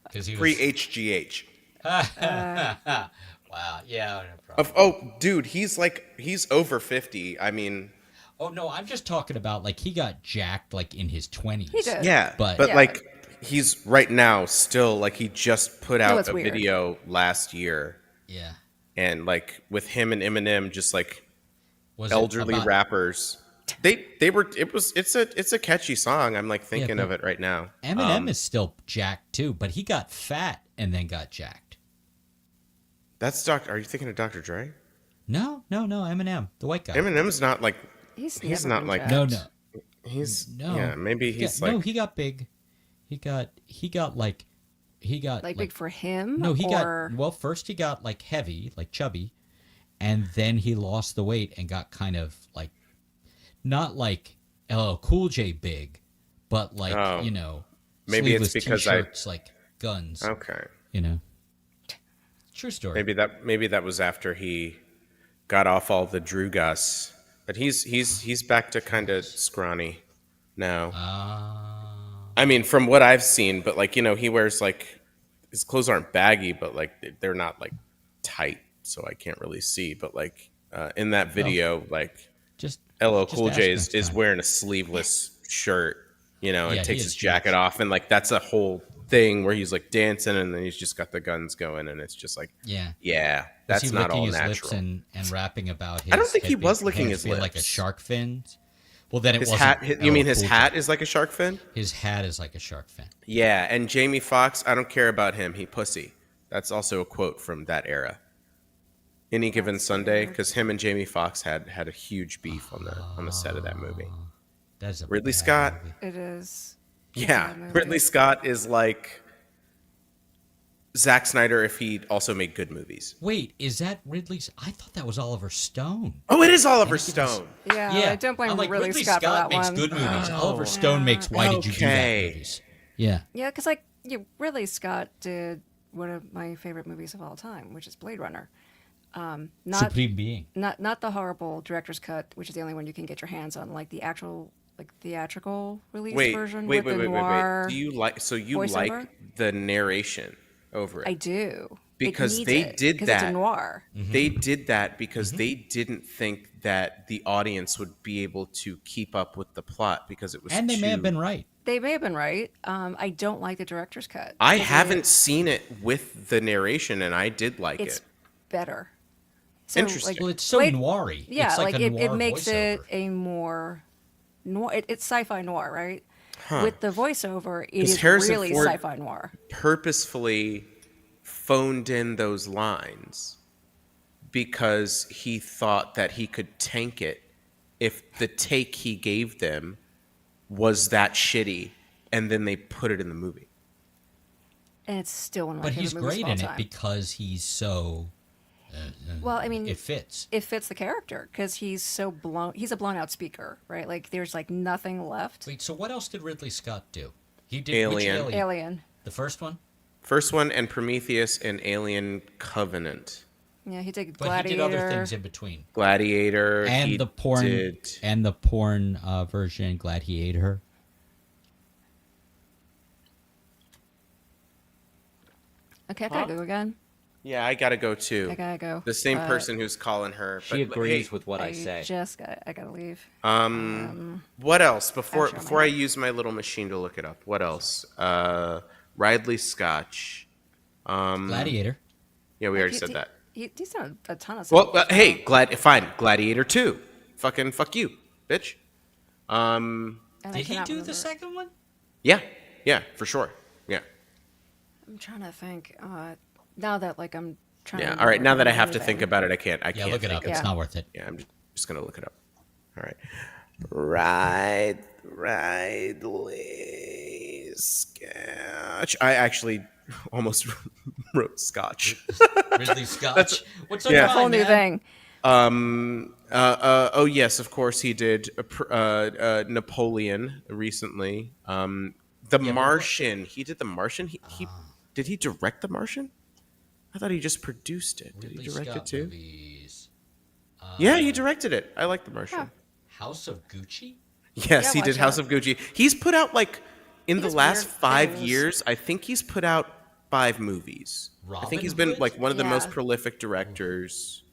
Because he was. Pre HGH. Wow. Yeah. No problem. Oh, dude, he's over 50. I mean, Oh no, I'm just talking about like he got jacked like in his 20s. He did. yeah, But- but Yeah. like he's right now still like he just put out it's a weird. video last year, Yeah. and like with him and Eminem, just like Was it elderly about- rappers. They were it's a catchy song. I'm like thinking of but it right now. Eminem is still jacked too, but he got fat and then got jacked. That's Doctor. Are you thinking of Dr. Dre? No, Eminem, the white guy. Eminem's not like He's he's never not been like jacked. No. he's No. yeah maybe he's No, like he got big. He got like Like big for him. No, he or... got well. First, he got like heavy, like chubby, and then he lost the weight and got kind of like not like LL Cool J big, but like Oh. Maybe it's sleeveless because t-shirts, like guns. okay. True story. Maybe that was after he got off all the Drew Gus, but he's back to kind of scrawny now. I mean, from what I've seen, but like he wears like his clothes aren't baggy, but like they're not like tight, so I can't really see. But like in that video, like just LL just Cool ask J next is time. wearing a sleeveless shirt, and Yeah, takes he his is jacket huge. off, and like that's a whole thing where he's like dancing, and then he's just got the guns going, and it's just like, Yeah. yeah, Was that's he not licking all his natural. lips and rapping about his? I don't think he head was being- licking hands his being like a lips. shark fin. Well, then it His wasn't. hat, you mean LL his Cool hat J. is like a shark fin? His hat is like a shark fin. Yeah, and Jamie Foxx, I don't care about him. He pussy. That's also a quote from that era. Any given Sunday, because him and Jamie Foxx had a huge beef on the set of that movie. That's a Ridley bad Scott. movie. It is. Yeah, movie. Ridley Scott is like Zack Snyder if he also made good movies. Wait, is that Ridley's? I thought that was Oliver Stone. Oh, it is Oliver Stone. Yeah, I don't blame I'm like, Ridley Scott for that makes one. good movies. Oliver Oh. Stone makes Why Did You Do That Okay. movies. Yeah. Yeah, because Ridley Scott did one of my favorite movies of all time, which is Blade Runner. Not Supreme Being. not the horrible director's cut, which is the only one you can get your hands on, like the actual theatrical release version Wait. with the noir. Do you like voiceover? like the narration over it? I do. Because it needs they it, did 'cause It's that. a noir. They did that because they didn't think that the audience would be able to keep up with the plot because it was And they may have been right. They may have been right. I don't like the director's cut. I 'Cause haven't seen it with the narration, and I did like It's it. better. So, Interesting. Well, it's so Blade- noiry. Yeah, it's like a it noir makes it voiceover. a more noir. It's sci-fi noir, right? With the voiceover, it 'Cause is Harrison really Ford- sci-fi noir. Purposefully phoned in those lines because he thought that he could tank it if the take he gave them was that shitty, and then they put it in the movie. and it's still one of my But favorite he's movies great of all in it time. because he's so. Well, I mean, it fits. It fits the character because he's so blown. He's a blown out speaker, right? Like there's like nothing left. Wait, so what else did Ridley Scott do? He did Alien. Which Alien. The first one? First one and Prometheus and Alien Covenant. Yeah, he did But Gladiator. he did other things in between. Gladiator. And he the porn did. and the porn version. Glad he ate her. Okay, I gotta go again. Yeah, I gotta go too. I gotta go. The same person who's calling her. She agrees hey, with what I say. I gotta leave. What else before Actually, before I use my little machine to look it up? What else? Ridley Scotch. Gladiator. Yeah, we already said that. He's done a ton of stuff. Well, hey, fine. Gladiator 2. Fucking fuck you, bitch. And I Did he cannot do remember. the second one? Yeah, for sure. Yeah. I'm trying to think. Now that like I'm trying. Yeah. to All right. Now that I have to anything. think about it, I can't. I Yeah, can't look it think up. of It's Yeah. not worth it. Yeah, I'm just gonna look it up. All right. Ridley Scotch. I actually almost wrote Scotch. Ridley Scott. What's on yeah. your Whole mind, new man? thing. Oh yes, of course he did. Napoleon recently. The Martian. He did The Martian. He did he direct The Martian? I thought he just produced it. Did Ridley he direct Scott it too? movies. Yeah, he directed it. I like The Martian. House of Gucci? Yes, Yeah, he did watch House that. of Gucci. He's put out like in the does last weird 5 things. years, I think he's put out 5 movies. I think he's Robin been Hood? like one of the most Yeah. prolific directors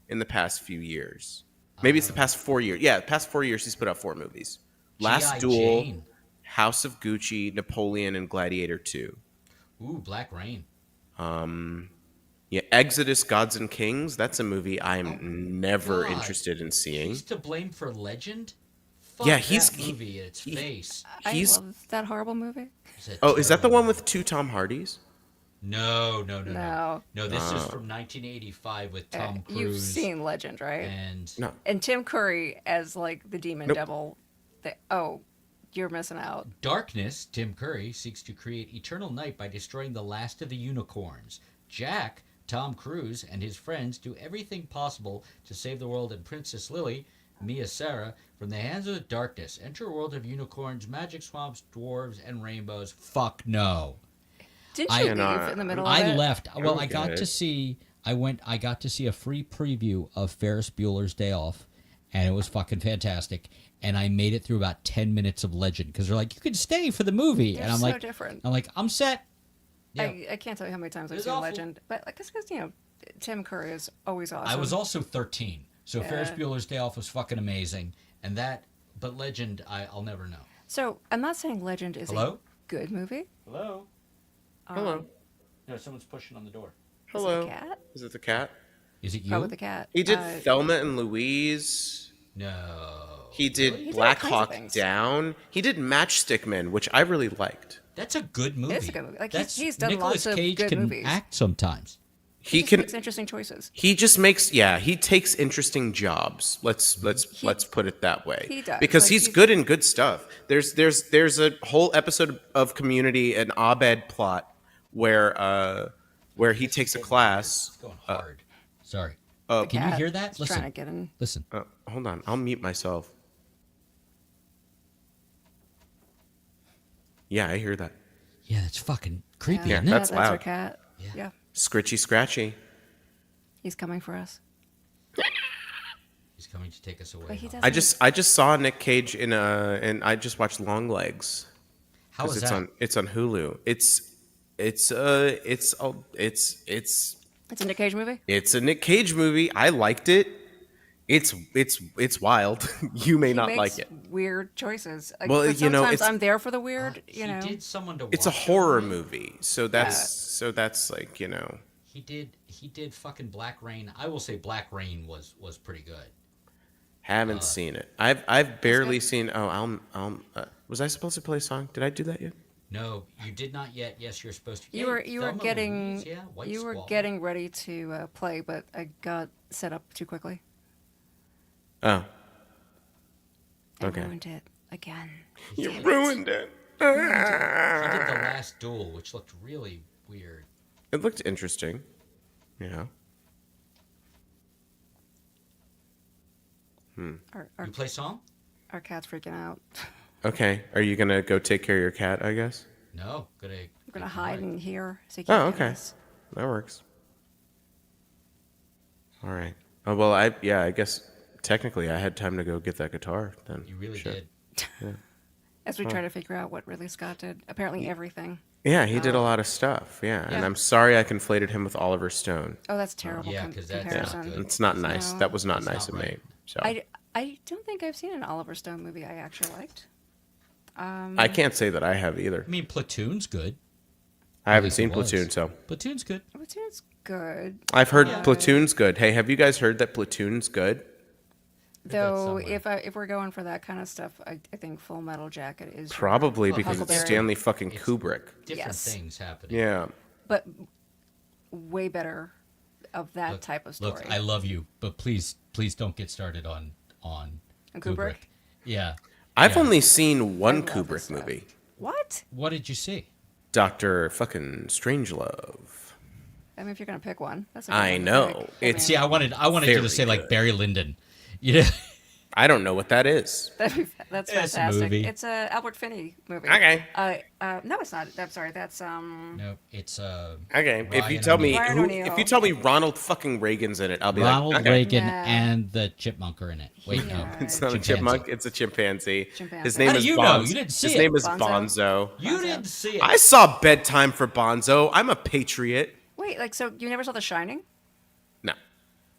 in the past few years. Maybe it's the past 4 years. Yeah, the past 4 years he's put out 4 movies. Last G.I. Duel, Jane. House of Gucci, Napoleon, and Gladiator 2. Ooh, Black Rain. Yeah, Exodus, Gods and Kings. That's a movie I'm never God. interested in seeing. He's to blame for Legend? Fuck Yeah, that he's- movie in its face. He's I love that horrible movie. oh, is that the one with 2 Tom Hardys? No. No. No, this is from 1985 with Tom Cruise. You've seen Legend, right? And No. And Tim Curry as like the demon Nope. devil. You're missing out. Darkness, Tim Curry seeks to create eternal night by destroying the last of the unicorns. Jack, Tom Cruise, and his friends do everything possible to save the world and Princess Lily, Mia Sara, from the hands of the darkness. Enter a world of unicorns, magic swamps, dwarves, and rainbows. Fuck no. Did I- you leave cannot- in the middle of I it? left. Well, I Okay. got to see. I got to see a free preview of Ferris Bueller's Day Off, and it was fucking fantastic. And I made it through about 10 minutes of Legend because they're like, you can stay for the movie, They're and I'm so like, different. I'm set. Yeah. I can't tell you how many times I've was seen awful. Legend, but like, it's because Tim Curry is always awesome. I was also 13, so Ferris Yeah. Bueller's Day Off was fucking amazing, and but Legend, I'll never know. So I'm not saying Legend is Hello? a good movie. Hello. Hello. No, someone's pushing on the door. Hello. Is it a cat? Is it the cat? Is it you? Probably the cat. He did Thelma and Louise. No. He did He did all Black kinds of Hawk things. Down. He did Matchstick Men, which I really liked. That's a good movie. It is a good movie. Like, That's he's done Nicolas lots of Cage good can movies. act sometimes. He just can. makes interesting choices. He just makes. Yeah, he takes interesting jobs. Let's put it that way. He does. Because Like, he's he's- good in good stuff. There's a whole episode of Community, an Abed plot, where he takes a class. It's going hard. Sorry. The Can you cat hear that? is Listen. Trying to get in. Listen. Hold on, I'll mute myself. Yeah, I hear that. Yeah, that's fucking creepy, Yeah, isn't it? that's That's our loud. cat. Yeah. Yeah. Scritchy scratchy. He's coming for us. He's coming to take us away. But he huh? doesn't. I just saw Nick Cage and I just watched Long Legs. How is it's that? on Hulu. It's It's a Nick Cage movie. a Nick Cage movie. I liked it. It's wild. You may He not makes like it. Weird choices. Like, Well, but you know, sometimes it's- I'm there for the weird. He You know. did someone to It's a Watch horror Over. movie, so that's like, you know. He did fucking Black Rain. I will say Black Rain was pretty good. Haven't seen it. I've barely seen. Oh, was I supposed to play a song? Did I do that yet? No, you did not yet. Yes, you're supposed to. You Hey, were Thelma getting Louise, yeah, White you were Squall. getting ready to play, but I got set up too quickly. Oh, I Okay. ruined it again. you ruined it. He did the last duel, which looked really weird. It looked interesting. Yeah. You play Song? Our cat's freaking out. Okay. Are you gonna go take care of your cat? I guess. No, We're gonna hide in here so he Oh, can't get okay. us. That works. All right. Oh well, I guess technically I had time to go get that guitar. Then You really Shit. did. As we try to figure out what Ridley Scott did. Apparently everything. Yeah, he did a lot of stuff. Yeah, and Yeah. I'm sorry I conflated him with Oliver Stone. Oh, that's terrible Yeah, 'cause that's comparison. not good. It's not nice. No. That was not That's nice not of right. me. So I don't think I've seen an Oliver Stone movie I actually liked. I can't say that I have either. I mean, Platoon's good. I haven't least seen it was. Platoon, so Platoon's good. Platoon's good. I've heard Platoon's good. Hey, have you guys heard that Platoon's good? Though, somewhere. if we're going for that kind of stuff, I think Full Metal Jacket is your- Probably Well, because it's Huckleberry. Stanley fucking It's- Kubrick. Different Yes. things happening. Yeah. but way better of that Look, type of story. Look, I love you, but please don't get started on On Kubrick? Yeah. I've Yeah. only seen one I love his Kubrick stuff. movie. What? What did you see? Dr. fucking Strangelove. I mean, if you're gonna pick one, that's a good I one to know. pick. It's- See, I wanted you Very to say like good. Barry Lyndon. Yeah. I don't know what that is. that's It's a fantastic. movie. It's a Albert Finney movie. Okay. No, it's not. I'm sorry. That's No, it's Okay. If you Ryan tell me O'Neal. who, Ryan O'Neal. if you tell me Ronald fucking Reagan's in it, I'll be Ronald like, okay. Reagan Nah. and the chipmunk are in it. Wait, no. Yeah. It's not a Chimpanzee. chipmunk. It's a chimpanzee. Chimpanzee. His name How do is you know? Bonzo. You didn't see His it. name is Bonzo? Bonzo. You didn't see it. I saw Bedtime for Bonzo. I'm a patriot. Wait, like, so you never saw The Shining? No.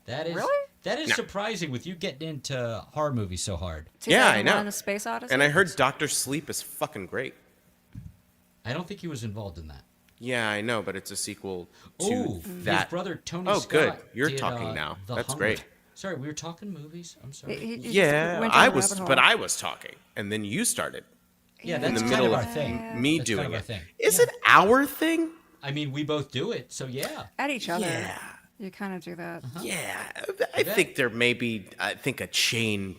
That is Really? That is surprising with you getting into horror movies so hard. Yeah, I 2001: know. A Space Odyssey? And I heard Doctor Sleep is fucking great. I don't think he was involved in that. Yeah, I know, but it's a sequel to Oh, that. his brother Tony Oh, Scott. good. You're did, talking now. The That's Hunger. great. Sorry, we were talking movies. I'm sorry. He just Yeah, went down I the was, rabbit hole. but I was talking, and then you started. Yeah, in that's the kind middle of our of thing. me That's doing kind of our it. thing. Is Yeah. it our thing? I mean, we both do it, so yeah. At each other. Yeah. You kind of do that. Yeah, I think there may be, a chain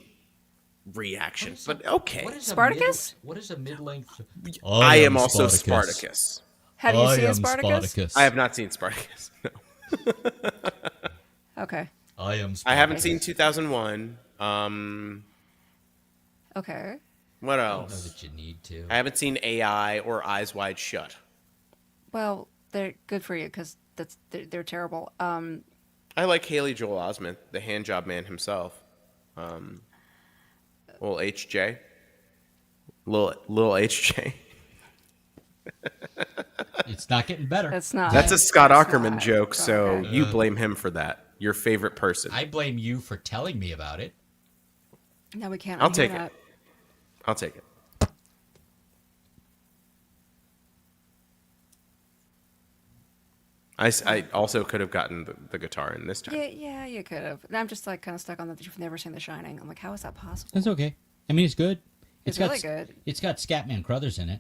reaction, but okay. What is Spartacus? What is a mid-length? I am also Spartacus. Have you I seen am Spartacus? I have not seen Spartacus. No. Okay. I am. Spartacus. I haven't seen 2001. Okay. What I don't know else? that you need to. I haven't seen AI or Eyes Wide Shut. Well, they're good for you because they're terrible. I like Haley Joel Osment, the handjob man himself. Little HJ. Little HJ. It's not getting better. That's not. That's a Scott that's Aukerman not- joke, so okay. you blame him for that. Your favorite person. I blame you for telling me about it. No, we can't. I'll unhear take that. it. I'll take it. I also could have gotten the guitar in this time. Yeah, you could have. I'm just like kind of stuck on that you've never seen The Shining. I'm like, how is that possible? That's okay. I mean, it's good. It's got really good. It's got Scatman Crothers in it.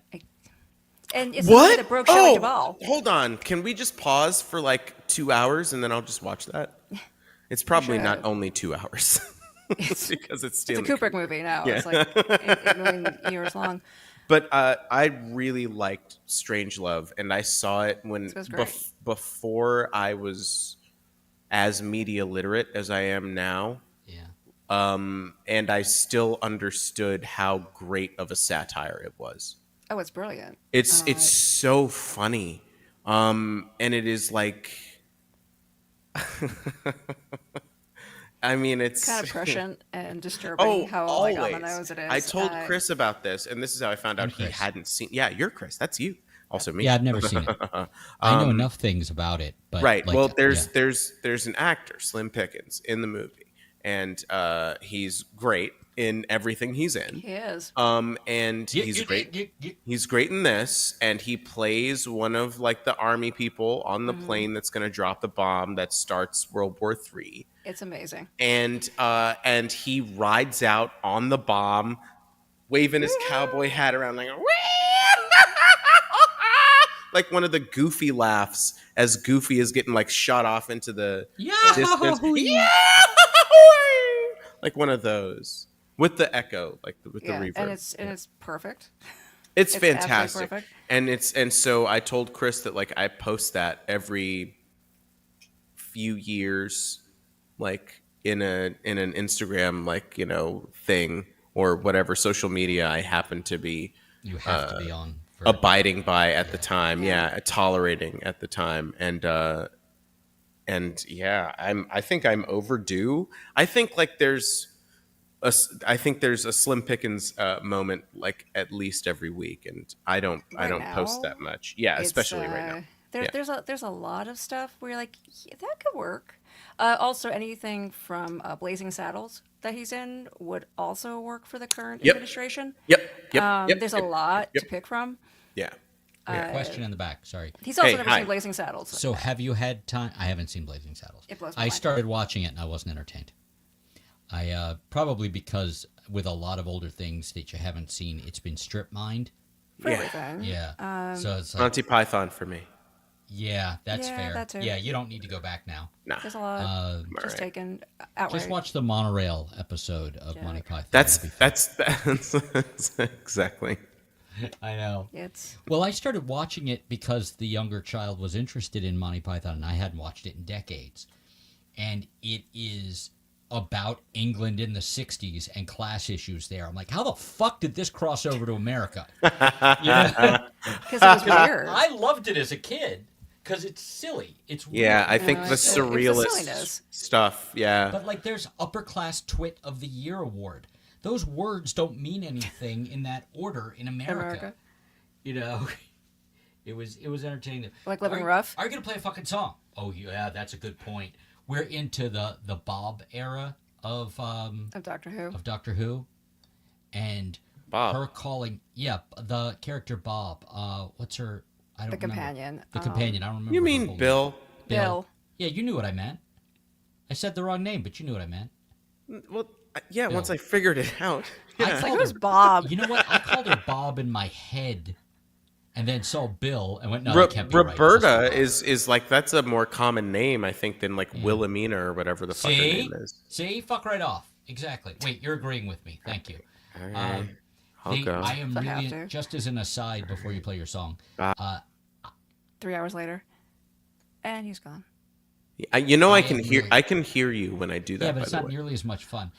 And it's the movie that broke Shelley Duvall. Hold on. Can we just pause for like 2 hours and then I'll just watch that? It's probably not should. only 2 hours. It's, because it's it's Stanley a Kubrick movie now. Yeah. It's like 8 million years long. But I really liked Strangelove, and I saw it when This was great. before I was as media literate as I am now. Yeah. And I still understood how great of a satire it was. Oh, it's brilliant. It's so funny, and it is like, I mean, it's Kind of prescient and disturbing Oh, how always. like on the nose it is. I told Chris about this, and this is how I found out he Chris. hadn't seen. Yeah, you're Chris. That's you. Also me. Yeah, I've never seen it. I know enough things about it, but Right. like, Well, yeah. there's an actor, Slim Pickens, in the movie, and he's great in everything he's in. He is. And he's great. He's great in this, and he plays one of like the army people on the plane that's going to drop the bomb that starts World War III. It's amazing. And he rides out on the bomb, waving his cowboy hat around like like one of the Goofy laughs as Goofy is getting like shot off into the distance. Like one of those with the echo, like with the reverb. And it's perfect. It's absolutely fantastic. perfect. And so I told Chris that like I post that every few years, like in an Instagram like thing or whatever social media I happen to be You have to be on for abiding by at the time, Yeah. tolerating at the time, and yeah, I think I'm overdue. I think like I think there's a Slim Pickens moment like at least every week, and I don't post now, that much. Yeah, it's especially right now. Yeah. there's a lot of stuff where you're like, yeah, that could work. Also, anything from Blazing Saddles that he's in would also work for the current Yep. administration. Yep. There's a lot yep. to pick from. Yeah. question in the back. Sorry. He's also Hey, never hi. seen Blazing Saddles. So have you had time? I haven't seen Blazing Saddles. It blows my I mind. started watching it and I wasn't entertained. I probably because with a lot of older things that you haven't seen, it's been strip mined. For Yeah. everything. Yeah. So it's like, Monty Python for me. yeah, that's Yeah, fair. that too. Yeah, you don't need to go back now. Nah. There's a lot just alright. taken outright. Just watch the monorail episode of Yeah. Monty Python. That's It'll be fun. that's exactly. I know. It's Well, I started watching it because the younger child was interested in Monty Python, and I hadn't watched it in decades. And it is about England in the 60s and class issues there. I'm like, how the fuck did this cross over to America? Yeah. because it was weird. I loved it as a kid because it's silly. It's Yeah, weird. I think the it's the surrealist silliness. stuff. Yeah. But like, there's upper class twit of the year award. Those words don't mean anything in that order in America. You know, it was entertaining. Like Living Are- Rough? Are you gonna play a fucking song? Oh yeah, that's a good point. We're into the Bob era of Doctor Who. Doctor Who, and Bob. her calling the character Bob. What's her? I don't The remember. companion. The companion. I don't remember. You her mean full Bill? name. Bill. Yeah, you knew what I meant. I said the wrong name, but you knew what I meant. Well, yeah. Bill. Once I figured it out. I Like, called who's her Bob? You know what? I called her Bob in my head, and then saw Bill and went, "No, that can't be right. It's Roberta just Bob." is like that's a more common name I think than like Wilhelmina or whatever the fuck her See, name is. see, fuck right off. Exactly. Wait, you're agreeing with me. Thank you. All right. I'll go. I am If I have really to. just as an aside before you play your song. 3 hours later, and he's gone. You know, I I can am hear really- I can hear you when I do that. Yeah, but by it's the not way. nearly as much fun.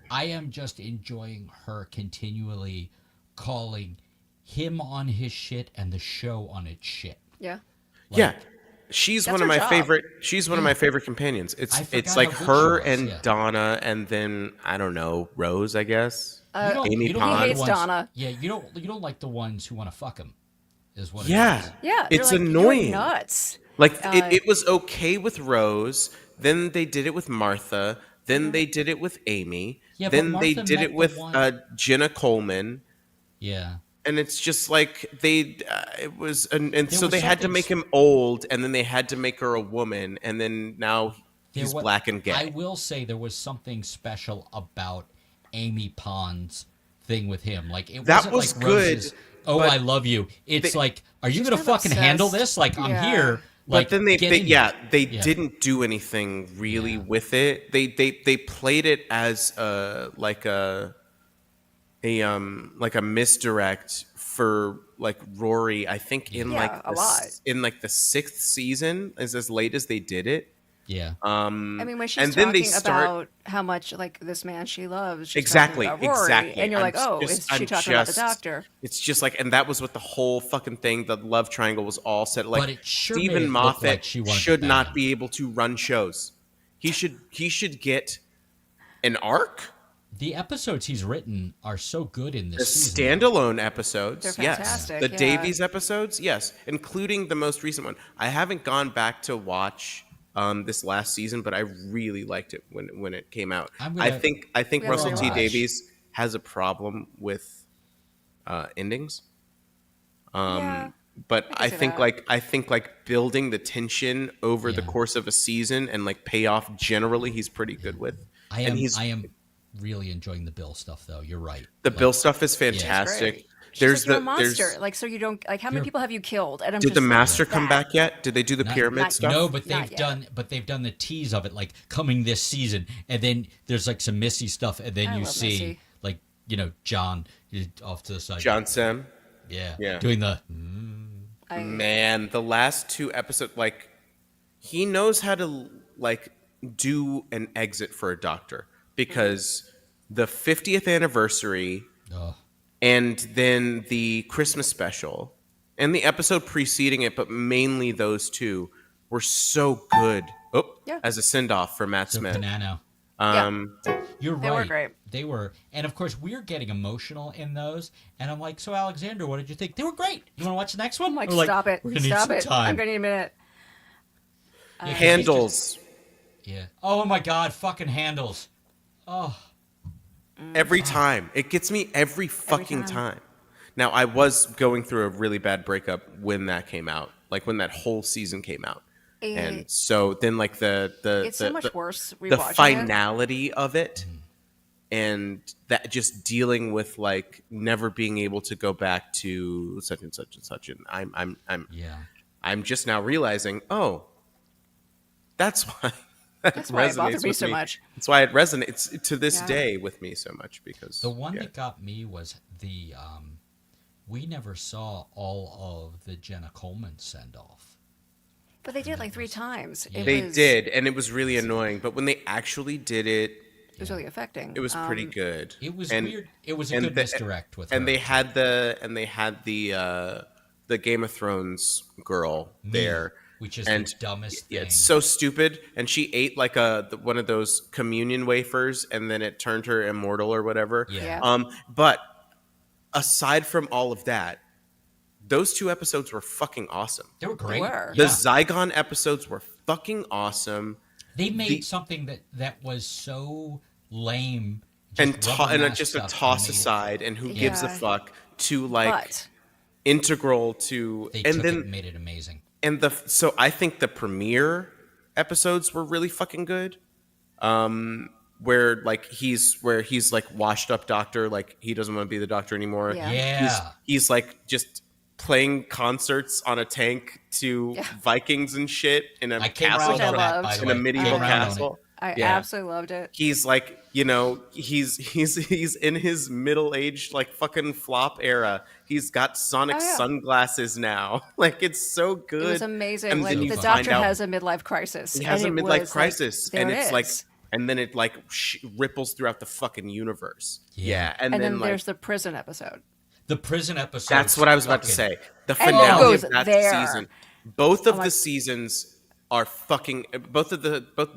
I am just enjoying her continually calling him on his shit and the show on its shit. Yeah. Yeah. She's That's one of her my job. favorite. She's one of my favorite companions. I It's forgot like how good her she was, and yeah. Donna, and then I don't know Rose. I guess. you Amy don't Pond. like He the hates ones- Donna. Yeah, you don't like the ones who want to fuck him. Is what it Yeah. is. Yeah. It's you're like, annoying. You're nuts. Like Uh, it was okay with Rose. Then they did it with Martha. Then they did it with Amy. Yeah, but then they Martha did met it the with one- Jenna Coleman. Yeah. And it's just like it was, and so was they had to something make him old, and then they had to make her a woman, and then now he's There wa- black and gay. I will say there was something special about Amy Pond's thing with him. Like it That wasn't was like good, Rose's, oh, but I love you. It's they- like, are you She's gonna kind of fucking handle obsessed. this? Like I'm Yeah. here. Like, But then they get in yeah, here. they Yeah. didn't do anything really Yeah. with it. They played it as like a misdirect for like Rory. I think in Yeah, like a lot. in like the 6th season is as late as they did it. Yeah. I mean, when she's and then they talking start- about how much like this man she loves, she's Exactly, talking about Rory, exactly. and you're like, I'm oh, just- is she I'm talking about the just- doctor? It's just like, and that was what the whole fucking thing, the love triangle was all set. Like, But it sure made it Stephen look Moffat like she wanted to should bang not him. be able to run shows. He should get an arc. The episodes he's written are so good in The this season. standalone episodes, They're yes. fantastic, The yeah. Davies episodes, yes, including the most recent one. I haven't gone back to watch this last season, but I really liked it when it came out. I'm I gonna- think Yeah, Russell so T much. Davies has a problem with endings. Yeah. But I I can see think that. I think building the tension over the Yeah. course of a season and like payoff generally he's pretty good with. I and am really enjoying the Bill stuff though. You're right. the Like, Bill stuff is She's fantastic. great. She's There's like, you're a the there's monster. Like, so you don't like how many You're- people have you killed? And I'm did just the like, master come that. back yet? Did they do the Not- pyramid not stuff? No, but Not they've done the tease of it, like coming this season, and then there's like some Missy stuff, and then I you love see Missy. like John You're off to the side. John Sim. Yeah. Doing the. Man, the last 2 episodes, like, he knows how to like do an exit for a doctor, because the 50th anniversary and then the Christmas special and the episode preceding it, but mainly those 2 were so good. As a send-off for Matt Smith. Banana. You're right. They were great. They were, and of course we're getting emotional in those. And I'm like, so Alexander, what did you think? They were great. You want to watch the next one? I'm like, We're stop it. We're gonna Stop need it. some time. I'm going to need a minute. Handles. Yeah. Oh my God, fucking Handles. Oh. Every time. It gets me every fucking time. Now, I was going through a really bad breakup when that came out, like when that whole season came out. And so then, like, it's so much worse rewatching the finality of it, and that just dealing with like never being able to go back to such and such and such, and I'm just now realizing, that's why that's why it bothered me so much. That's why it resonates to this day with me so much, because the one that got me was the we never saw all of the Jenna Coleman send off. But they did it like 3 times. Yeah. They did, and it was really annoying. But when they actually did it, it was really affecting. It was pretty good. It was weird. It was a good misdirect with her. And they had the Game of Thrones girl there, which is the dumbest thing. It's so stupid. And she ate like one of those communion wafers, and then it turned her immortal or whatever. Yeah. But aside from all of that, those 2 episodes were fucking awesome. They were great. The Zygon episodes were fucking awesome. They made something that was so lame and just a toss aside, and who gives a fuck, to like integral to, and then made it amazing. And so I think the premiere episodes were really fucking good. Where he's like washed up doctor, like he doesn't want to be the doctor anymore. He's like just playing concerts on a tank to Vikings and shit in a castle, in a medieval castle. I absolutely loved it. He's like, he's in his middle-aged like fucking flop era. He's got Sonic sunglasses now. Like, it's so good. It was amazing. And like, the doctor has a midlife crisis. He has a midlife crisis, like, and it's like, and then it like ripples throughout the fucking universe. And then there's the prison episode. The prison episode. That's what I was about to say. The finale of that season. Both of the seasons are fucking. Both of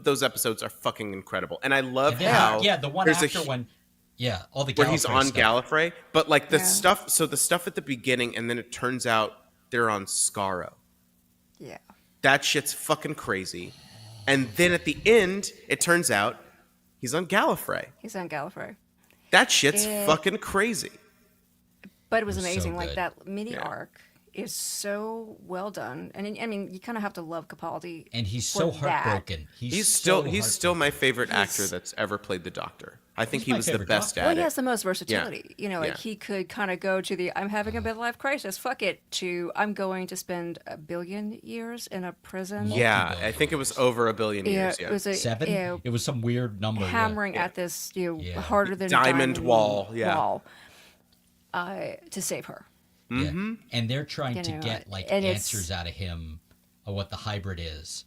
those episodes are fucking incredible, and I love how the one after when. Yeah, all the Gallifrey where he's on stuff. Gallifrey, but like the stuff. So the stuff at the beginning, and then it turns out they're on Skaro. Yeah, that shit's fucking crazy. And then at the end, it turns out he's on Gallifrey. He's on Gallifrey. That shit's fucking crazy. But it was amazing. So like that mini arc is so well done, and I mean, you kind of have to love Capaldi. And he's so heartbroken. He's still my favorite actor that's ever played the Doctor. I think he was the best at it. Well, he has the most versatility. Like he could kind of go to the I'm having a midlife crisis, fuck it, to I'm going to spend 1 billion years in a prison. Yeah, I think it was over 1 billion years. Yeah, it was 7. It was some weird number. Hammering at this, harder than diamond wall. Wall. To save her. Mm-hmm. And they're trying to get like answers out of him of what the hybrid is.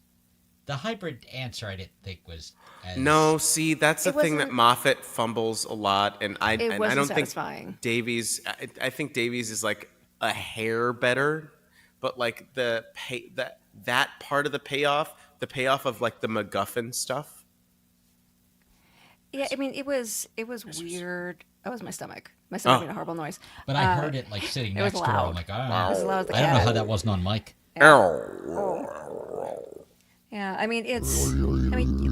The hybrid answer I didn't think was no. See, that's the thing that Moffat fumbles a lot, and I don't satisfying. think Davies. I think Davies is like a hair better, but like that part of the payoff of like the MacGuffin stuff. Yeah, I mean, it was weird. That was my stomach. My stomach made a horrible noise. But I heard it like sitting next to her. I'm like, it was loud as the I don't know how that wasn't on mic. Yeah, I mean,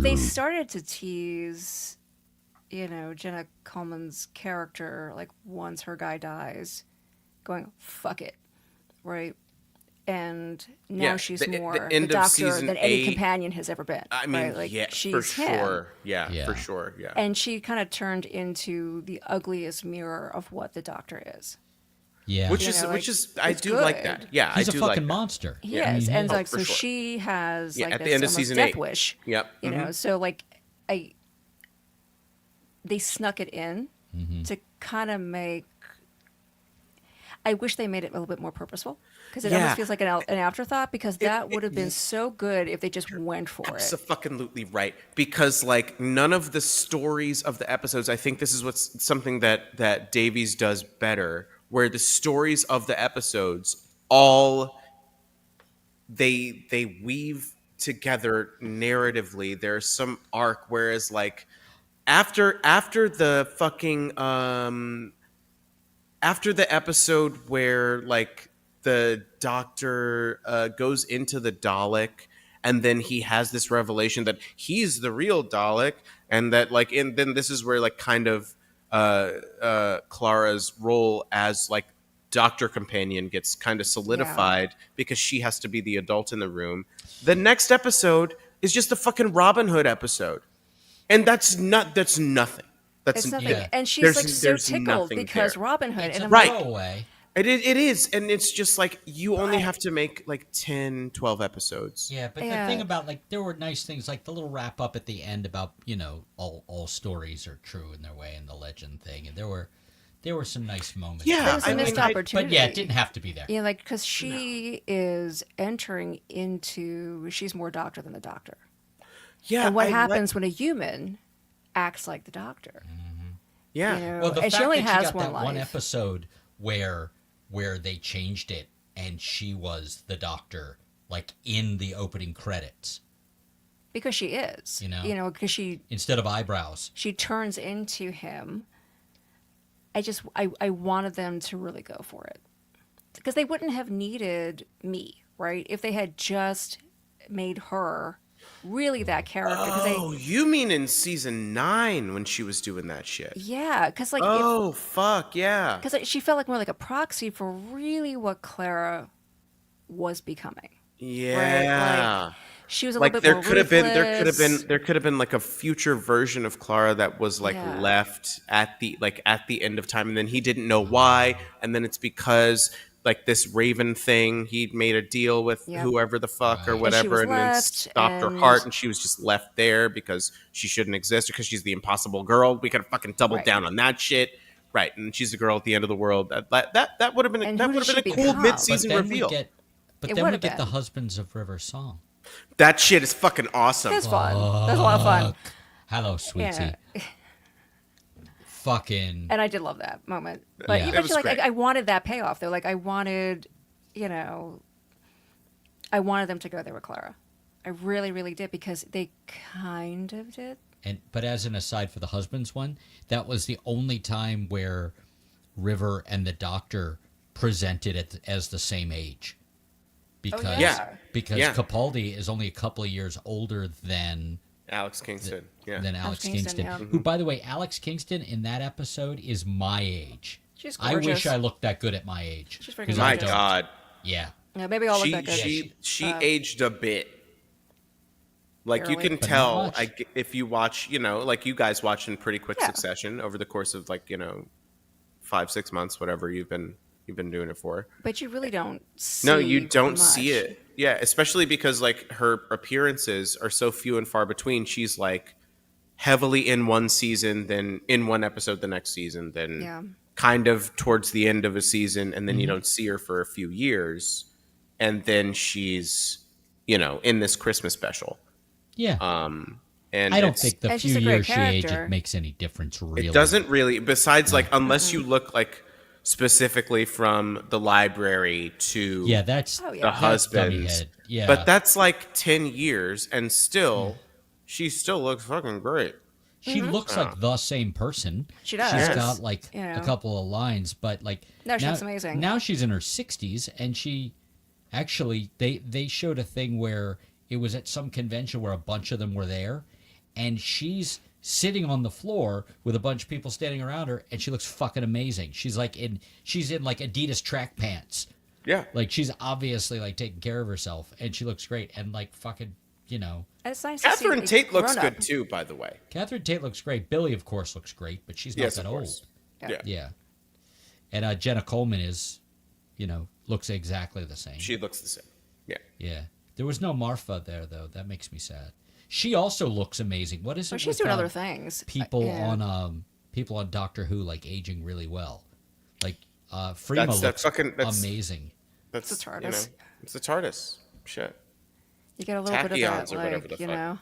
they started to tease, Jenna Coleman's character, like, once her guy dies, going, fuck it, right? And now she's more the doctor than any companion has ever been. I mean, right? Like, she's for sure. Him. Yeah, for sure, yeah. And she kind of turned into the ugliest mirror of what the doctor is. Yeah, which is I do good. Like that. Yeah, he's I do a fucking like monster. He is, and like so she has like at this the end of almost season death 8. wish. Yep. So like they snuck it in to kind of make I wish they made it a little bit more purposeful because it almost feels like an afterthought. Because that would have been so good if they just went for it. Absolutely right. Because like none of the stories of the episodes, I think this is what's something that Davies does better, where the stories of the episodes all they weave together narratively. There's some arc, whereas like after the fucking after the episode where like the doctor goes into the Dalek and then he has this revelation that he's the real Dalek, and that like then this is where like kind of Clara's role as like doctor companion gets kind of solidified because she has to be the adult in the room. The next episode is just a fucking Robin Hood episode, and that's nothing. It's nothing, and she's like so tickled because there. Robin Hood, It's and a I'm like, throwaway. It is, and it's just like you only have to make like 10, 12 episodes. Yeah, but the thing about like there were nice things like the little wrap up at the end about all stories are true in their way and the legend thing, and there were some nice moments. Yeah, it was a missed opportunity. But yeah, it didn't have to be there. Yeah, like because she is entering into, she's more doctor than the doctor. Yeah, and what happens when a human acts like the doctor? Yeah, you know? Well, the and fact she only that has she got one that life. one episode where they changed it and she was the doctor, like in the opening credits, because she is, because she instead of eyebrows. She turns into him. I wanted them to really go for it because they wouldn't have needed me, right? If they had just made her really that character. Oh, you mean in season 9 when she was doing that shit? Yeah, because like fuck yeah, because she felt like more like a proxy for really what Clara was becoming. Yeah, like, she was a little bit there more could have ruthless. there could have been like a future version of Clara that was like left at the end of time, and then he didn't know why, and then it's because like this Raven thing, he'd made a deal with whoever the fuck or whatever, and then stopped her heart, and she was just left there because she shouldn't exist, because she's the impossible girl. We could have fucking doubled down on that shit, right? And she's the girl at the end of the world. That would have been a cool mid-season reveal. But then we get the husbands of River Song. That shit is fucking awesome. It's fun. That's a lot of fun. Hello, sweetie. Yeah. Fucking. And I did love that moment. But even like I wanted that payoff though. Like I wanted, I wanted them to go there with Clara. I really, really did, because they kind of did. But as an aside for the husbands one, that was the only time where River and the Doctor presented it as the same age. Because Capaldi is only a couple of years older than Alex Kingston. Than Alex Kingston. Yeah. Who, by the way, Alex Kingston in that episode is my age. She's I gorgeous. wish I looked that good at my age. She's freaking My gorgeous. God. Yeah. Yeah, maybe I'll look that good. She aged a bit. Like you Barely. can But tell, not much. if you watch, like you guys watch in pretty quick succession over the course of 5-6 months, whatever you've been doing it for. But you really don't see No, you don't much. see it. Yeah, especially because her appearances are so few and far between. She's like heavily in one season, then in one episode the next season, then kind of towards the end of a season, and then you don't see her for a few years, and then she's in this Christmas special. Yeah. And I don't think the and she's few a great years she aged character. makes any difference, really. It doesn't really, besides unless you look specifically from the library to that's Oh, yeah. the that's husbands. dummy head. Yeah. But that's 10 years, and still, she still looks fucking great. She looks like the same person. She does. She's Yes. got a couple of lines, but No, she looks amazing. Now she's in her 60s, and she actually they showed a thing where it was at some convention where a bunch of them were there, and she's sitting on the floor with a bunch of people standing around her, and she looks fucking amazing. She's in Adidas track pants. Yeah. She's obviously taking care of herself, and she looks great, and fucking And it's nice Catherine to see Tate looks grown-up. good too, by the way. Catherine Tate looks great. Billy, of course, looks great, but she's not Yes, that of old. course. Yeah. Yeah. And Jenna Coleman is, looks exactly the same. She looks the same. Yeah. Yeah. There was no Marfa there, though. That makes me sad. She also looks amazing. What is it? Well, she's with, doing other things. People Yeah. on Doctor Who aging really well. Frima That's looks that's amazing. That's It's a TARDIS. You know, it's a TARDIS. Shit. You get a little bit of that, Tachyons or whatever the like, you fuck. know,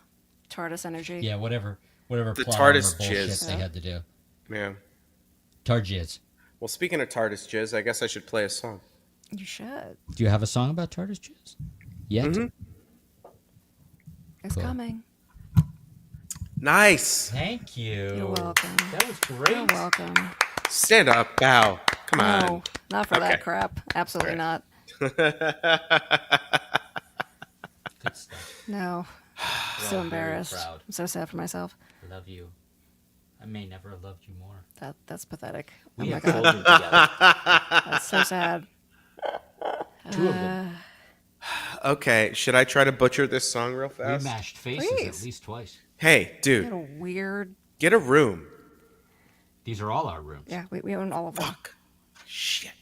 TARDIS energy. Yeah, whatever The plot TARDIS armor bullshit jizz. they had to do. Yeah. Tarjizz. Well, speaking of TARDIS jizz, I guess I should play a song. You should. Do you have a song about TARDIS jizz? Yet? Mm-hmm. It's Cool. coming. Nice. Thank you. You're welcome. That was great. You're welcome. Stand up, bow. Come on. No, not for Okay. that crap. Absolutely not. Good stuff. No. We're So all very embarrassed. proud. I'm so sad for myself. I love you. I may never have loved you more. That's pathetic. We Oh my have god. children together. That's so sad. Two of them. Okay, should I try to butcher this song real We fast? mashed faces Please. at least twice. Hey, What dude, a weird. get a room. These are all our rooms. Yeah, we own all of them. Fuck. Shit.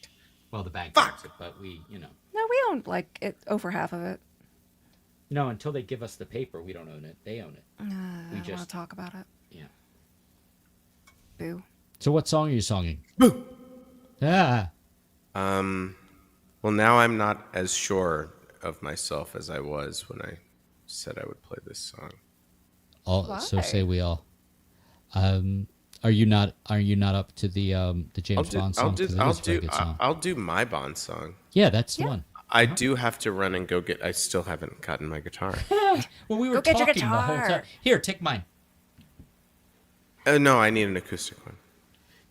Well, the bank Fuck. owns it, but we, No, we own like over half of it. No, until they give us the paper, we don't own it. They own it. I don't want to just- talk about it. Yeah. Boo. So what song are you singing? Boo! Ah! Well, now I'm not as sure of myself as I was when I said I would play this song. So Why? say we all. Are you not up to the James Bond song? 'Cause it is a very good song. I'll do my Bond song. Yeah, that's the one. I do have to run and go get. I still haven't gotten my guitar. Well, we were Go get your talking the whole guitar. time. Here, take mine. No, I need an acoustic one.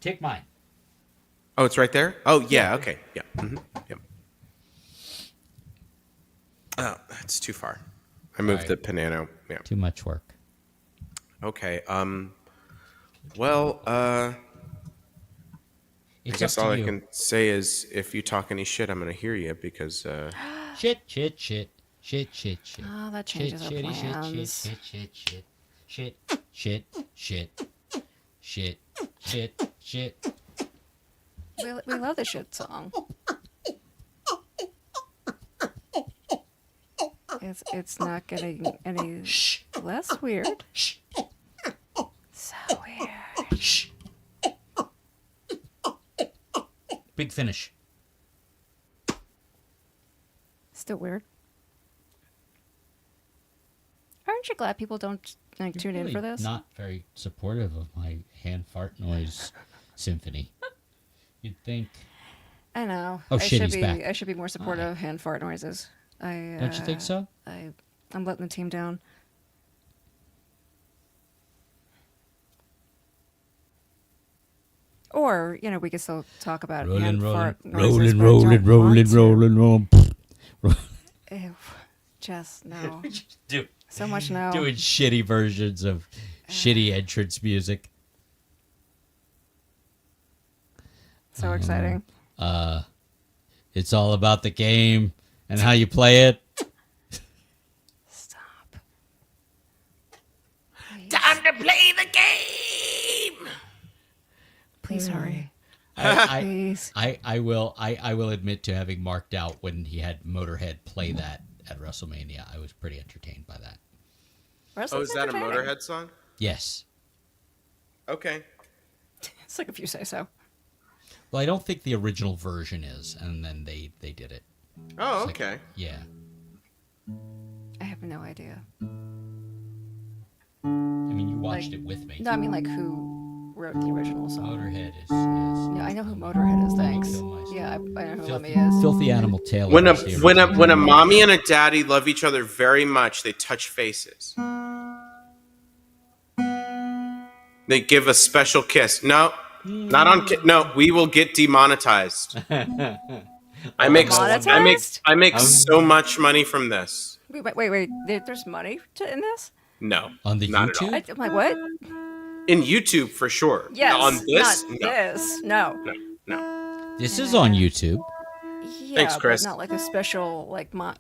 Take mine. Oh, it's right there. Oh, yeah. Okay. Yeah. Yep. Oh, that's too far. I moved Right. the piano. Yeah. Too much work. Okay. Well. I It's guess up to all you. I can say is, if you talk any shit, I'm gonna hear you because. Shit. Oh, that changes our plans. Shit. We love the shit song. It's not getting any less weird. So weird. Big finish. Still weird. Aren't you glad people don't You're tune in really for this? Not very supportive of my hand fart noise symphony. You'd think. I know. Oh, I shit, should he's be. back. I should be more supportive of hand fart noises. Don't you think so? I'm letting the team down. Or we could still talk about hand fart noises. but I don't want to. Ew. Jess, no. Do, So much no. Doing shitty versions of shitty entrance music. So exciting. It's all about the game and how you play it. Stop. Time to play the game. Please hurry. Please. I will admit to having marked out when he had Motorhead play that at WrestleMania. I was pretty entertained by that. Oh, Wrestling's is that a entertaining. Motorhead song? Yes. Okay. It's like if you say so. Well, I don't think the original version is, and then they did it. Oh, It's like- okay. Yeah. I have no idea. I mean, you watched Like- it with me. No, I mean like who wrote the original song. Motorhead is Yeah, I know who Motorhead is. Thanks. Kill myself. Yeah, I know who Filthy, Lemmy is. Filthy Animal Taylor. When a was the when a original. when a mommy and a daddy love each other very much, they touch faces. They give a special kiss. No, not on. No, we will get demonetized. I make Demonetized? I make so much money from this. Wait. There's money in this? No, On the not at all. YouTube? I'm like, what? In YouTube for sure. Yes. On this, Not no, this. No. no. This is on YouTube. Yeah, Thanks, Chris. But not like a special money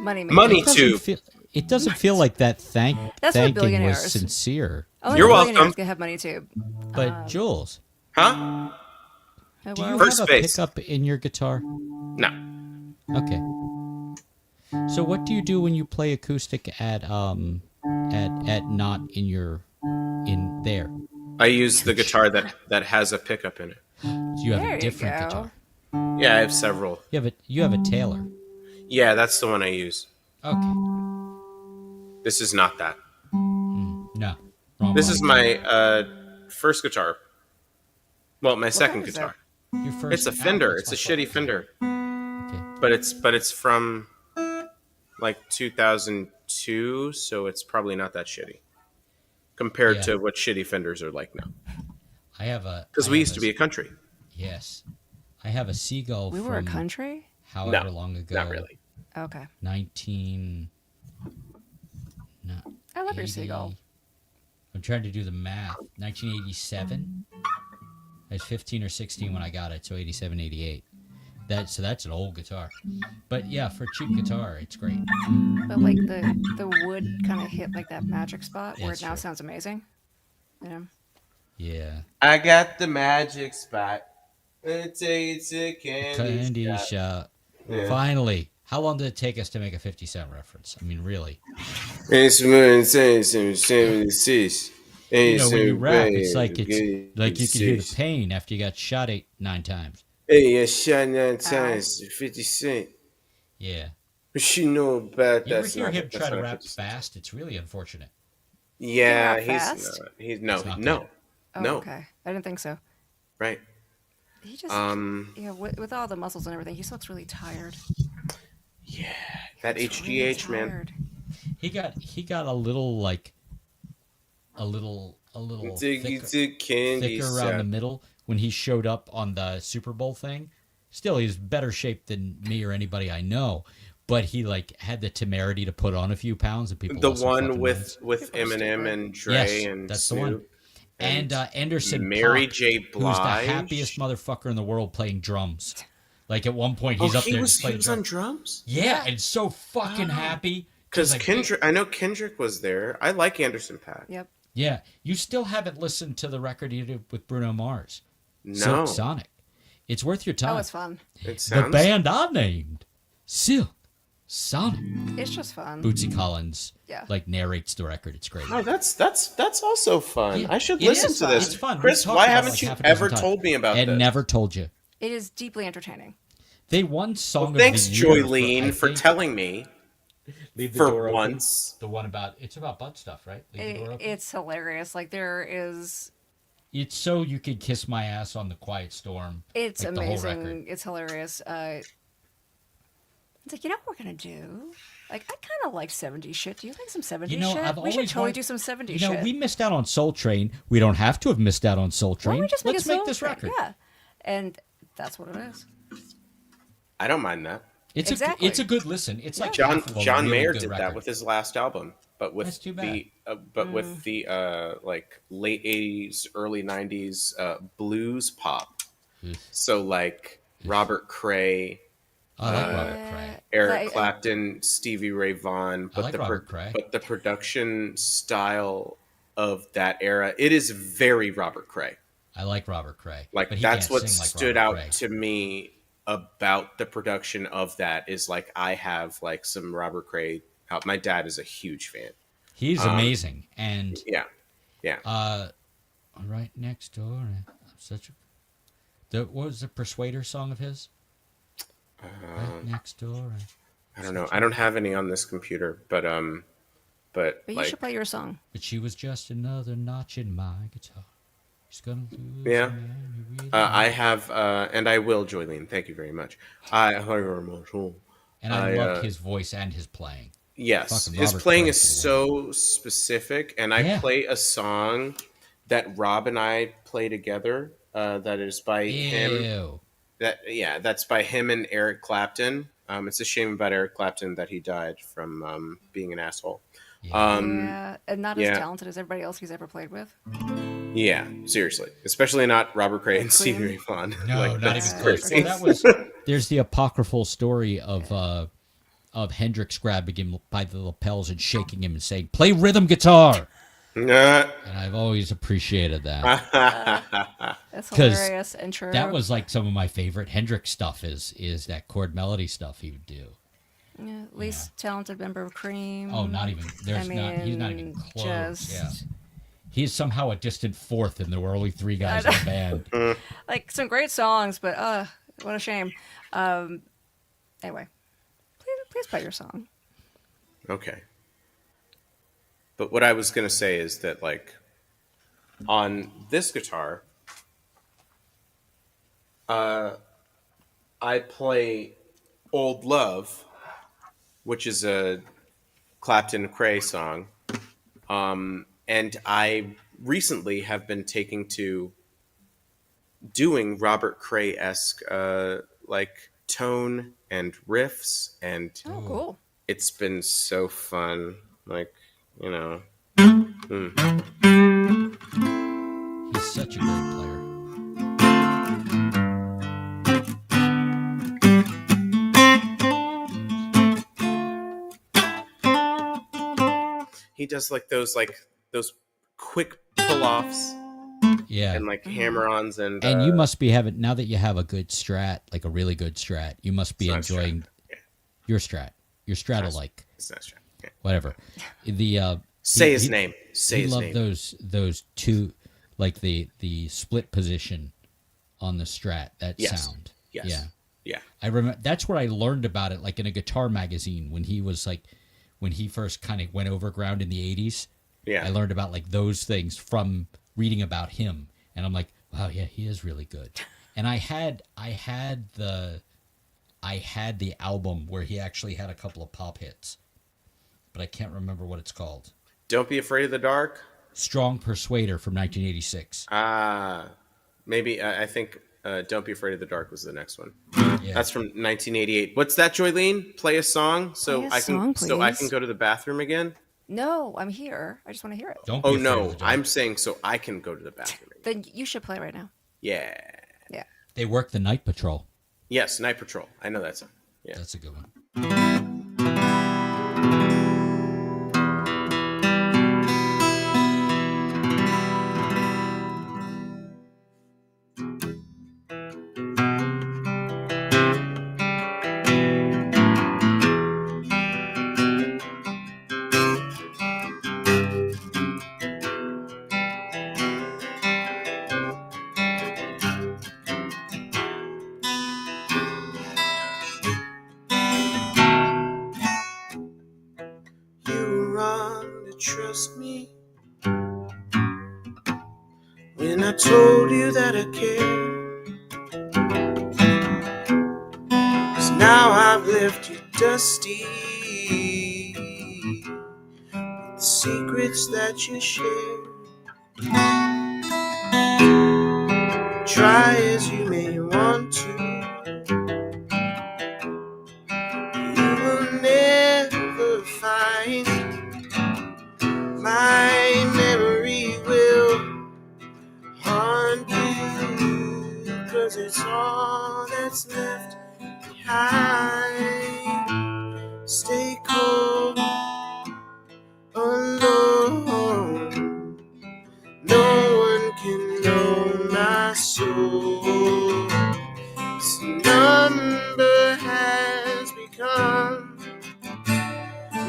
making. Money It doesn't tube. feel- It doesn't feel like that That's for thanking was billionaires. sincere. Only You're billionaires welcome. can have money too. But Jules, Huh? do you First have a base. pickup in your guitar? No. Okay. So what do you do when you play acoustic at not in your in there? I use the guitar that has a pickup in it. So you have There a you different go. guitar. Yeah, I have several. You have a Taylor. Yeah, that's the one I use. Okay. This is not that. No. Wrong This button. is my first guitar. Well, my second kind is guitar. Your first. It's a Fender. that's It's a my shitty fault. Fender. Okay. But it's from like 2002, so it's probably not that shitty compared Yeah. to what shitty Fenders are like now. I have a. Because I we have used to be a country. Yes. I have a Seagull We from were a country? however No, long ago. Not really. Okay. 19. No, I love your 80 seagull. I'm trying to do the math. 1987. I was 15 or 16 when I got it, so 87, 88. That's an old guitar. But yeah, for a cheap guitar, it's great. But like the wood kind of hit like that magic spot where That's it now true. sounds amazing. You know? Yeah. I got the magic spot. It's a Candy shop. Yeah. Finally. How long did it take us to make a 50 Cent reference? I mean, really. It's 76. You know, when you rap, it's like you can hear the pain after you got shot 9 times. Hey, I shot 9 times. 50 Cent. Yeah. But she know about You ever that. hear him try to rap fast? It's really unfortunate. Yeah, He rap he's fast? not. He's It's not no. good. Oh, No. okay. I didn't think so. Right. He just with all the muscles and everything, he just looks really tired. Yeah, that He's really HGH man. tired. He got a little thicker around the middle when he showed up on the Super Bowl thing. Still, he's better shape than me or anybody I know, but he had the temerity to put on a few pounds, and people. The lost their one fucking with minds. Eminem and Dre Yes, and that's Snoop the one. And Anderson Mary Paak, J. who's the Blige. happiest motherfucker in the world playing drums. Like at one point, he's Oh, up there just he playing was on drums. drums? Yeah, and so fucking happy. Because Like, Kendrick, I know Kendrick was there. I like Anderson Paak. Yep. Yeah, you still haven't listened to the record he did with Bruno Mars. No. Silk Sonic. It's worth your time. Oh, it's fun. It The sounds. band I named, Silk Sonic. It's just fun. Bootsy Collins Yeah. narrates the record. It's great. Oh, that's also fun. Yeah, I should it listen is to fun. this. It's fun. Chris, We've talked why about it haven't like you half a dozen ever times. told me about And this? never told you. It is deeply entertaining. They won Song Well, thanks, of the Year. Joylene, for telling me. Leave the For door open. once. The one it's about butt stuff, right? Leave the door open. It's hilarious. Like there is. It's so you could kiss my ass on the Quiet Storm. It's like the whole record. amazing. It's hilarious. It's like, you know what we're gonna do? Like, I kind of like 70s shit. Do you like some 70s shit? We should totally do some 70s shit. We missed out on Soul Train. We don't have to have missed out on Soul Why Train. don't we just make Let's a make Soul this Train? record. Yeah, and that's what it is. I don't mind that. Exactly. It's a good listen. It's like John half of a John really Mayer good did record. that with his last album, but with That's too bad. with the like late 80s, early 90s blues pop. So like Robert Cray, I like Robert Cray. Eric Clapton, Stevie Ray Vaughan, I like Robert Cray. but the production style of that era, it is very Robert Cray. I like Robert Cray. Like but he that's can't what sing like stood Robert out Cray. to me about the production of that is like I have like some Robert Cray out. My dad is a huge fan. He's amazing, and Yeah. Right Next Door. What was the Persuader song of his? Right Next Door. I don't know. I don't have any on this computer, but But you like, should play your song. But she was just another notch in my guitar. She's gonna lose. Yeah. a man who really I have, and I will, Joylene. Thank you very much. And I love his voice and his playing. Yes, Fucking his Robert playing Cray is is so specific, and I play a song that Rob and I play together. That is by him. Ew. That's by him and Eric Clapton. It's a shame about Eric Clapton that he died from being an asshole. Yeah, and not as talented as everybody else he's ever played with. Yeah, seriously, especially not Robert Cray and Stevie Ray Vaughan. No, Like, not that's even close. crazy. Well, there's the apocryphal story of Hendrix grabbing him by the lapels and shaking him and saying, "Play rhythm guitar." And I've always appreciated that. That's hilarious and true. That was like some of my favorite Hendrix stuff is that chord melody stuff he would do. Yeah, least talented member of Cream. Oh, not even. He's not even close. Just He's somehow a distant fourth, and there were only 3 guys in the band. Like some great songs, but what a shame. Anyway, please play your song. Okay. But what I was going to say is that, like, on this guitar, I play Old Love, which is a Clapton Cray song. And I recently have been taking to doing Robert Cray-esque, like, tone and riffs. And Oh, cool. it's been so fun. Like, you know. He's such a great player. He does like those quick pull-offs. Yeah. And like hammer-ons and you must be having, now that you have a good Strat, like a really good Strat, you must be enjoying your Strat. Your Strat-alike. It's not Strat. Yeah. Whatever. The say his name. Say his name. Those two, like the split position on the Strat. That sound. Yes. Yeah. Yeah. I remember that's where I learned about it, like in a guitar magazine when he was like, when he first kind of went overground in the 80s. Yeah. I learned about like those things from reading about him, and I'm like, wow, yeah, he is really good. And I had the album where he actually had a couple of pop hits, but I can't remember what it's called. Don't Be Afraid of the Dark. Strong Persuader from 1986. Maybe I think Don't Be Afraid of the Dark was the next one. Yeah. That's from 1988. What's that, Joylene? Play a song so I can go to the bathroom again. No, I'm here. I just want to hear it. Don't be afraid of the dark. I'm saying so I can go to the bathroom again. Then you should play right now. Yeah. Yeah. They work the Night Patrol. Yes, Night Patrol. I know that song. Yeah. That's a good one. Trust me when I told you that I care. 'Cause now I've left you dusty with the secrets that you share. Try as you may want to, you will never find. My memory will haunt you, 'cause it's all that's left behind. Stay cold, alone. No one can know my soul. This number has become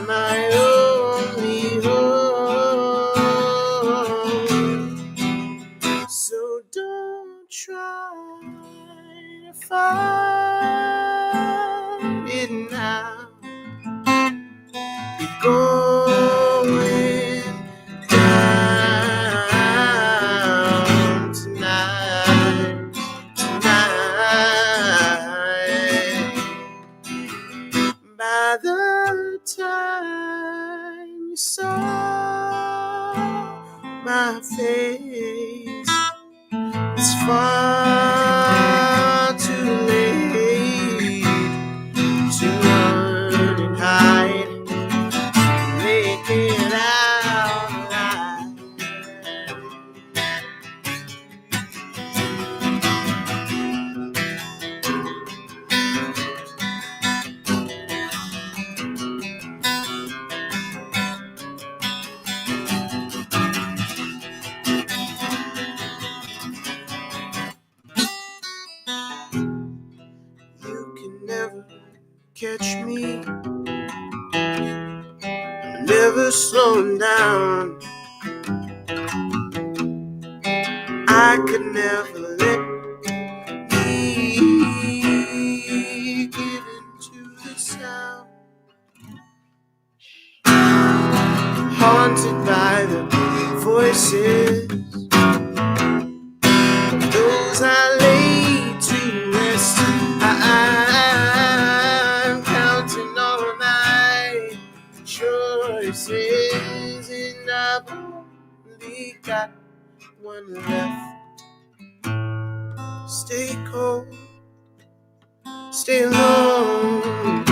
my only hope. So don't try to find it now. You're going down tonight. By the time you saw my face, it's far too late to run and hide, make it out alive. You can never catch me, never slowing down. I could never let me give into the sound, haunted by the voices of those I lay to rest. I'm counting all my choices, and I've only got one left. Stay cold, stay alone.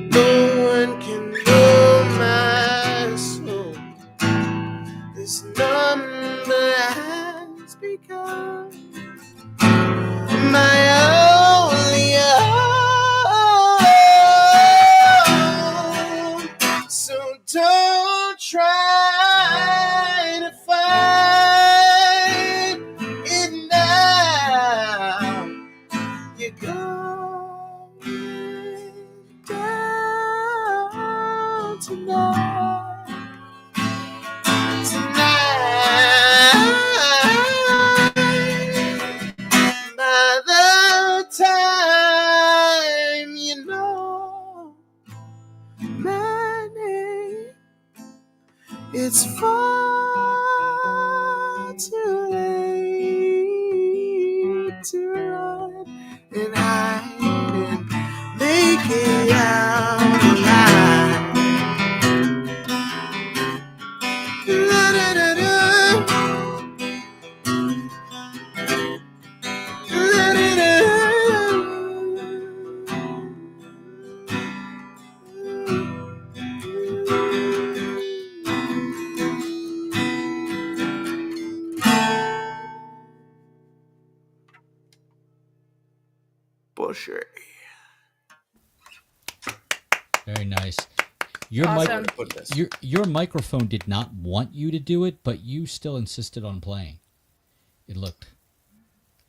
No one can know my soul. This number has become my only hope. So don't try to find it now. You're going down tonight. By the time you know my name, it's far too late to run and hide and make it out alive. Bullshit. Very nice. Your Awesome. your microphone did not want you to do it, but you still insisted on playing. It looked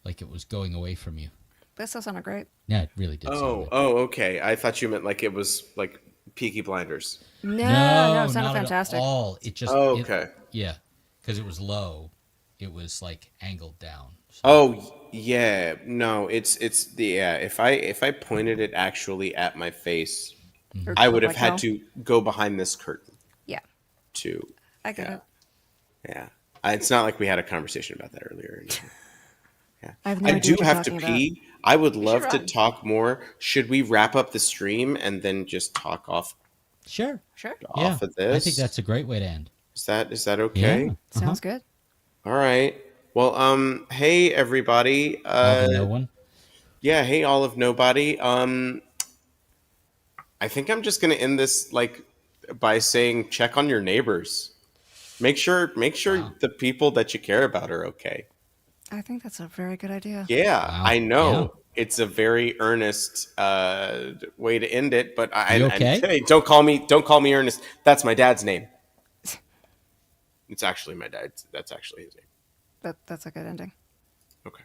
like it was going away from you. That still sounded great. Yeah, it really did. Oh, okay. I thought you meant like it was like Peaky Blinders. No, No, it sounded not fantastic. At all. It just Okay. Yeah, because it was low. It was like angled down. So. Oh yeah, no, it's If I pointed it actually at my face, Or I would have like had hell. to go behind this curtain Yeah, to. I get it. Yeah, it's not like we had a conversation about that earlier. or anything. I have no I idea do what you're have to talking pee. I would love should to run. talk more. Should we wrap up the stream and then just talk off Sure. Sure. Yeah, of this? I think that's a great way to end. Is that okay? Yeah. Sounds good. All right. Well, hey everybody. All the no one. Yeah, hey all of nobody. I think I'm just gonna end this like by saying check on your neighbors. Make sure Wow. the people that you care about are okay. I think that's a very good idea. Yeah, Wow. I know. Yeah. It's a very earnest way to end it, but You okay? hey, don't call me Ernest. That's my dad's name. It's actually my dad's. That's actually his name. That's a good ending. Okay.